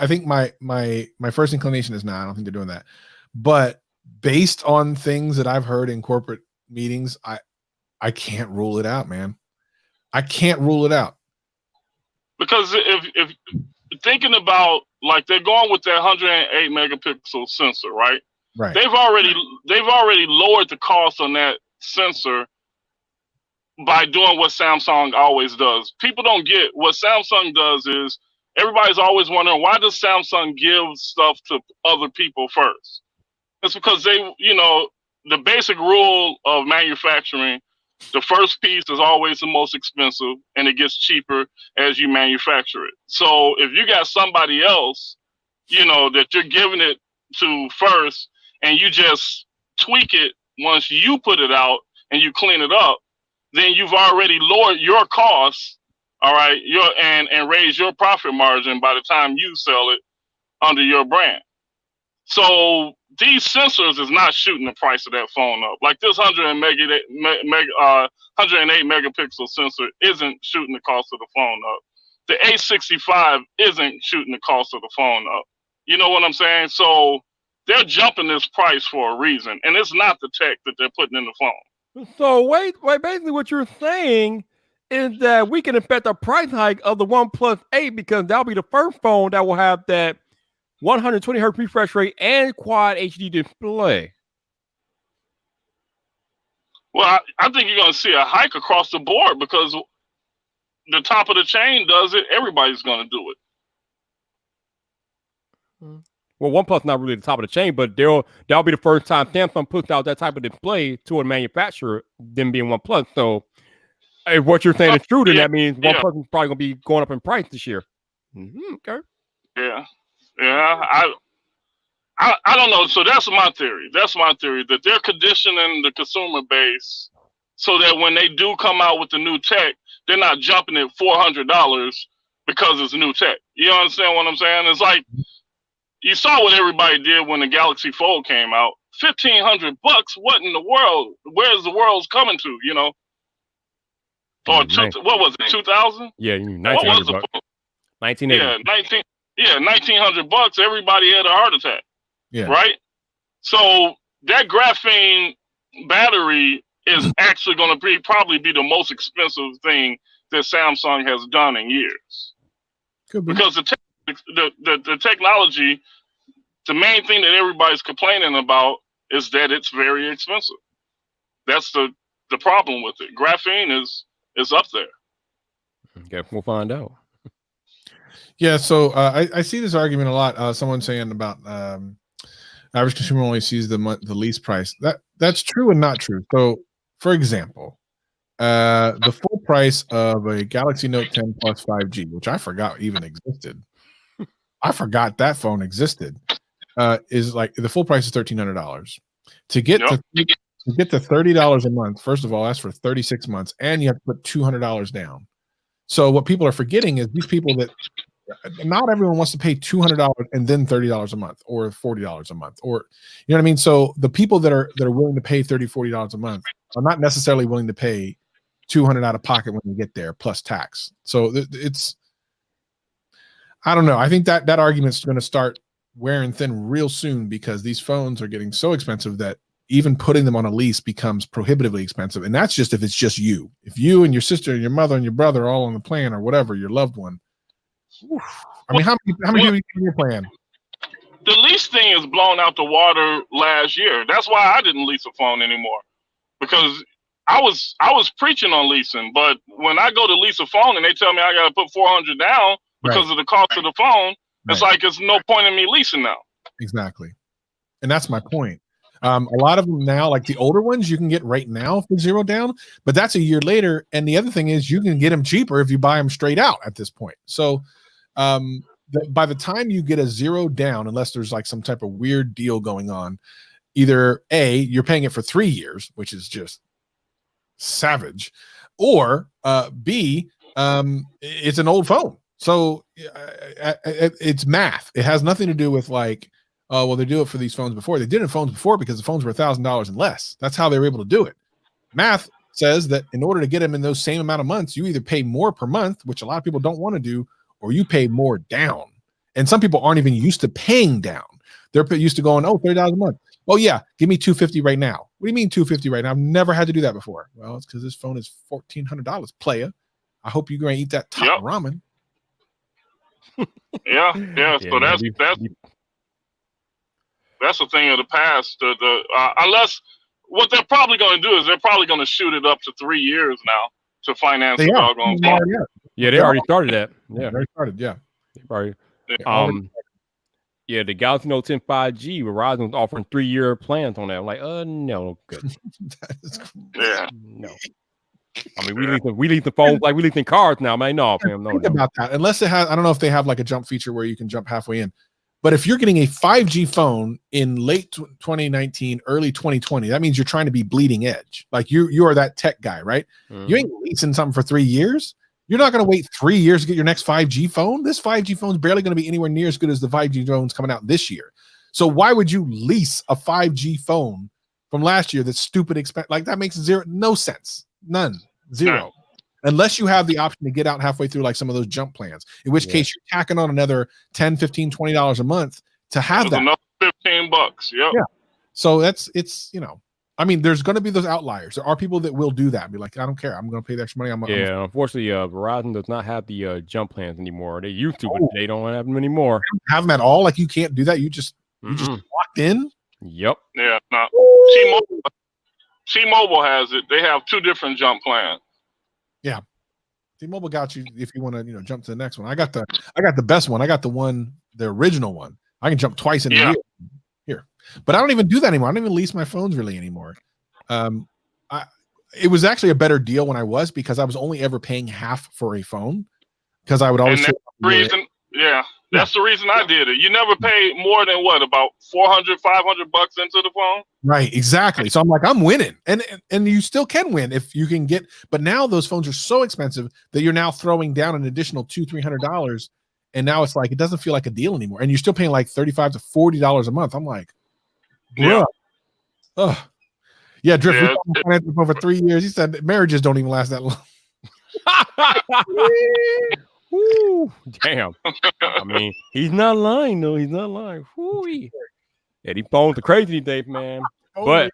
I think my first inclination is I don't think they're doing that. But based on things that I've heard in corporate meetings, I can't rule it out, man. I can't rule it out. Because if thinking about, like, they're going with that 108 megapixel sensor, right? Right. They've already lowered the cost on that sensor by doing what Samsung always does. People don't get what Samsung does is everybody's always wondering, why does Samsung give stuff to other people first? It's because they, the basic rule of manufacturing, the first piece is always the most expensive, and it gets cheaper as you manufacture it. So if you got somebody else, that you're giving it to first, and you just tweak it once you put it out and you clean it up, then you've already lowered your costs, all right, and raised your profit margin by the time you sell it under your brand. So these sensors is not shooting the price of that phone up. Like this 108 megapixel sensor isn't shooting the cost of the phone up. The A65 isn't shooting the cost of the phone up. You know what I'm saying? So they're jumping this price for a reason, and it's not the tech that they're putting in the phone. So wait, basically what you're saying is that we can expect a price hike of the OnePlus 8 because that'll be the first phone that will have that 120 hertz refresh rate and quad HD display. Well, I think you're going to see a hike across the board because the top of the chain does it. Everybody's going to do it. Well, OnePlus not really the top of the chain, but that'll be the first time Samsung puts out that type of display to a manufacturer, them being OnePlus. So if what you're saying is true, then that means OnePlus is probably going to be going up in price this year. Okay. Yeah. I don't know. So that's my theory. That they're conditioning the consumer base so that when they do come out with the new tech, they're not jumping at $400 because it's new tech. You understand what I'm saying? It's like, you saw what everybody did when the Galaxy Fold came out. $1,500. What in the world? Where's the world's coming to? Or what was it? 2000? Yeah, $1,900. 1980. Yeah, $1,900. Everybody had a heart attack. Yeah. Right. So that graphene battery is actually going to probably be the most expensive thing that Samsung has done in years. Could be. Because the technology, the main thing that everybody's complaining about is that it's very expensive. That's the problem with it. Graphene is up there. Okay, we'll find out. Yeah, so I see this argument a lot. Someone saying about average consumer only sees the lease price. That's true and not true. So, for example, the full price of a Galaxy Note 10 Plus 5G, which I forgot even existed. I forgot that phone existed. Is like the full price is $1,300. To get to $30 a month, first of all, that's for 36 months, and you have to put $200 down. So what people are forgetting is these people that not everyone wants to pay $200 and then $30 a month or $40 a month, or you know what I mean. So the people that are willing to pay $30-$40 a month are not necessarily willing to pay $200 out of pocket when you get there plus tax. So it's, I don't know. I think that argument's going to start wearing thin real soon because these phones are getting so expensive that even putting them on a lease becomes prohibitively expensive. And that's just if it's just you. If you and your sister and your mother and your brother are all on the plan or whatever, your loved one. I mean, how many people in your plan? The lease thing is blown out the water last year. That's why I didn't lease a phone anymore, because I was preaching on leasing. But when I go to lease a phone and they tell me I got to put $400 down because of the cost of the phone, it's like it's no point in me leasing now. Exactly, and that's my point. A lot of them now, like the older ones, you can get right now for $0 down, but that's a year later. And the other thing is you can get them cheaper if you buy them straight out at this point. So by the time you get a $0 down, unless there's like some type of weird deal going on, either A, you're paying it for 3 years, which is just savage, or B, it's an old phone. So it's math. It has nothing to do with like, oh, well, they do it for these phones before. They did it in phones before because the phones were $1,000 and less. That's how they were able to do it. Math says that in order to get them in those same amount of months, you either pay more per month, which a lot of people don't want to do, or you pay more down. And some people aren't even used to paying down. They're used to going, oh, $30 a month. Oh yeah, give me $250 right now. What do you mean $250 right now? I've never had to do that before. Well, it's because this phone is $1,400, playa. I hope you're going to eat that top ramen. Yeah. Yeah, So man, that's a thing of the past. Unless what they're probably going to do is they're probably going to shoot it up to 3 years now to finance the doggone phone. Yeah, they already started that. Yeah, they started. Yeah, they probably. Yeah, the Galaxy Note 10 5G, Verizon was offering 3-year plans on that. I'm like, no, good. Yeah. No. I mean, we lease the phones like we leasing cars now. Man, no, fam, no. Think about that. Unless it has, I don't know if they have like a jump feature where you can jump halfway in. But if you're getting a 5G phone in late 2019, early 2020, that means you're trying to be bleeding edge. Like you are that tech guy, right? You ain't leasing something for 3 years. You're not going to wait 3 years to get your next 5G phone. This 5G phone is barely going to be anywhere near as good as the 5G phones coming out this year. So why would you lease a 5G phone from last year that's stupid expensive? Like that makes no sense. None. Zero. Unless you have the option to get out halfway through like some of those jump plans, in which case you're tacking on another $10, $15, $20 a month to have that. Another $15. Yep. Yeah. So it's I mean, there's going to be those outliers. There are people that will do that. Be like, I don't care. I'm going to pay the extra money. Unfortunately, Verizon does not have the jump plans anymore. They used to, but they don't have them anymore. Have them at all? Like you can't do that. You just locked in. Yep. Yeah. No. T-Mobile has it. They have 2 different jump plans. Yeah. T-Mobile got you if you want to, jump to the next one. I got the best one. I got the original one. I can jump twice in a year. Here. But I don't even do that anymore. I don't even lease my phones really anymore. It was actually a better deal when I was, because I was only ever paying half for a phone, because I would always. That's the reason I did it. You never pay more than about $400, $500 into the phone. Right, exactly. So I'm like, I'm winning, and you still can win if you can get. But now those phones are so expensive that you're now throwing down an additional $200-$300, and now it's like it doesn't feel like a deal anymore, and you're still paying like $35 to $40 a month. I'm like, bruh. Yeah, Drift. Yeah, We talked about for 3 years. He said marriages don't even last that long. Woo, damn. I mean, he's not lying though. He's not lying. Woo-wee. Yeah, these phones are crazy these days, man. But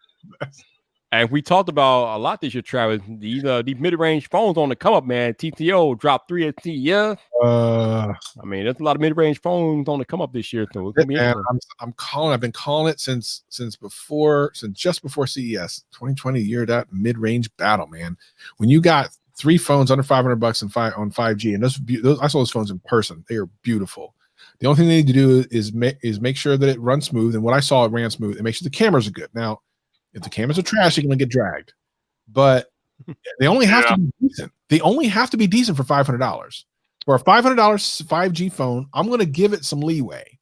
and we talked about a lot this year, Travis. These mid-range phones on the come up, man. TTO dropped 3 at CES. I mean, there's a lot of mid-range phones on the come up this year. So it's gonna be I've been calling it since just before CES 2020 year, that mid-range battle, man. When you got 3 phones under $500 on 5G, and those I saw those phones in person. They are beautiful. The only thing they need to do is make sure that it runs smooth. And what I saw, it ran smooth, and make sure the cameras are good. Now, if the cameras are trash, you're gonna get dragged. But they only have to be decent. They only have to be decent for $500. For a $500 5G phone, I'm gonna give it some leeway.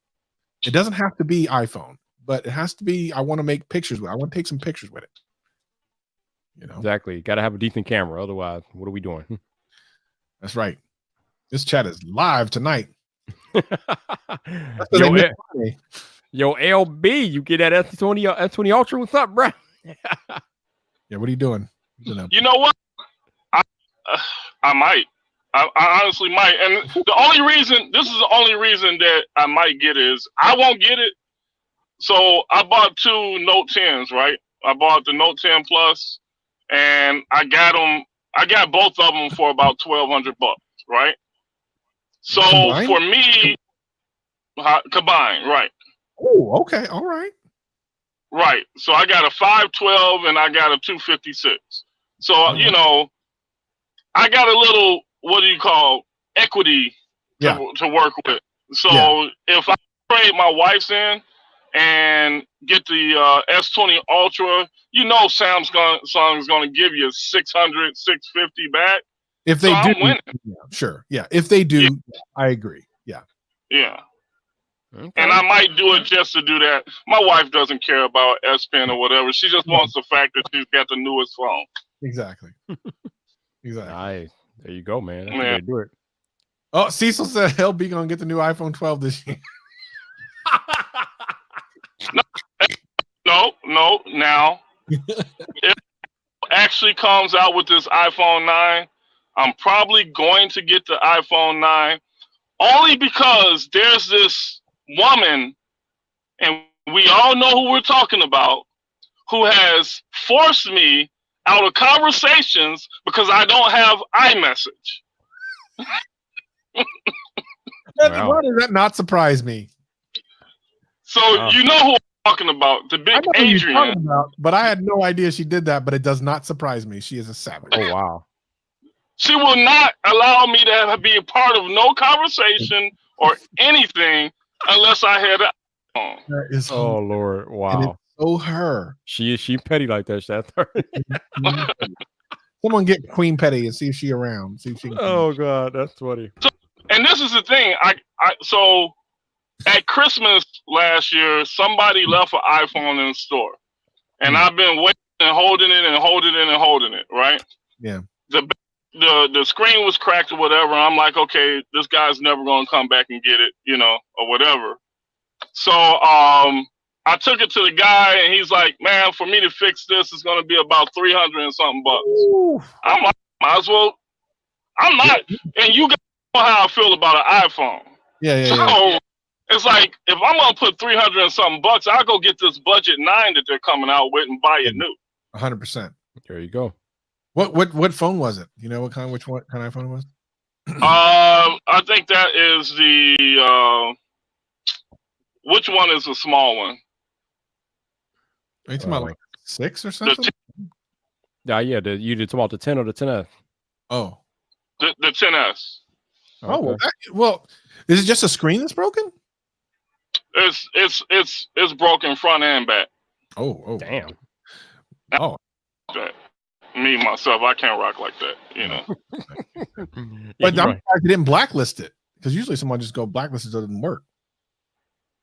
It doesn't have to be iPhone, but it has to be. I want to make pictures with it. I want to take some pictures with it. Exactly. Got to have a decent camera. Otherwise, what are we doing? That's right. This chat is live tonight. Yo, LB, you get that S20 Ultra? What's up, bro? Yeah, what are you doing? You know what? I might. I honestly might. And this is the only reason that I might get it is I won't get it. So I bought 2 Note 10s, right? I bought the Note 10 Plus, and I got both of them for about $1,200, right? So combined? For me, combined, right? Oh, okay, all right. Right. So I got a 512 and I got a 256. So I got a little, what do you call, equity to work with. So if I trade my wife's in and get the S20 Ultra, Samsung's going to give you 600, 650 back. If they do, I'm winning. Sure. Yeah. If they do, I agree. Yeah. Yeah. Okay. And I might do it just to do that. My wife doesn't care about S Pen or whatever. She just wants the fact that she's got the newest phone. Exactly. Exactly. Nice. There you go, man. That's the way to do it. Oh, Cecil said LB gonna get the new iPhone 12 this year. No. Now, if it actually comes out with this iPhone 9, I'm probably going to get the iPhone 9 only because there's this woman, and we all know who we're talking about, who has forced me out of conversations because I don't have iMessage. Wow. Why does that not surprise me? So Wow. you know who I'm talking about, the I big know who you're Adrian. talking about, but I had no idea she did that. But it does not surprise me. She is a savage. Oh wow. She will not allow me to be a part of no conversation or anything unless I had an iPhone. That is Oh Lord. and Wow. it's so her. She petty like that. That Someone get Queen Petty and see if she around. See if she can Oh God, that's funny. And this is the thing. So at Christmas last year, somebody left an iPhone in the store, and I've been waiting and holding it and holding it and holding it. Right? Yeah. The screen was cracked or whatever. I'm like, okay, this guy's never gonna come back and get it, or whatever. So I took it to the guy, and he's like, man, for me to fix this, it's gonna be about 300 and something bucks. Ooh. I'm like, might as well. I'm not, and you guys know how I feel about an iPhone. Yeah. So it's like, if I'm gonna put 300 and something bucks, I'll go get this budget 9 that they're coming out with and buy it new. 100%. There you go. What phone was it? You know what kind of iPhone it was? I think that is the which one is the small one? Are you talking about like 6 or something? Yeah. You did talk about the 10 or the 10S. Oh. The 10S. Oh, well, is it just a screen that's broken? It's broken front and back. Oh, damn. Oh, That. Me myself, I can't rock like that, But I'm surprised you didn't blacklist it, because usually someone just go blacklist it so it doesn't work.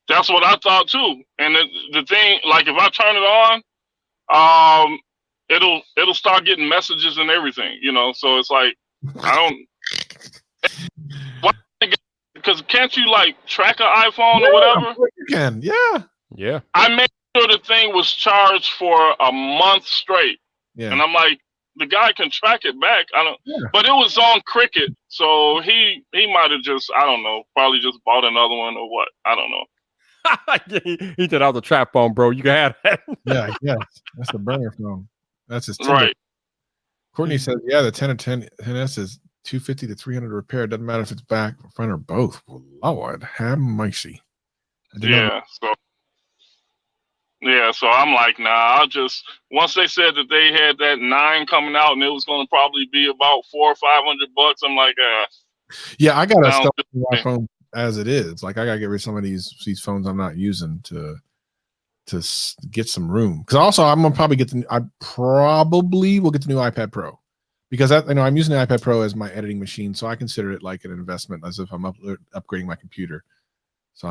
That's what I thought too. And the thing, like, if I turn it on, it'll start getting messages and everything, So it's like, I don't. Because can't you like track an iPhone or whatever? You can, yeah. Yeah. I made sure the thing was charged for a month straight, Yeah. and I'm like, the guy can track it back. But it was on Cricket, so he might have just, I don't know, probably just bought another one or what. I don't know. He did out the trap phone, bro. You can have that. Yeah. That's the burner phone. That's his Right. Courtney says, yeah, the 10 or 10S is $250 to $300 to repair. It doesn't matter if it's back, front, or both. Well, Lord, have mercy. So I'm like, nah, I'll just, once they said that they had that 9 coming out and it was going to probably be about $400 or $500, I'm like, yeah, I got to start with my phone as it is. Like, I got to get rid of some of these phones I'm not using to get some room. Because also, I'm gonna probably I probably will get the new iPad Pro, because I'm using the iPad Pro as my editing machine, so I consider it like an investment, as if I'm upgrading my computer. So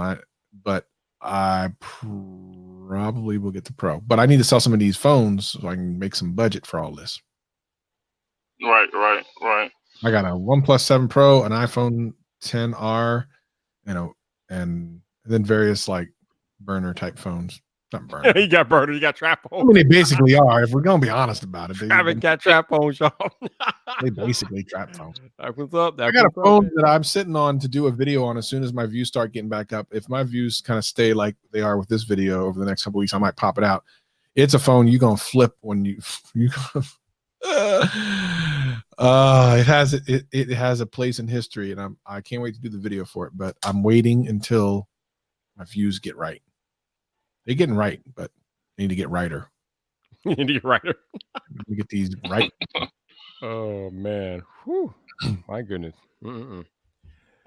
I probably will get the Pro, but I need to sell some of these phones so I can make some budget for all this. Right. I got a OnePlus 7 Pro, an iPhone 10R, and then various like burner type phones. Not burner. You got burner. You got trap phone. I mean, they basically are. If we're gonna be honest about it, I haven't got trap phone, y'all. They basically trap phones. What's up? I got a phone that I'm sitting on to do a video on as soon as my views start getting back up. If my views kind of stay like they are with this video over the next couple weeks, I might pop it out. It's a phone you're gonna flip when you it has a place in history, and I can't wait to do the video for it, but I'm waiting until my views get right. They're getting right, but they need to get righter. You need to get righter. We get these right. Oh man. Whew. My goodness. Well,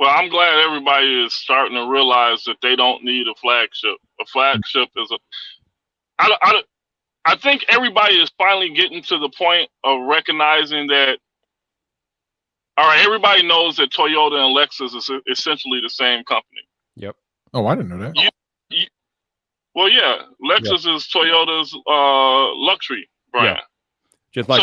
I'm glad everybody is starting to realize that they don't need a flagship. A flagship is I think everybody is finally getting to the point of recognizing that, all right, everybody knows that Toyota and Lexus is essentially the same company. Yep. Oh, I didn't know that. Well, yeah, Lexus is Toyota's luxury brand. Yeah. Just like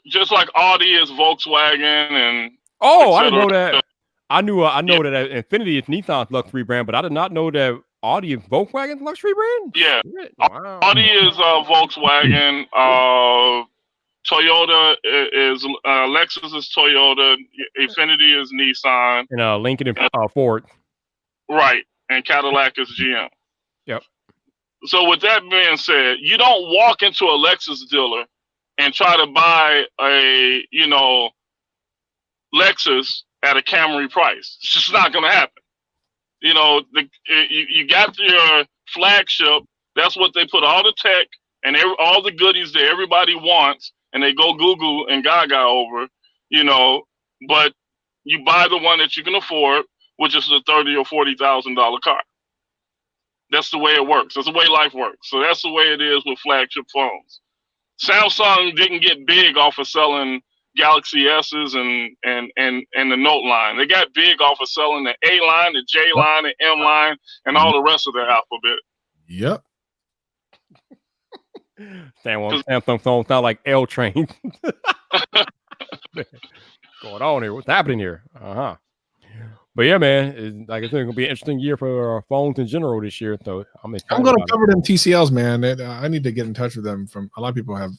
just like Audi is Volkswagen, and I didn't know that. I know that Infiniti is Nissan's luxury brand, but I did not know that Audi is Volkswagen's luxury brand. Yeah, wow. Audi is Volkswagen. Toyota is Lexus is Toyota. Infiniti is Nissan, and Lincoln and Ford. Right. and Cadillac is GM. Yep. So with that being said, you don't walk into a Lexus dealer and try to buy a, Lexus at a Camry price. It's just not going to happen. You got your flagship. That's what they put all the tech and all the goodies that everybody wants, and they go Google and Gaga over, but you buy the one that you can afford, which is a $30,000 or $40,000 car. That's the way it works. That's the way life works. So that's the way it is with flagship phones. Samsung didn't get big off of selling Galaxy S's and the Note line. They got big off of selling the A line, the J line, the M line, and all the rest of the alphabet. Yep. Samsung phone sound like L train. Going on here? What's happening here? But yeah, man, like I said, it's gonna be an interesting year for phones in general this year. So I'm going to cover them TCLs, man. I need to get in touch with them. From a lot of people have.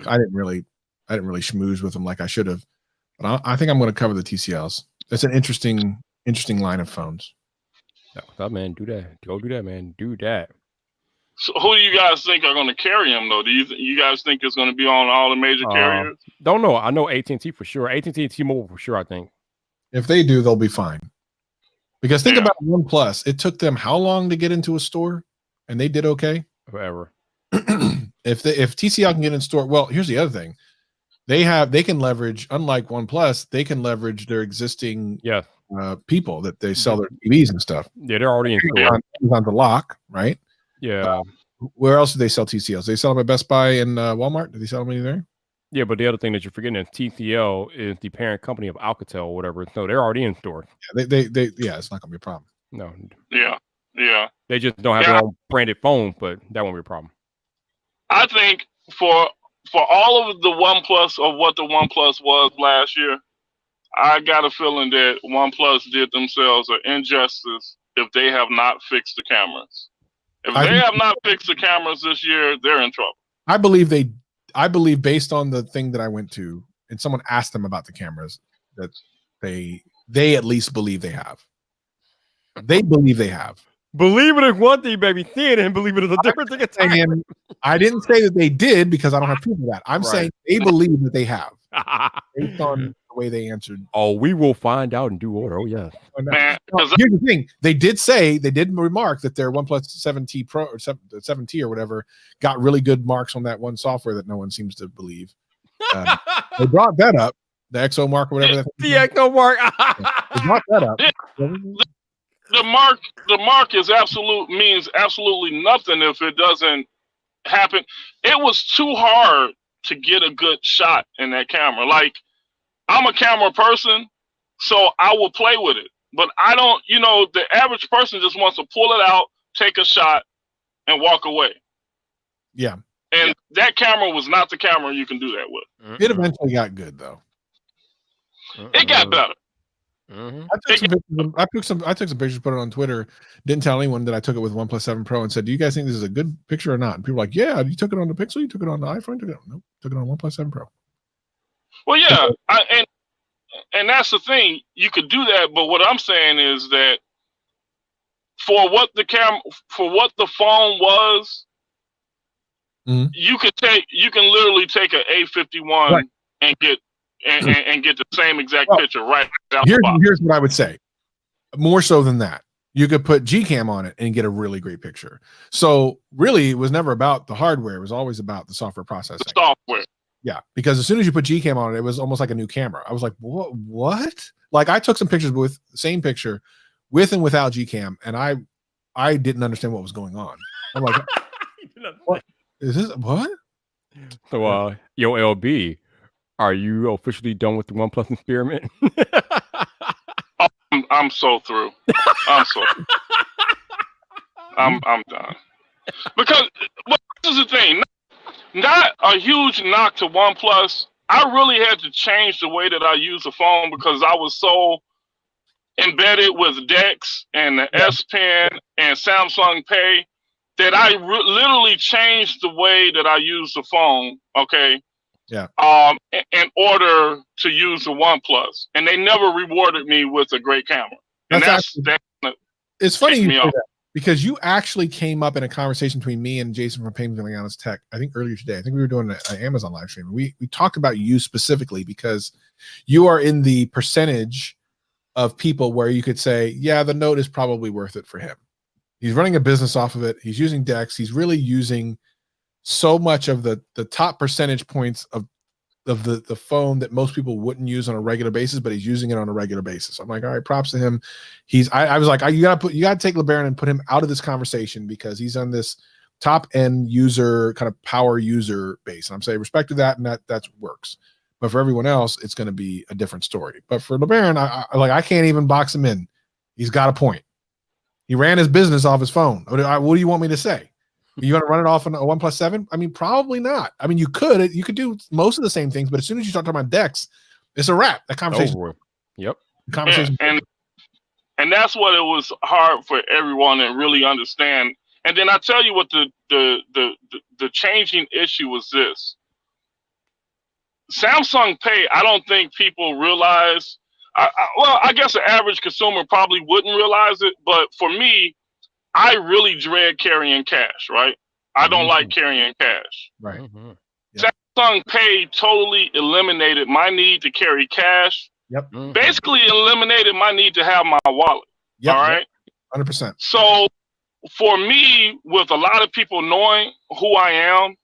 I didn't really schmooze with them like I should have, but I think I'm going to cover the TCLs. It's an interesting line of phones. No, man, do that. Go do that, man. Do that. So who do you guys think are going to carry them, though? Do you guys think it's going to be on all the major carriers? Don't know. I know AT&T for sure. AT&T and T-Mobile for sure, I think. If they do, they'll be fine. Because think about OnePlus. It took them how long to get into a store, and they did okay. Forever. If TCL can get in store, well, here's the other thing. They can leverage, unlike OnePlus, they can leverage their existing people that they sell their TVs and stuff. Yeah, they're already in store. On the lock, right? Yeah. Where else do they sell TCLs? They sell them at Best Buy and Walmart. Do they sell them any there? Yeah, but the other thing that you're forgetting is TCL is the parent company of Alcatel or whatever. So they're already in store. Yeah, they it's not gonna be a problem. No. Yeah. They just don't have their own branded phone, but that won't be a problem. I think for all of the OnePlus of what the OnePlus was last year, I got a feeling that OnePlus did themselves an injustice if they have not fixed the cameras. If they have not fixed the cameras this year, they're in trouble. I believe based on the thing that I went to, and someone asked them about the cameras, that they at least believe they have. They believe they have. Believe it is one thing, baby. Seeing it and believe it is a different thing. I didn't say that they did because I don't have proof of that. I'm saying they believe that they have based on the way they answered. Oh, we will find out in due order. Oh, yeah. Here's the thing. They did remark that their OnePlus 7T Pro or 7T or whatever got really good marks on that one software that no one seems to believe. They brought that up, the XO mark or whatever. The XO mark. They brought that up. The mark means absolutely nothing if it doesn't happen. It was too hard to get a good shot in that camera. Like, I'm a camera person, so I will play with it. But I don't, the average person just wants to pull it out, take a shot, and walk away. Yeah. And that camera was not the camera you can do that with. It eventually got good, though. It got better. I took some pictures, put it on Twitter. Didn't tell anyone that I took it with OnePlus 7 Pro, and said, "Do you guys think this is a good picture or not?" And people were like, "Yeah, you took it on the Pixel, you took it on the iPhone, nope, took it on OnePlus 7 Pro." Well, yeah, and that's the thing. You could do that, but what I'm saying is that for what the phone was, you can literally take an A51 and get. And get the same exact picture right out the box. Here's what I would say. More so than that, you could put Gcam on it and get a really great picture. So really, it was never about the hardware. It was always about the software processing. The software. Yeah, because as soon as you put Gcam on it, it was almost like a new camera. I was like, what? Like, I took some pictures with the same picture with and without Gcam, and I didn't understand what was going on. I'm like, what is this? What? So, yo, LB. Are you officially done with the OnePlus experiment? I'm so through. I'm done. Because this is the thing. Not a huge knock to OnePlus. I really had to change the way that I use the phone because I was so embedded with Dex and the S Pen and Samsung Pay that I literally changed the way that I use the phone. Okay. Yeah. In order to use the OnePlus, and they never rewarded me with a great camera. And that's It's funny Kick you me say off. that because you actually came up in a conversation between me and Jason from Payments Going Honest Tech. I think earlier today. I think we were doing an Amazon live stream. We talked about you specifically because you are in the percentage of people where you could say, yeah, the note is probably worth it for him. He's running a business off of it. He's using Dex. He's really using so much of the top percentage points of the phone that most people wouldn't use on a regular basis, but he's using it on a regular basis. I'm like, all right, props to him. I was like, you gotta take LeBaron and put him out of this conversation because he's on this top end user kind of power user base. And I'm saying respect to that, and that works. But for everyone else, it's going to be a different story. But for LeBaron, I can't even box him in. He's got a point. He ran his business off his phone. What do you want me to say? Are you going to run it off on a OnePlus 7? I mean, probably not. I mean, you could do most of the same things, but as soon as you start talking about Dex, it's a wrap. That conversation. Over with. Yep. The conversation. And that's what it was hard for everyone to really understand. And then I tell you what the changing issue was this. Samsung Pay, I don't think people realize. Well, I guess an average consumer probably wouldn't realize it, but for me, I really dread carrying cash, right? I don't like carrying cash. Right. Mm-hmm. Yep. Samsung Pay totally eliminated my need to carry cash. Yep. Mm-hmm. Basically eliminated my need to have my wallet. Yep. All right. 100%. So for me, with a lot of people knowing who I am,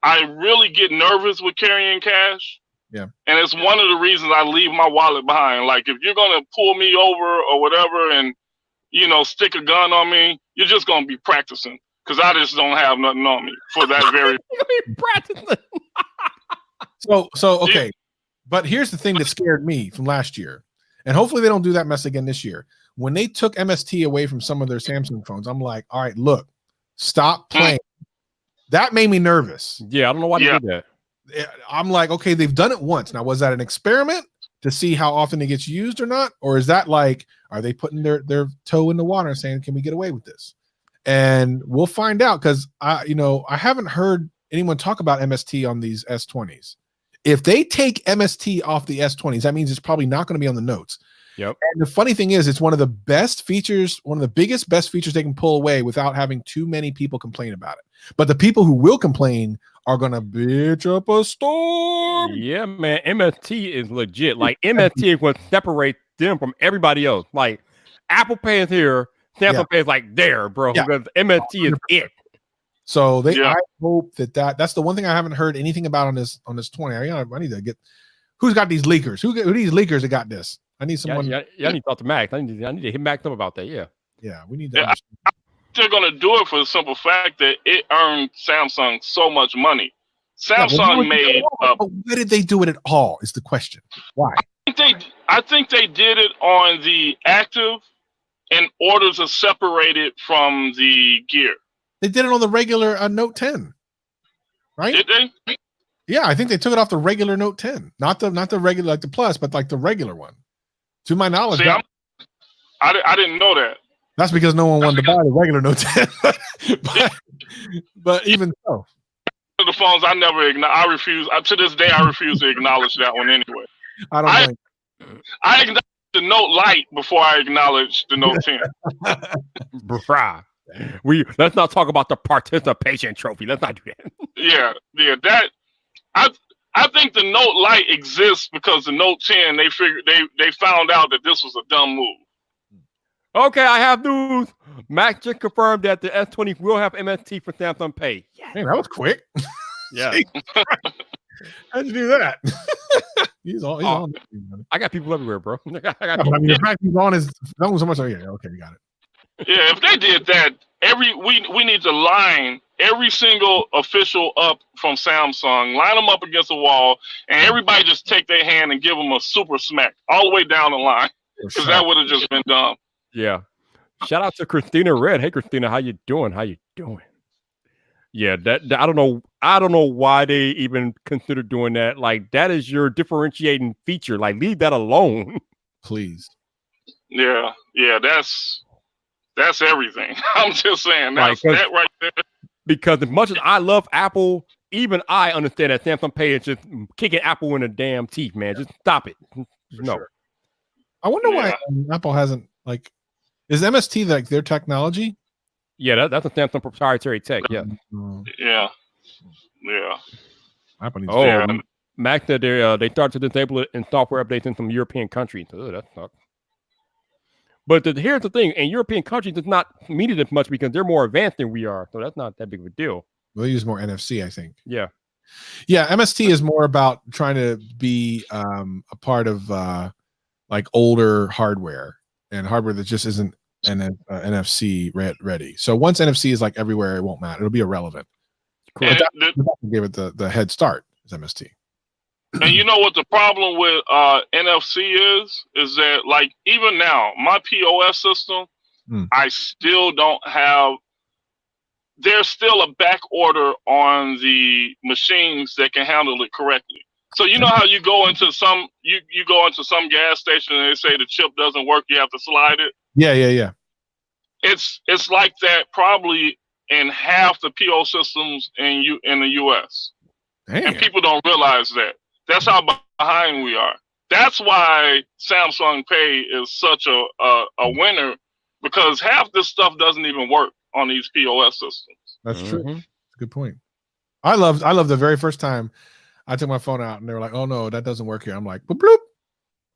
I really get nervous with carrying cash. Yeah. And it's one of the reasons I leave my wallet behind. Like if you're going to pull me over or whatever and, stick a gun on me, you're just going to be practicing because I just don't have nothing on me for that very. Practicing. So okay. But here's the thing that scared me from last year. And hopefully they don't do that mess again this year. When they took MST away from some of their Samsung phones, I'm like, all right, look, stop playing. That made me nervous. Yeah, I don't know why they did that. I'm like, okay, they've done it once. Now, was that an experiment to see how often it gets used or not? Or is that like, are they putting their toe in the water and saying, can we get away with this? And we'll find out because I haven't heard anyone talk about MST on these S20s. If they take MST off the S20s, that means it's probably not going to be on the notes. Yep. And the funny thing is, it's one of the best features, one of the biggest, best features they can pull away without having too many people complain about it. But the people who will complain are going to bitch up a storm. Yeah, man. MST is legit. Like MST is what separates them from everybody else. Like Apple Pay is here, Samsung Pay is like there, bro. Yeah. Because MST is it. So I hope that's the one thing I haven't heard anything about on this 20. I need to get who's got these leakers. Who are these leakers that got this? I need someone. Yeah, I need to talk to Max. I need to hit Max up about that. Yeah. Yeah, we need to. Yeah, they're going to do it for the simple fact that it earned Samsung so much money. Samsung made. Why did they do it at all? Is the question. Why? I think they did it on the active in order to separate it from the gear. They did it on the regular Note 10, right? Did they? Yeah, I think they took it off the regular Note 10, not the regular like the Plus, but like the regular one. To my knowledge, See, I didn't know that. That's because no one wanted to buy the regular Note 10. but even so, The phones I never I refuse. To this day, I refuse to acknowledge that one anyway. I acknowledge the Note Lite before I acknowledge the Note 10. Bruh. Let's not talk about the participation trophy. Let's not do that. Yeah. That I think the Note Lite exists because the Note 10 they figured they found out that this was a dumb move. Okay, I have news. Max just confirmed that the S20 will have MST for Samsung Pay. Yeah, man, that was quick. Yeah. How'd you do that? he's on. I got people everywhere, bro. The fact he's on his phone so much. Oh, yeah, okay, we got it. Yeah, if they did that, we need to line every single official up from Samsung, line them up against a wall, and everybody just take their hand and give them a super smack all the way down the line, because that would have just been dumb. Yeah. Shout out to Christina Red. Hey, Christina, how you doing? Yeah, that I don't know why they even consider doing that. Like, that is your differentiating feature. Like, leave that alone, please. Yeah, that's everything. I'm just saying that's that right there. Because as much as I love Apple, even I understand that Samsung Pay is just kicking Apple in the damn teeth, man. Just stop it. No. Sure. I wonder why Apple hasn't Is MST like their technology? Yeah, that's a Samsung proprietary tech. Yeah. Yeah. Yeah. Oh, Yeah. Mac said they started to disable it in software updates in some European countries. Oh, that sucks. But here's the thing: in European countries, it's not needed as much because they're more advanced than we are, so that's not that big of a deal. Well, they use more NFC, I think. Yeah. Yeah, MST is more about trying to be a part of like older hardware and hardware that just isn't NFC ready. So once NFC is like everywhere, it won't matter. It'll be irrelevant. Cool. That gave it the head start is MST. And you know what the problem with NFC is that like even now my POS system, I still don't have. There's still a back order on the machines that can handle it correctly. So you know how you go into some you go into some gas station and they say the chip doesn't work, you have to slide it. Yeah. It's like that probably in half the PO systems in the US. Damn. And people don't realize that. That's how behind we are. That's why Samsung Pay is such a winner, because half this stuff doesn't even work on these POS systems. That's true. That's a good point. I love the very first time I took my phone out and they were like, "Oh no, that doesn't work here." I'm like, "Boop bloop."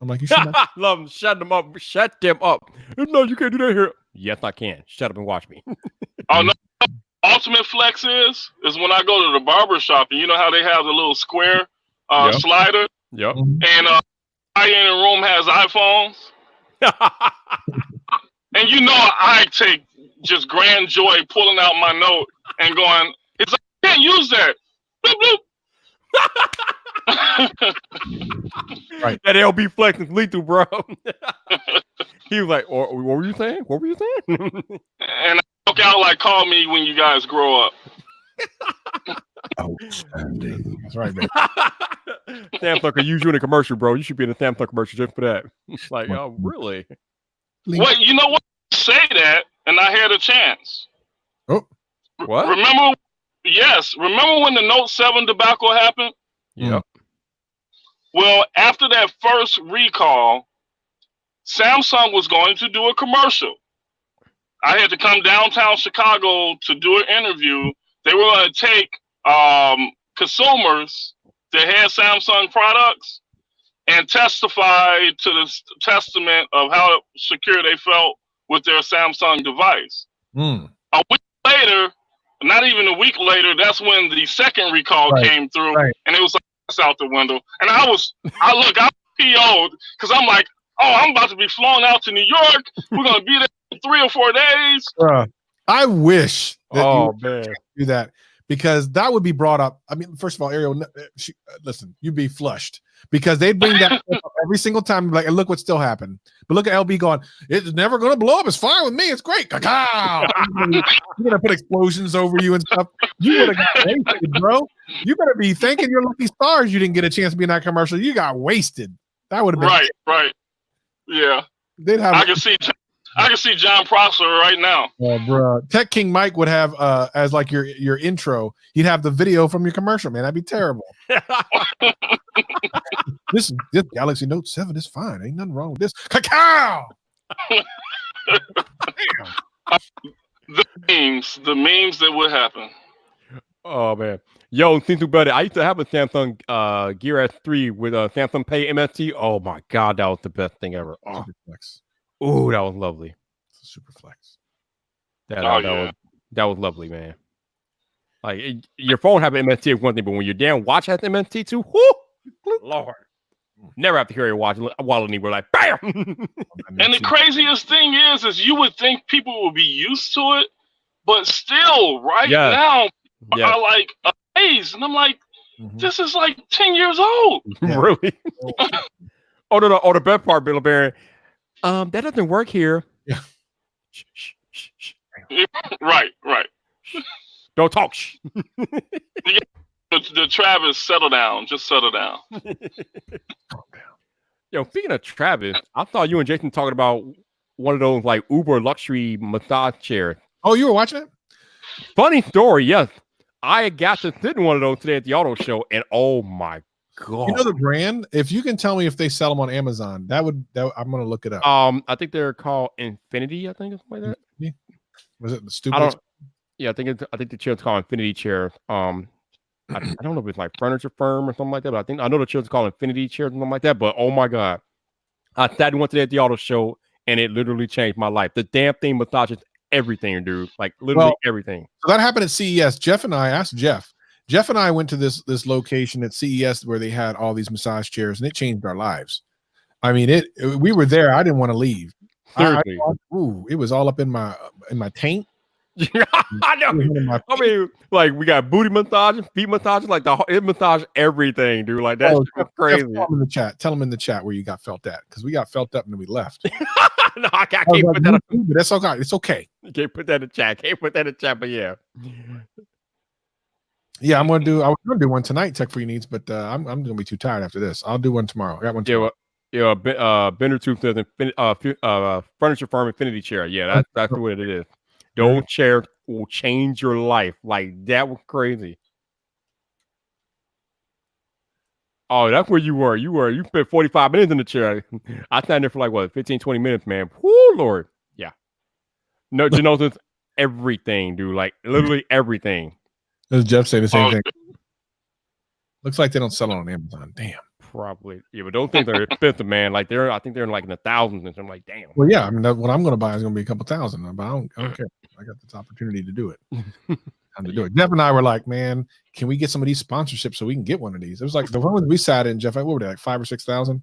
I'm like, "You should not." Love them. Shut them up. Shut them up. No, you can't do that here. Yes, I can. Shut up and watch me. Oh no. Ultimate flex is when I go to the barber shop and you know how they have the little square slider. Yep. And I in the room has iPhones. And you know I take just grand joy pulling out my note and going, it's like, I can't use that. Bloop, bloop. Right. That LB flex is lethal, bro. He was like, what were you saying? What were you saying? And I look out like, call me when you guys grow up. Outstanding. That's right, baby. Samsung could use you in a commercial, bro. You should be in a Samsung commercial just for that. It's like, oh, really? Well, you know what? Say that, and I had a chance. Oh, what? Remember when the Note 7 debacle happened? Yep. Well, after that first recall, Samsung was going to do a commercial. I had to come downtown Chicago to do an interview. They were going to take consumers that had Samsung products and testify to the testament of how secure they felt with their Samsung device. A week later, not even a week later, that's when the second recall came through, and it was like, that's out the window. And I was PO'd because I'm like, oh, I'm about to be flown out to New York. We're going to be there for 3 or 4 days. I wish that you man. do that, because that would be brought up. I mean, first of all, Ariel, listen, you'd be flushed because they'd bring that up every single time. Like, and look what still happened. But look at LB going, it's never going to blow up. It's fine with me. It's great. Cacao. You're going to put explosions over you and stuff. You would have got wasted, bro. You better be thanking your lucky stars you didn't get a chance to be in that commercial. You got wasted. That would have been right. Yeah. They'd have. I can see John Prosser right now. Oh, bro. Tech King Mike would have as like your intro. He'd have the video from your commercial, man. That'd be terrible. This Galaxy Note 7 is fine. Ain't nothing wrong with this. Cacao. The memes that would happen. Oh man, yo, think about it. I used to have a Samsung Gear S3 with a Samsung Pay MST. Oh my god, that was the best thing ever. Oh, ooh, that was lovely. Super flex. That was lovely, man. Like your phone having MST is one thing, but when your damn watch has MST too, whoo, Lord, never have to carry a watch wallet anywhere. Like bam. And the craziest thing is you would think people would be used to it, but still, now, are like amazed, and I'm like, this is like 10 years old. Really? Oh no! Oh, the best part, Bill Barron. That doesn't work here. Yeah. Shh. Right. Don't talk. Shh. The Travis, settle down. Just settle down. Calm down. Yo, speaking of Travis, I thought you and Jason talking about one of those like Uber luxury massage chairs. Oh, you were watching it? Funny story, yes. I got to sit in one of those today at the auto show, and oh my god. You know the brand? If you can tell me if they sell them on Amazon, I'm gonna look it up. I think they're called Infinity. I think it's like that. Was it the I stupid? don't. Yeah, I think the chair's called Infinity chair. I don't know if it's like furniture firm or something like that, but I know the chair's called Infinity chair or something like that. But oh my god, I sat and went to that at the auto show, and it literally changed my life. The damn thing massages everything, dude. Like literally everything. So that happened at CES. Jeff and I asked Jeff. Jeff and I went to this location at CES where they had all these massage chairs, and it changed our lives. I mean, we were there. I didn't want to leave. It was all up in my taint. I know. I mean, like we got booty massage, feet massage, like it massage everything, dude. Like that's crazy. Tell them in the chat. Tell them in the chat where you got felt at, because we got felt up and then we left. No, I can't put that. But that's okay. It's okay. You can't put that in the chat. Can't put that in the chat. But yeah. Yeah, I was gonna do one tonight, Tech Free Needs, but I'm gonna be too tired after this. I'll do one tomorrow. I got one tomorrow. Bender Tooth says furniture firm Infinity chair. Yeah, that's what it is. Those chairs will change your life. Like that was crazy. Oh, that's where you were. You spent 45 minutes in the chair. I sat there for like what 15, 20 minutes, man. Whoo, Lord. Yeah. No, Genosis, everything, dude. Like literally everything. Does Jeff say the same thing? Looks like they don't sell it on Amazon. Damn. Probably. Yeah, but those things are expensive, man. Like I think they're in like in the thousands, and I'm like, damn. Well, yeah. I mean, what I'm going to buy is going to be a couple thousand, but I don't care. I got this opportunity to do it. Time to do it. Jeff and I were like, man, can we get some of these sponsorships so we can get one of these? It was like the one we sat in, Jeff. What were they, like 5,000 or 6,000?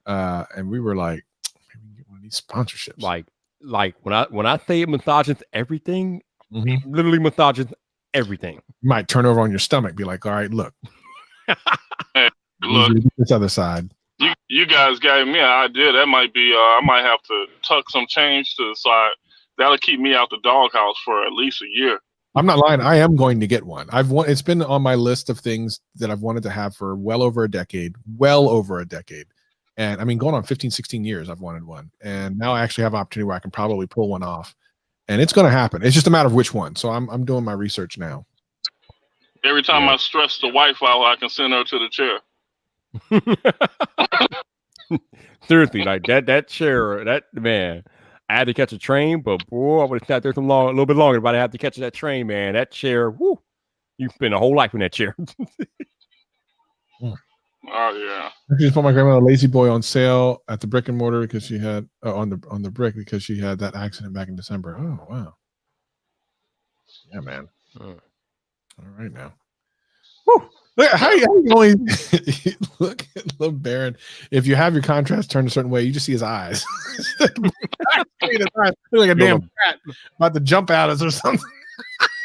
And we were like, maybe we can get one of these sponsorships. Like when I say it massages everything, it literally massages everything. You might turn over on your stomach, be like, all right, look. Hey, look, this other side. You guys gave me an idea. That might be I might have to tuck some change to the side. That'll keep me out the doghouse for at least a year. I'm not lying. I am going to get one. It's been on my list of things that I've wanted to have for well over a decade. And I mean, going on 15, 16 years, I've wanted one. And now I actually have an opportunity where I can probably pull one off. And it's going to happen. It's just a matter of which one. So I'm doing my research now. Every time I stress the wife out, I can send her to the chair. Seriously, like that chair, that man. I had to catch a train, but boy, I would have sat there a little bit longer if I had to catch that train, man. That chair, whoo, you spend a whole life in that chair. Oh yeah. I just put my grandmother Lazy Boy on sale at the brick and mortar because she had on the brick because she had that accident back in December. Oh wow. Yeah, man. All right now. Woo. Look how you only look at little Baron. If you have your contrast turned a certain way, you just see his eyes. Like a damn cat about to jump at us or something.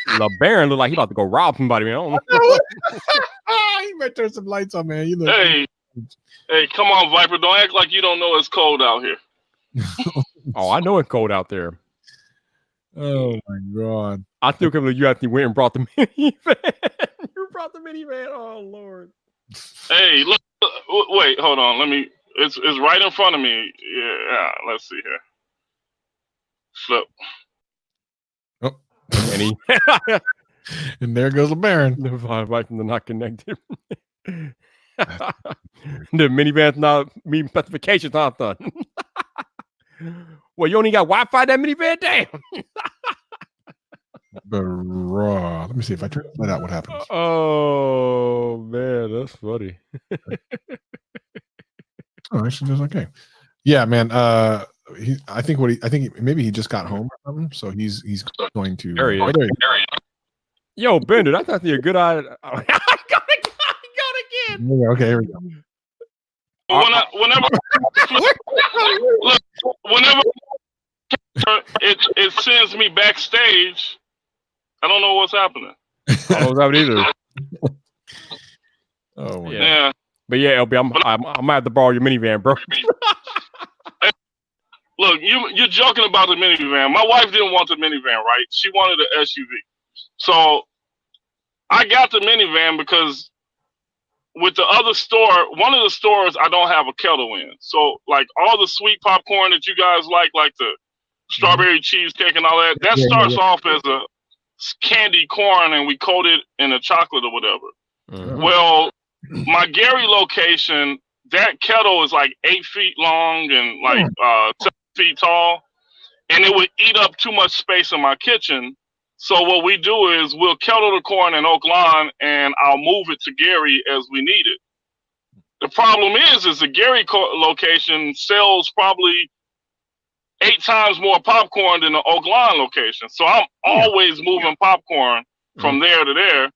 LeBaron look like he about to go rob somebody, man. I don't know. You might turn some lights on, man. You look. Hey, come on, Viper. Don't act like you don't know it's cold out here. Oh, I know it's cold out there. Oh my god! I still can't believe you actually went and brought the minivan. You brought the minivan. Oh Lord. Hey, look. Wait, hold on. It's right in front of me. Yeah. Let's see here. Flip. Oh. And there goes the Baron. The Vikings are not connected. The minivan's not meeting specifications, huh, son? Well, you only got Wi-Fi that minivan? Damn. Let me see if I turn that out. What happens? Oh man, that's funny. Oh, actually, that's okay. Yeah, man. I think maybe he just got home or something, so he's going to. There he is. Yo, Bender, that's actually a good idea. I got again. Okay, here we go. Whenever it sends me backstage, I don't know what's happening. I don't have it either. Oh yeah. But yeah, LB, I might have to borrow your minivan, bro. Look, you're joking about the minivan. My wife didn't want the minivan, right? She wanted an SUV. So I got the minivan because with the other store, one of the stores I don't have a kettle in. So like all the sweet popcorn that you guys like the strawberry cheesecake and all that starts off as a candy corn and we coat it in a chocolate or whatever. Well, my Gary location, that kettle is like 8 feet long and like 7 feet tall, and it would eat up too much space in my kitchen. So what we do is we'll kettle the corn in Oak Lawn, and I'll move it to Gary as we need it. The problem is the Gary location sells probably 8 times more popcorn than the Oak Lawn location. So I'm always moving popcorn from there to there.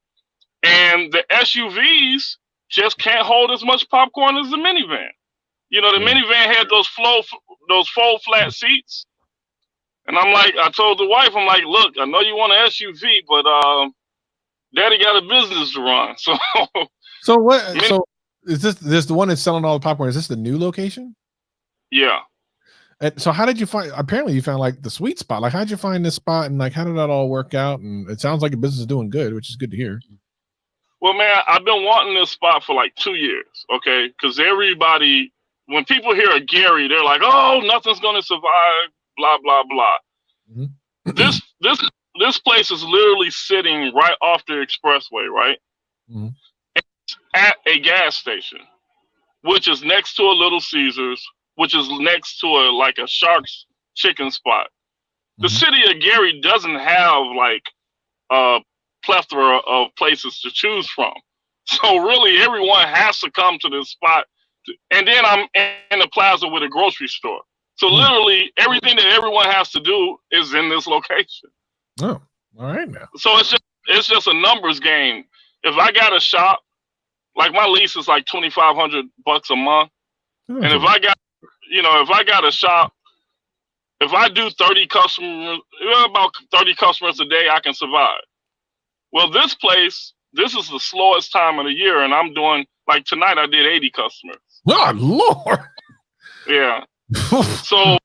And the SUVs just can't hold as much popcorn as the minivan. You know, the minivan had those fold flat seats. And I'm like, I told the wife, I'm like, look, I know you want an SUV, but Daddy got a business to run. So what? So is this the one that's selling all the popcorn? Is this the new location? Yeah. And so how did you find? Apparently, you found like the sweet spot. Like, how did you find this spot, and like, how did that all work out? And it sounds like the business is doing good, which is good to hear. Well, man, I've been wanting this spot for like 2 years. Okay, because everybody, when people hear a Gary, they're like, "Oh, nothing's going to survive." Blah blah blah. Mm-hmm. This place is literally sitting right off the expressway, right? Mm-hmm. It's at a gas station, which is next to a Little Caesars, which is next to a Shark's chicken spot. The city of Gary doesn't have like a plethora of places to choose from, so really everyone has to come to this spot. And then I'm in the plaza with a grocery store. So literally everything that everyone has to do is in this location. Oh, all right now. So it's just a numbers game. If I got a shop, like my lease is like $2,500 a month, and if I got a shop, if I do 30 customers, about 30 customers a day, I can survive. Well, this place, this is the slowest time of the year, and I'm doing like tonight. I did 80 customers. Oh Lord. Yeah. So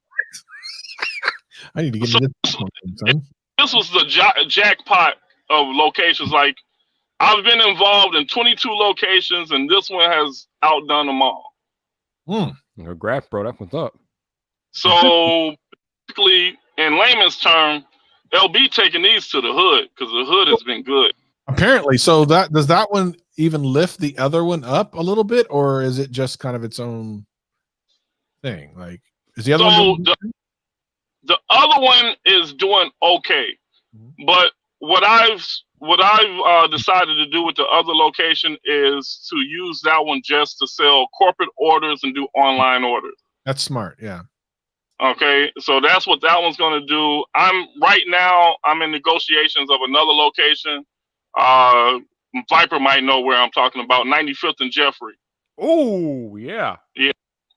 I need to get into this one, son. This was the jackpot of locations. Like, I've been involved in 22 locations, and this one has outdone them all. Your graph, bro, that's what's up. So, basically, in layman's term, LB taking these to the hood because the hood has been good. Apparently, so does that one even lift the other one up a little bit, or is it just kind of its own thing? Like, is the other one? The other one is doing okay, but what I've decided to do with the other location is to use that one just to sell corporate orders and do online orders. That's smart, yeah. Okay, so that's what that one's going to do. I'm in negotiations of another location. Viper might know where I'm talking about, 95th and Jeffrey. Oh, yeah.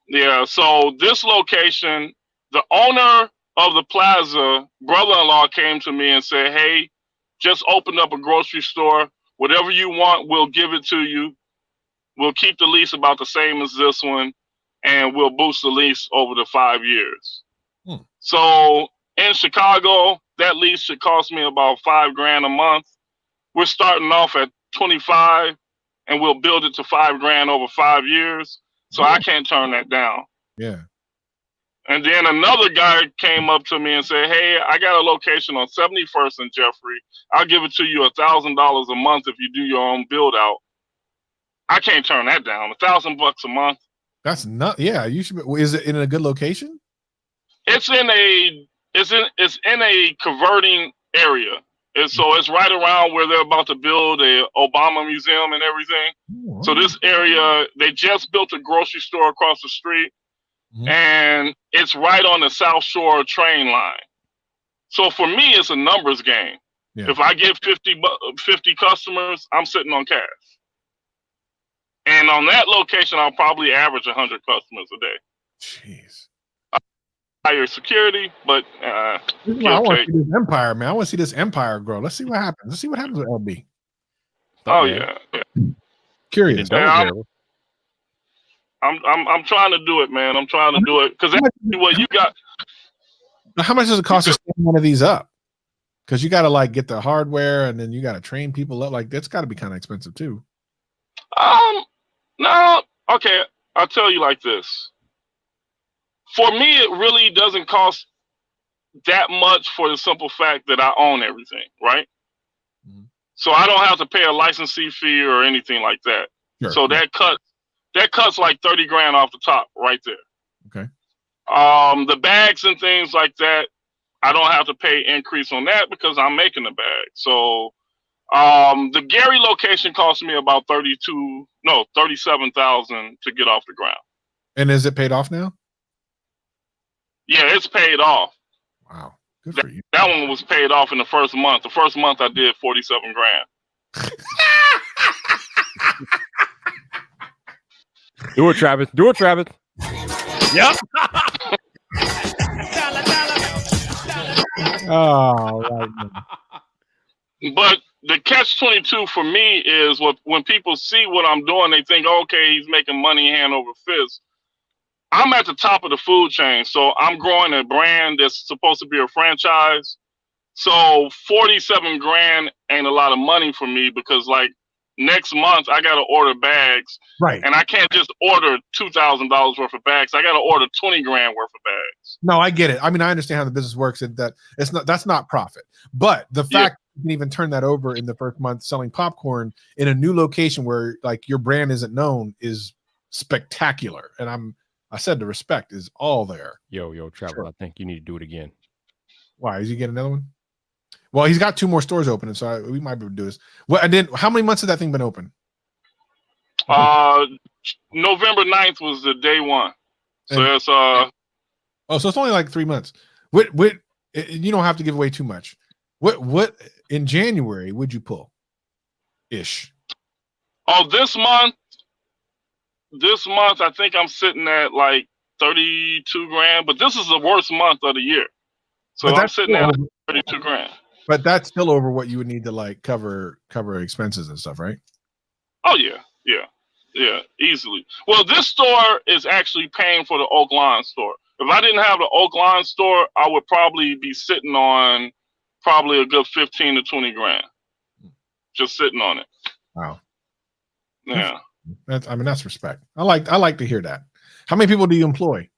Yeah, so this location, the owner of the plaza, brother-in-law, came to me and said, hey, just open up a grocery store. Whatever you want, we'll give it to you. We'll keep the lease about the same as this one, and we'll boost the lease over the 5 years. So in Chicago, that lease should cost me about $5,000 a month. We're starting off at 25, and we'll build it to $5,000 over 5 years. So I can't turn that down. Yeah. And then another guy came up to me and said, hey, I got a location on 71st and Jeffrey. I'll give it to you $1,000 a month if you do your own build out. I can't turn that down. $1,000 a month. That's not, yeah. You should. Is it in a good location? It's in a converting area. So it's right around where they're about to build a Obama museum and everything. So this area, they just built a grocery store across the street, and it's right on the South Shore train line. So for me, it's a numbers game. Yeah. If I get 50 customers, I'm sitting on cash. And on that location, I'll probably average 100 customers a day. Jeez. Higher security, but I want to see this empire, man. I want to see this empire grow. Let's see what happens. Let's see what happens with LB. Oh yeah. Curious. Yeah, I'm trying to do it, man. I'm trying to do it because that's what you got. How much does it cost to stand one of these up? Because you got to like get the hardware, and then you got to train people up. Like that's got to be kind of expensive too. No. Okay, I'll tell you like this. For me, it really doesn't cost that much for the simple fact that I own everything, right? So I don't have to pay a licensing fee or anything like that. Sure. So that cuts like 30 grand off the top right there. Okay. The bags and things like that, I don't have to pay increase on that because I'm making the bag. So the Gary location cost me about 37,000 to get off the ground. And is it paid off now? Yeah, it's paid off. Wow. Good for you. That one was paid off in the first month. The first month I did 47 grand. Do it, Travis. Do it, Travis. Yep. Oh, right. But the catch-22 for me is when people see what I'm doing, they think, okay, he's making money hand over fist. I'm at the top of the food chain, so I'm growing a brand that's supposed to be a franchise. So 47 grand ain't a lot of money for me because, like, next month I got to order bags, Right? And I can't just order $2,000 worth of bags. I got to order 20 grand worth of bags. No, I get it. I mean, I understand how the business works, and that that's not profit. But the fact you can even turn that over in the first month selling popcorn in a new location where like your brand isn't known is spectacular. And I said the respect is all there. Yo, Travis, Sure. I think you need to do it again. Why? Is he getting another one? Well, he's got 2 more stores opening, so we might be able to do this. Well, and then how many months has that thing been open? November 9th was the day one. So And- that's Oh, so it's only like 3 months. What you don't have to give away too much. What in January would you pull? Ish. this month I think I'm sitting at like 32 grand, but this is the worst month of the year. So But I'm that's sitting still at over, 32 grand. but that's still over what you would need to like cover expenses and stuff, right? Oh yeah, easily. Well, this store is actually paying for the Oak Lawn store. If I didn't have the Oak Lawn store, I would probably be sitting on probably a good 15 to 20 grand. Just sitting on it. Wow. Yeah. That's respect. I like to hear that. How many people do you employ?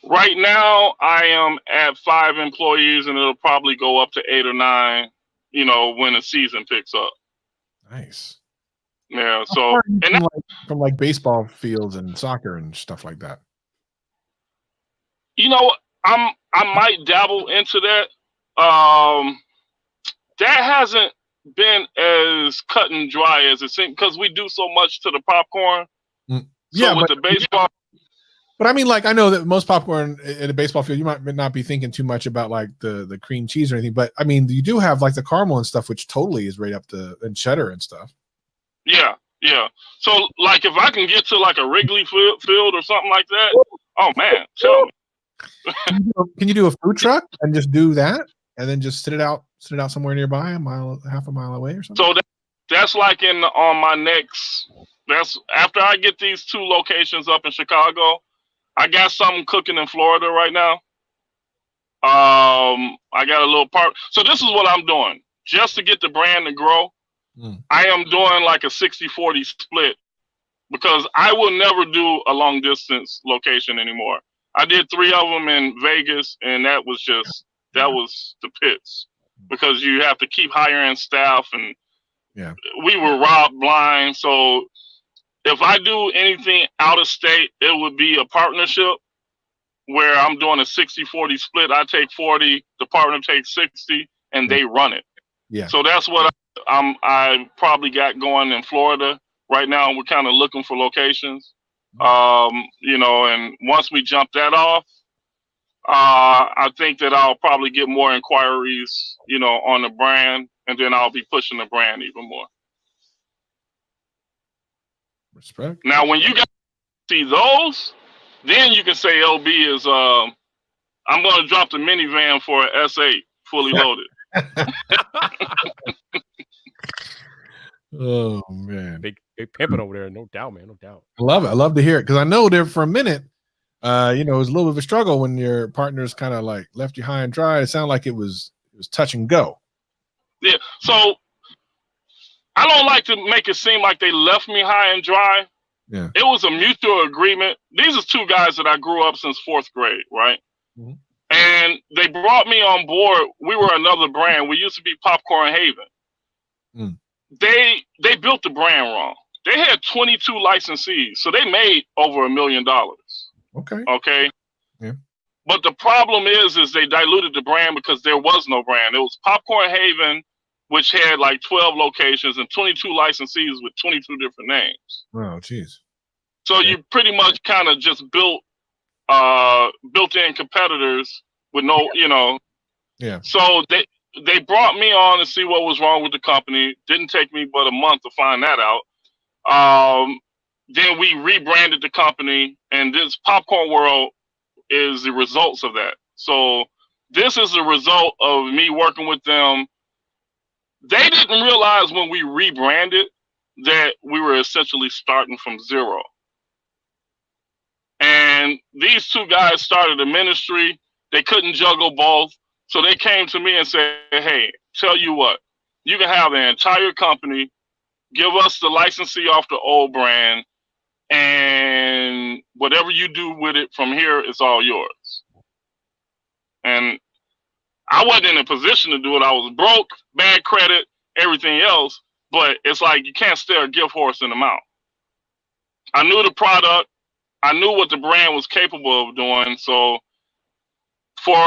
Right now, I am at 5 employees, and it'll probably go up to 8 or 9, when the season picks up. Nice. Yeah. How So, far are you and from like baseball fields and soccer and stuff like that. I might dabble into that. That hasn't been as cut and dry as it seems because we do so much to the popcorn. Yeah, with the baseball. But I mean, like, I know that most popcorn at a baseball field, you might not be thinking too much about like the cream cheese or anything. But I mean, you do have like the caramel and stuff, which totally is right up and cheddar and stuff. Yeah. So, like, if I can get to like a Wrigley field or something like that, oh man, tell me. Can you do a food truck and just do that, and then just sit it out somewhere nearby, half a mile away or something? So that's like on my next. That's after I get these 2 locations up in Chicago. I got something cooking in Florida right now. I got a little part. So this is what I'm doing just to get the brand to grow. I am doing like a 60-40 split because I will never do a long distance location anymore. I did 3 of them in Vegas, and that was the pits because you have to keep hiring staff, and we were robbed blind. So if I do anything out of state, it would be a partnership where I'm doing a 60-40 split. I take 40, the partner takes 60, and they run it. Yeah. So that's what I probably got going in Florida right now. We're kind of looking for locations, and once we jump that off, I think that I'll probably get more inquiries, on the brand, and then I'll be pushing the brand even more. Respect. Now, when you guys see those, then you can say LB is, I'm going to drop the minivan for an S8 fully loaded. Oh man, Big pimping over there, no doubt, man, no doubt. I love it. I love to hear it because I know there for a minute, it was a little bit of a struggle when your partners kind of like left you high and dry. It sounded like it was touch and go. Yeah. So I don't like to make it seem like they left me high and dry. Yeah. It was a mutual agreement. These are 2 guys that I grew up since 4th grade, right? Mm-hmm. And they brought me on board. We were another brand. We used to be Popcorn Haven. They built the brand wrong. They had 22 licensees, so they made over $1 million. Okay. Okay. Yeah. But the problem is they diluted the brand because there was no brand. It was Popcorn Haven, which had like 12 locations and 22 licensees with 22 different names. Oh, geez. So you pretty much kind of just built-in competitors with no, Yeah. So they brought me on to see what was wrong with the company. Didn't take me but a month to find that out. Then we rebranded the company, and this Popcorn World is the results of that. So this is the result of me working with them. They didn't realize when we rebranded that we were essentially starting from zero. And these two guys started a ministry. They couldn't juggle both. So they came to me and said, hey, tell you what, you can have the entire company, give us the licensee off the old brand, and whatever you do with it from here is all yours. And I wasn't in a position to do it. I was broke, bad credit, everything else. But it's like you can't stare a gift horse in the mouth. I knew the product. I knew what the brand was capable of doing. So for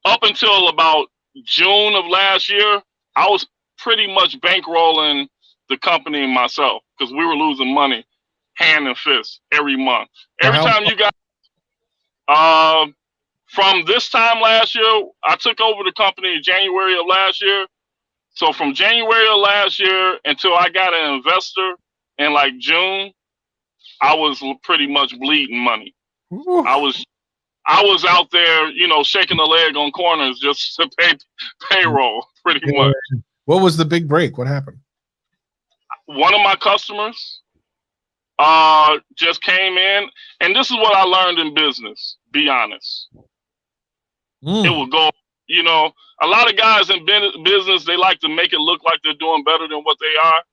up until about June of last year, I was pretty much bankrolling the company myself because we were losing money hand and fist every month. Every time you got from this time last year, I took over the company in January of last year. So from January of last year until I got an investor in like June, I was pretty much bleeding money. Ooh. I was out there, shaking a leg on corners just to pay payroll, pretty much. What was the big break? What happened? One of my customers just came in, and this is what I learned in business. Be honest. It will go. A lot of guys in business, they like to make it look like they're doing better than what they are.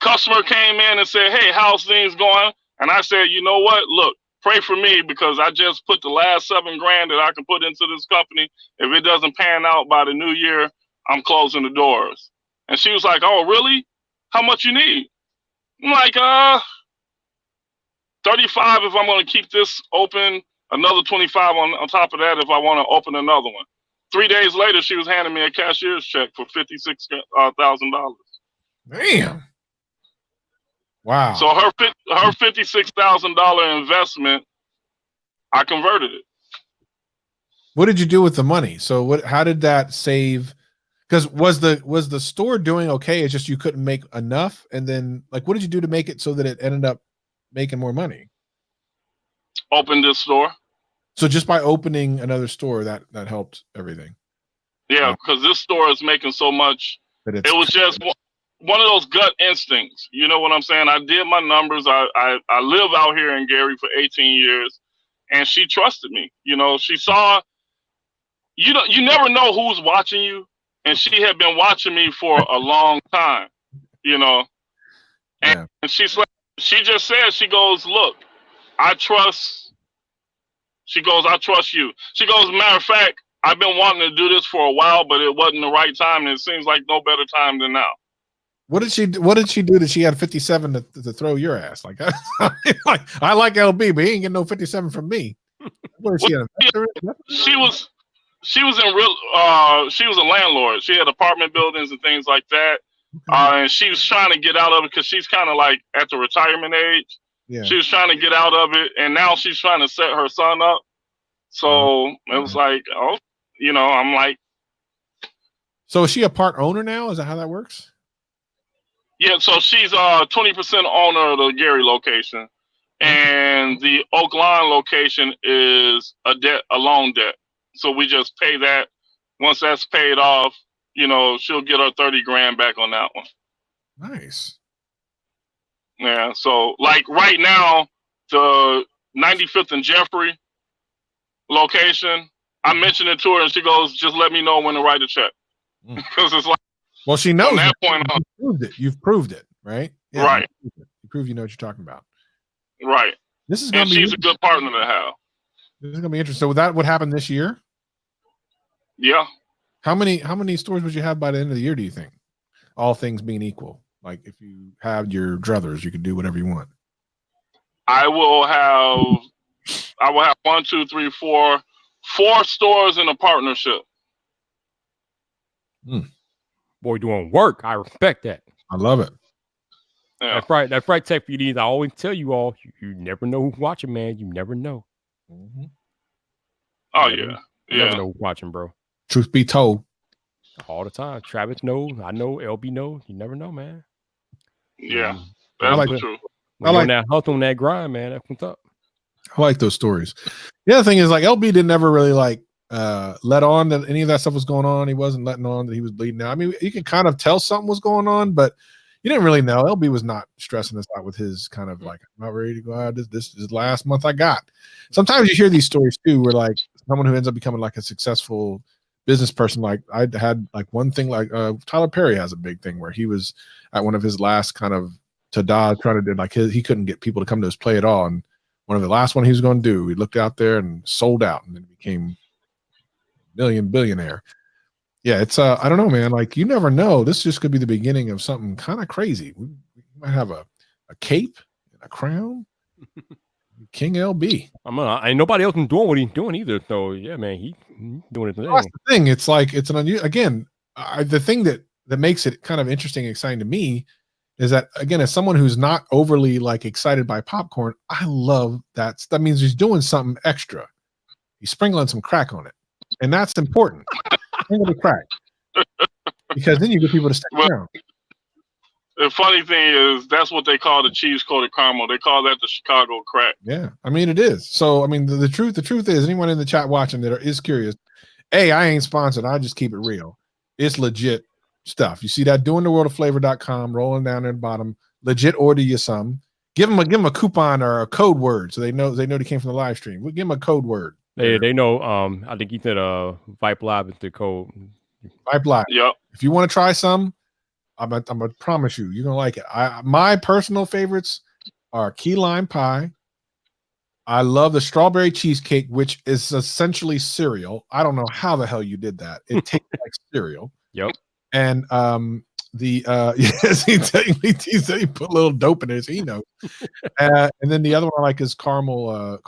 Customer came in and said, hey, how's things going? And I said, you know what? Look, pray for me because I just put the last $7,000 that I can put into this company. If it doesn't pan out by the new year, I'm closing the doors. And she was like, oh, really? How much you need? I'm like, 35 if I'm going to keep this open, another 25 on top of that if I want to open another one. 3 days later, she was handing me a cashier's check for $56,000. Damn. Wow. So her $56,000 investment, I converted it. What did you do with the money? So how did that save? Because was the store doing okay? It's just you couldn't make enough. And then what did you do to make it so that it ended up making more money? Open this store. So just by opening another store, that helped everything. Yeah, because this store is making so much. It was just one of those gut instincts. You know what I'm saying? I did my numbers. I live out here in Gary for 18 years, and she trusted me. She saw. You never know who's watching you, and she had been watching me for a long time. And she's like, she just said, she goes, look, I trust. She goes, I trust you. She goes, matter of fact, I've been wanting to do this for a while, but it wasn't the right time, and it seems like no better time than now. What did she do that she had 57 to throw your ass? I like LB, but he ain't getting no 57 from me. What is she was in real she was a landlord. She had apartment buildings and things like that. And she was trying to get out of it because she's kind of like at the retirement age. Yeah. She was trying to get out of it, and now she's trying to set her son up. So it was like, I'm like. So is she a part owner now? Is that how that works? Yeah, so she's 20% owner of the Gary location, and the Oak Lawn location is a loan debt. So we just pay that. Once that's paid off, she'll get her $30,000 back on that one. Nice. Yeah, so like right now, the 95th and Jeffrey location, I mentioned it to her, and she goes, "Just let me know when to write a check," because it's like. Well, she knows from that point on. You've proved it, right? Yeah, right. You prove you know what you're talking about. Right. This is going to be. She's a good partner to have. This is going to be interesting. So that would happen this year? Yeah. How many stores would you have by the end of the year, do you think? All things being equal. Like if you have your druthers, you can do whatever you want. I will have 1, 2, 3, 4 stores in a partnership. Boy, doing work. I respect that. I love it. Yeah. That's right. That's right, Tech PDs. I always tell you all, you never know who's watching, man. You never know. Mm-hmm. Oh, you never know who's watching, bro. Truth be told. All the time. Travis knows. I know. LB knows. You never know, man. Yeah. That's That's the truth. When you're on that hustle, on that grind, man, that's what's up. I like those stories. The other thing is, like, LB didn't ever really like let on that any of that stuff was going on. He wasn't letting on that he was bleeding out. I mean, you can kind of tell something was going on, but you didn't really know. LB was not stressing us out with his kind of like, I'm not ready to go out. This is the last month I got. Sometimes you hear these stories too, where like someone who ends up becoming like a successful business person, like I had like one thing, like Tyler Perry has a big thing where he was at one of his last kind of tada trying to do like he couldn't get people to come to his play at all, and one of the last one he was going to do, he looked out there and sold out, and then became billionaire. Yeah, it's I don't know, man. Like you never know. This just could be the beginning of something kind of crazy. We might have a cape and a crown. King LB. Ain't nobody else doing what he's doing either. So yeah, man, he's doing his thing. That's the thing. It's like it's an unusual. Again, the thing that makes it kind of interesting and exciting to me is that, again, as someone who's not overly like excited by popcorn, I love that. That means he's doing something extra. He's sprinkling some crack on it, and that's important. Sprinkle the crack, because then you get people to stick around. The funny thing is, that's what they call the cheese coated caramel. They call that the Chicago crack. Yeah, I mean it is. So I mean the truth is, anyone in the chat watching that is curious, I ain't sponsored. I just keep it real. It's legit stuff. You see that doingtheworldofflavor.com rolling down at the bottom. Legit order you some. Give them a coupon or a code word so they know they came from the live stream. We'll give them a code word. They know. I think he said Vyp Live is the code. Vyp Live. Yep. If you want to try some, I'm gonna promise you're gonna like it. My personal favorites are key lime pie. I love the strawberry cheesecake, which is essentially cereal. I don't know how the hell you did that. It tastes like cereal. Yep. And yes, he said he put a little dope in it, so he knows. And then the other one I like is caramel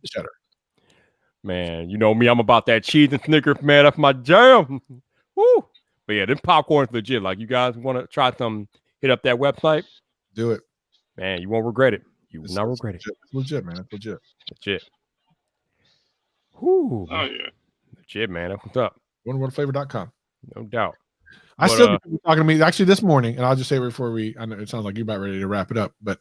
cheddar. Man, you know me, I'm about that cheese and Snickers, man. That's my jam. Woo! But yeah, them popcorn's legit. Like, you guys want to try some, hit up that website. Do it. Man, you won't regret it. You will not regret it. It's legit, man. It's legit. Legit. Whoo. Oh, yeah. Legit, man. That's what's up. OneWorldFlavor.com. No doubt. I still get people talking to me actually this morning, and I'll just say it before I know it sounds like you're about ready to wrap it up, but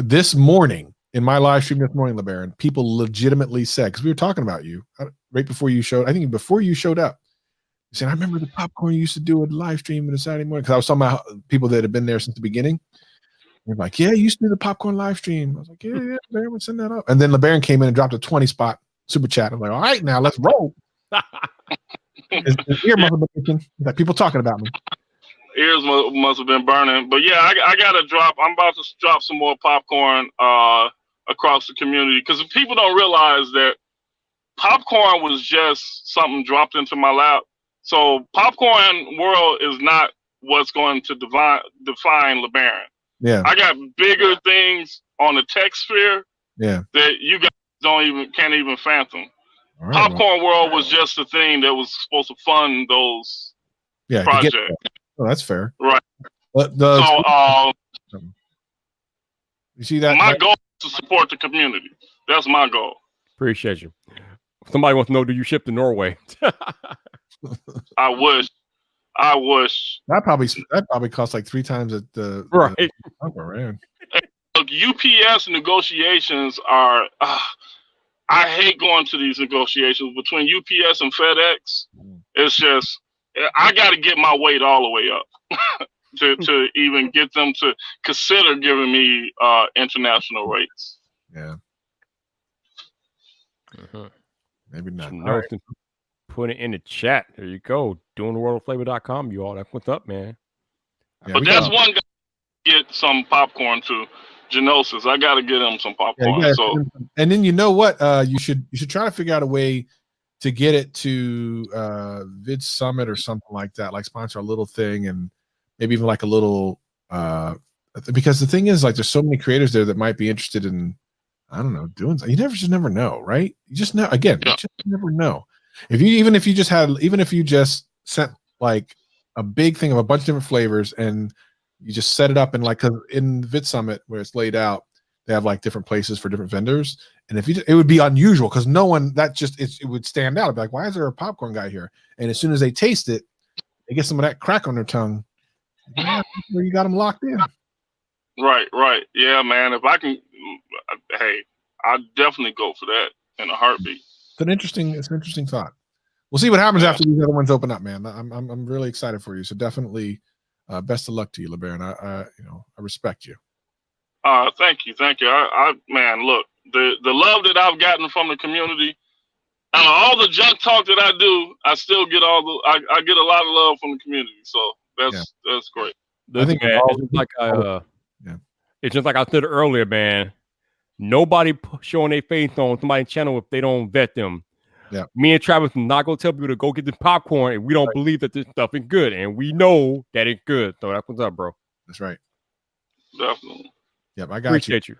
this morning, in my live stream this morning, LeBaron, people legitimately said, because we were talking about you right before you showed, I think before you showed up, you said, I remember the popcorn you used to do at live stream on a Saturday morning, because I was talking about people that had been there since the beginning. They're like, yeah, you used to do the popcorn live stream. I was like, yeah, LeBaron would send that up. And then LeBaron came in and dropped a 20 spot super chat. I'm like, all right, now let's roll. His ear must have been itching. Like, people talking about me. Ears must have been burning. But yeah, I got to drop. I'm about to drop some more popcorn across the community, because people don't realize that popcorn was just something dropped into my lap. So popcorn world is not what's going to define LeBaron. Yeah, I got bigger things on the tech sphere. Yeah, that you guys can't even fathom. Right, popcorn world was just a thing that was supposed to fund those projects. Oh, that's fair. Right. So, you see that? My goal is to support the community. That's my goal. Appreciate you. Somebody wants to know, do you ship to Norway? I wish. That probably costs like 3 times at the right. Look, UPS negotiations are. I hate going to these negotiations between UPS and FedEx. It's just, I got to get my weight all the way up to even get them to consider giving me international rates. Yeah. Maybe not. Right. Put it in the chat. There you go. Doingtheworldofflavor.com, you all. That's what's up, man. Yeah, but that's one guy to get some popcorn to. Genosis, I got to get him some popcorn. Yeah, so, and then you know what? You should try to figure out a way to get it to Vid Summit or something like that. Like sponsor a little thing and maybe even like a little because the thing is, like, there's so many creators there that might be interested in, I don't know, doing something. You just never know, right? You just know, again, you just never know. Even if you just sent like a big thing of a bunch of different flavors and you just set it up in, like, 'cause in VidSummit where it's laid out, they have like different places for different vendors. And if it would be unusual because no one, it would stand out. It'd be like, why is there a popcorn guy here? And as soon as they taste it, they get some of that crack on their tongue. Yeah, where you got them locked in. Right. Yeah, man. If I can, hey, I'd definitely go for that in a heartbeat. It's an interesting thought. We'll see what happens after these other ones open up, man. I'm really excited for you. So definitely, best of luck to you, LeBaron. I respect you. Thank you. I man, look, the love that I've gotten from the community, and all the junk talk that I do, I still get I get a lot of love from the community. So that's great. I think, man, it's just like I said earlier, man. Nobody showing their face on somebody's channel if they don't vet them. Yeah. Me and Travis are not gonna tell people to go get this popcorn if we don't believe that this stuff is good, and we know that it's good. So that's what's up, bro. That's right. Definitely. Yep, I got Appreciate you.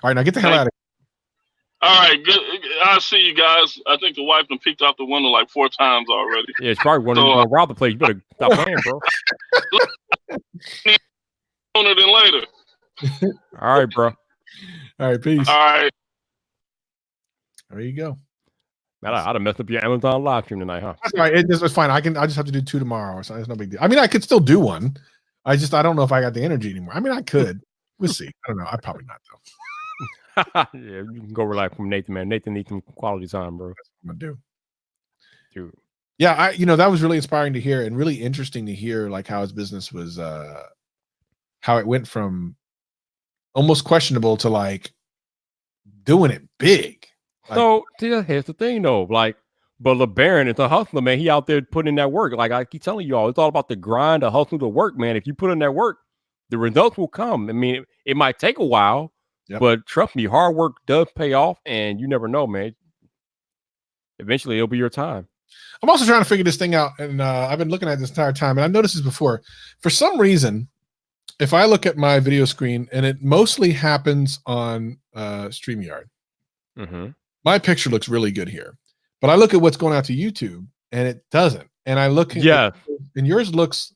All right, now get the hell out of here. All right, good. I'll see you guys. I think the wife done peeked out the window like 4 times already. Yeah, it's probably one of rob the place. You better stop playing, bro. Sooner than later. All right, bro. All right, peace. All right. There you go. Man, I'd have messed up your Amazon live stream tonight, huh? That's all right. It's fine. I just have to do 2 tomorrow, so it's no big deal. I mean, I could still do one. I don't know if I got the energy anymore. I mean, I could. We'll see. I don't know. I probably not though. Yeah, you can go rely from Nathan, man. Nathan needs some quality time, bro. That's what I'm gonna do. Dude. Yeah, that was really inspiring to hear and really interesting to hear, like, how his business was, how it went from almost questionable to like doing it big. Like, so here's the thing though, like, but LeBaron is a hustler, man. He out there putting in that work. Like I keep telling you all, it's all about the grind, the hustle, the work, man. If you put in that work, the results will come. I mean, it might take a while, but trust me, hard work does pay off, and you never know, man. Eventually, it'll be your time. I'm also trying to figure this thing out, and I've been looking at this entire time, and I noticed this before. For some reason, if I look at my video screen, and it mostly happens on StreamYard, my picture looks really good here. But I look at what's going out to YouTube, and it doesn't. And I look at and yours looks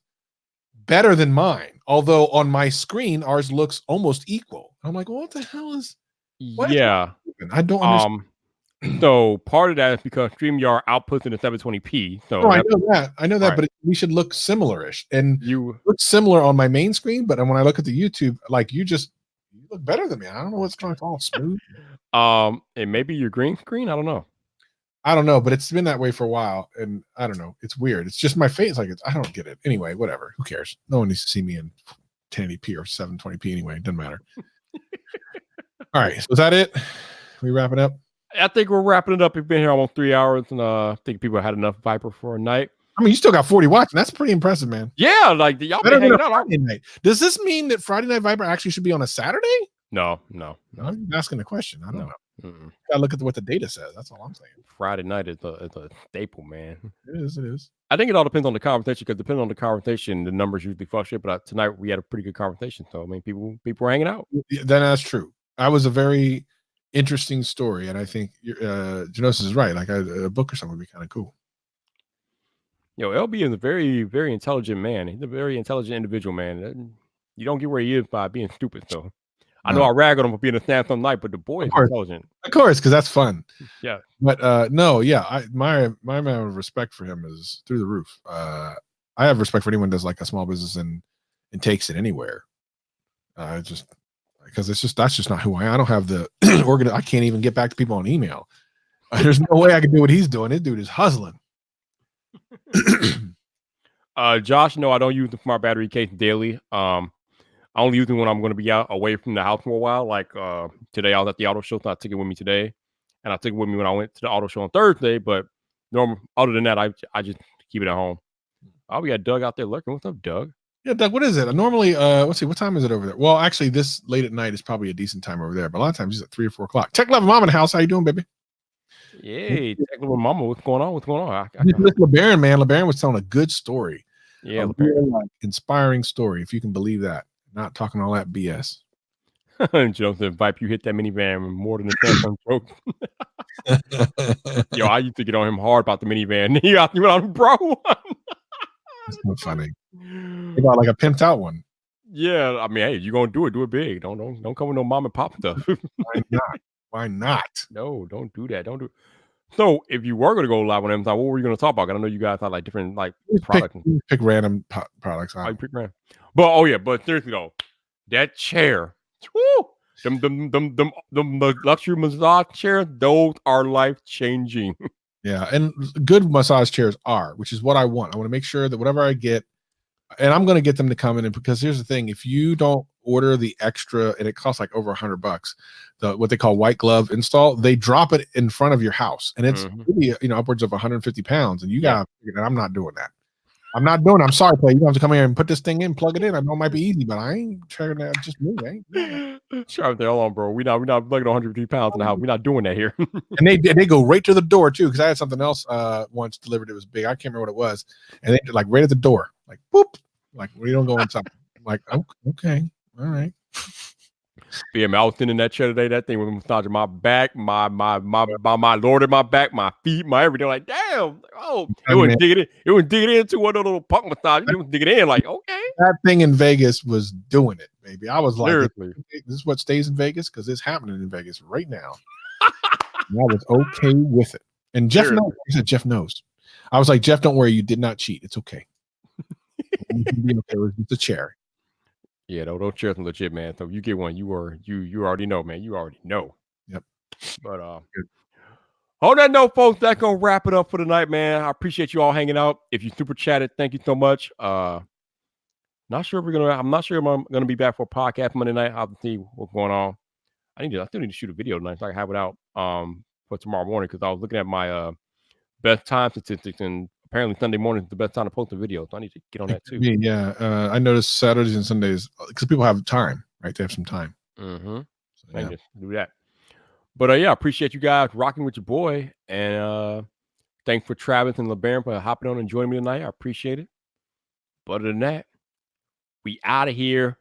better than mine. Although on my screen, ours looks almost equal. I'm like, well, what the hell is? I don't understand. So part of that is because StreamYard outputs in the 720p. So I know that, but we should look similar-ish. And you look similar on my main screen, but when I look at the YouTube, like you look better than me. I don't know what's going on. All smooth. And maybe your green screen. I don't know, but it's been that way for a while, and I don't know. It's weird. It's just my face. Like I don't get it. Anyway, whatever. Who cares? No one needs to see me in 1080p or 720p anyway. It doesn't matter. All right. So is that it? We wrap it up? I think we're wrapping it up. We've been here almost 3 hours, and I think people had enough Viper for a night. I mean, you still got 40 watching. That's pretty impressive, man. Yeah, like y'all been hanging out Friday night. Does this mean that Friday Night Viper actually should be on a Saturday? No. I'm asking a question. I don't know. Gotta look at what the data says. That's all I'm saying. Friday night is a staple, man. It is. I think it all depends on the conversation, because depending on the conversation, the numbers usually fluctuate. But tonight we had a pretty good conversation. So I mean, people were hanging out. Yeah, that's true. That was a very interesting story, and I think Genosis is right. Like a book or something would be kind of cool. LB is a very, very intelligent man. He's a very intelligent individual, man. You don't get where he is by being stupid. So I know I rag on him for being a Samsung Night, but the boy is intelligent. Of course, because that's fun. Yeah. But my amount of respect for him is through the roof. I have respect for anyone who does like a small business and takes it anywhere. Just because that's just not who I am. I don't have the I can't even get back to people on email. There's no way I can do what he's doing. This dude is hustling. Josh, no, I don't use the smart battery case daily. I only use it when I'm going to be out away from the house for a while. Like today, I was at the auto show, so I took it with me today, and I took it with me when I went to the auto show on Thursday. But other than that, I just keep it at home. Oh, we got Doug out there lurking. What's up, Doug? Yeah, Doug, what is it? Normally, let's see, what time is it over there? Well, actually, this late at night is probably a decent time over there, but a lot of times it's at 3 or 4 o'clock. Tech Level Mom in the house. How you doing, baby? Yay, Tech Level Mama. What's going on? LeBaron, man. LeBaron was telling a good story Yeah, A real, like, inspiring story, if you can believe that. Not talking all that BS. Joseph Vyp, you hit that minivan more than the Samsung joke. Yo, I used to get on him hard about the minivan. He got you on, bro. It's so funny. They got like a pimped out one. Yeah, I mean, hey, you gonna do it big. Don't come with no mom and pop stuff. Why not? Why not? No, don't do that. Don't do. So, if you were gonna go live on Amazon, what were you gonna talk about? I know you guys had like different like products. Pick random products. I pick random. But but seriously though, that chair, woo, the luxury massage chair, those are life changing. Yeah, and good massage chairs are, which is what I want. I want to make sure that whatever I get, and I'm going to get them to come in, and because here's the thing: if you don't order the extra, and it costs like over $100, what they call white glove install, they drop it in front of your house, and it's really, upwards of 150 pounds, and you got, and I'm not doing that. I'm not doing it. I'm sorry, Clay. You have to come here and put this thing in, plug it in. I know it might be easy, but I ain't trying to just move. Sure, hold on, bro. We're not lugging 150 pounds in the house. We're not doing that here. And they go right to the door too, because I had something else once delivered. It was big. I can't remember what it was, and they like right at the door, like boop, like we don't go inside. I'm like, okay, all right. Yeah, man, I was sitting in that chair today. That thing was massaging my back, my lord in my back, my feet, my everything. Like, damn, it was digging in. It was digging into one of those little punk massage. It was digging in, like, okay. That thing in Vegas was doing it, baby. I was like, seriously, this is what stays in Vegas because it's happening in Vegas right now. And I was okay with it. And Jeff knows. He said Jeff knows. I was like, Jeff, don't worry, you did not cheat. It's okay. It was just a chair. Yeah, those chairs are legit, man. So if you get one, you already know, man. You already know. Yep. But on that note, folks, that's gonna wrap it up for tonight, man. I appreciate you all hanging out. If you super chatted, thank you so much. I'm not sure if I'm gonna be back for a podcast Monday night. I'll have to see what's going on. I still need to shoot a video tonight so I can have it out for tomorrow morning, because I was looking at my best time statistics, and apparently Sunday morning is the best time to post a video. So I need to get on that too. Yeah, I noticed Saturdays and Sundays because people have time, right? They have some time. So, I just do that. But I appreciate you guys rocking with your boy, and thanks for Travis and LeBaron for hopping on and joining me tonight. I appreciate it. But other than that, we out of here.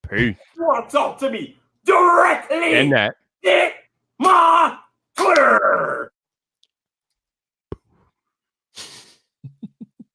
Peace. You want to talk to me directly? And that.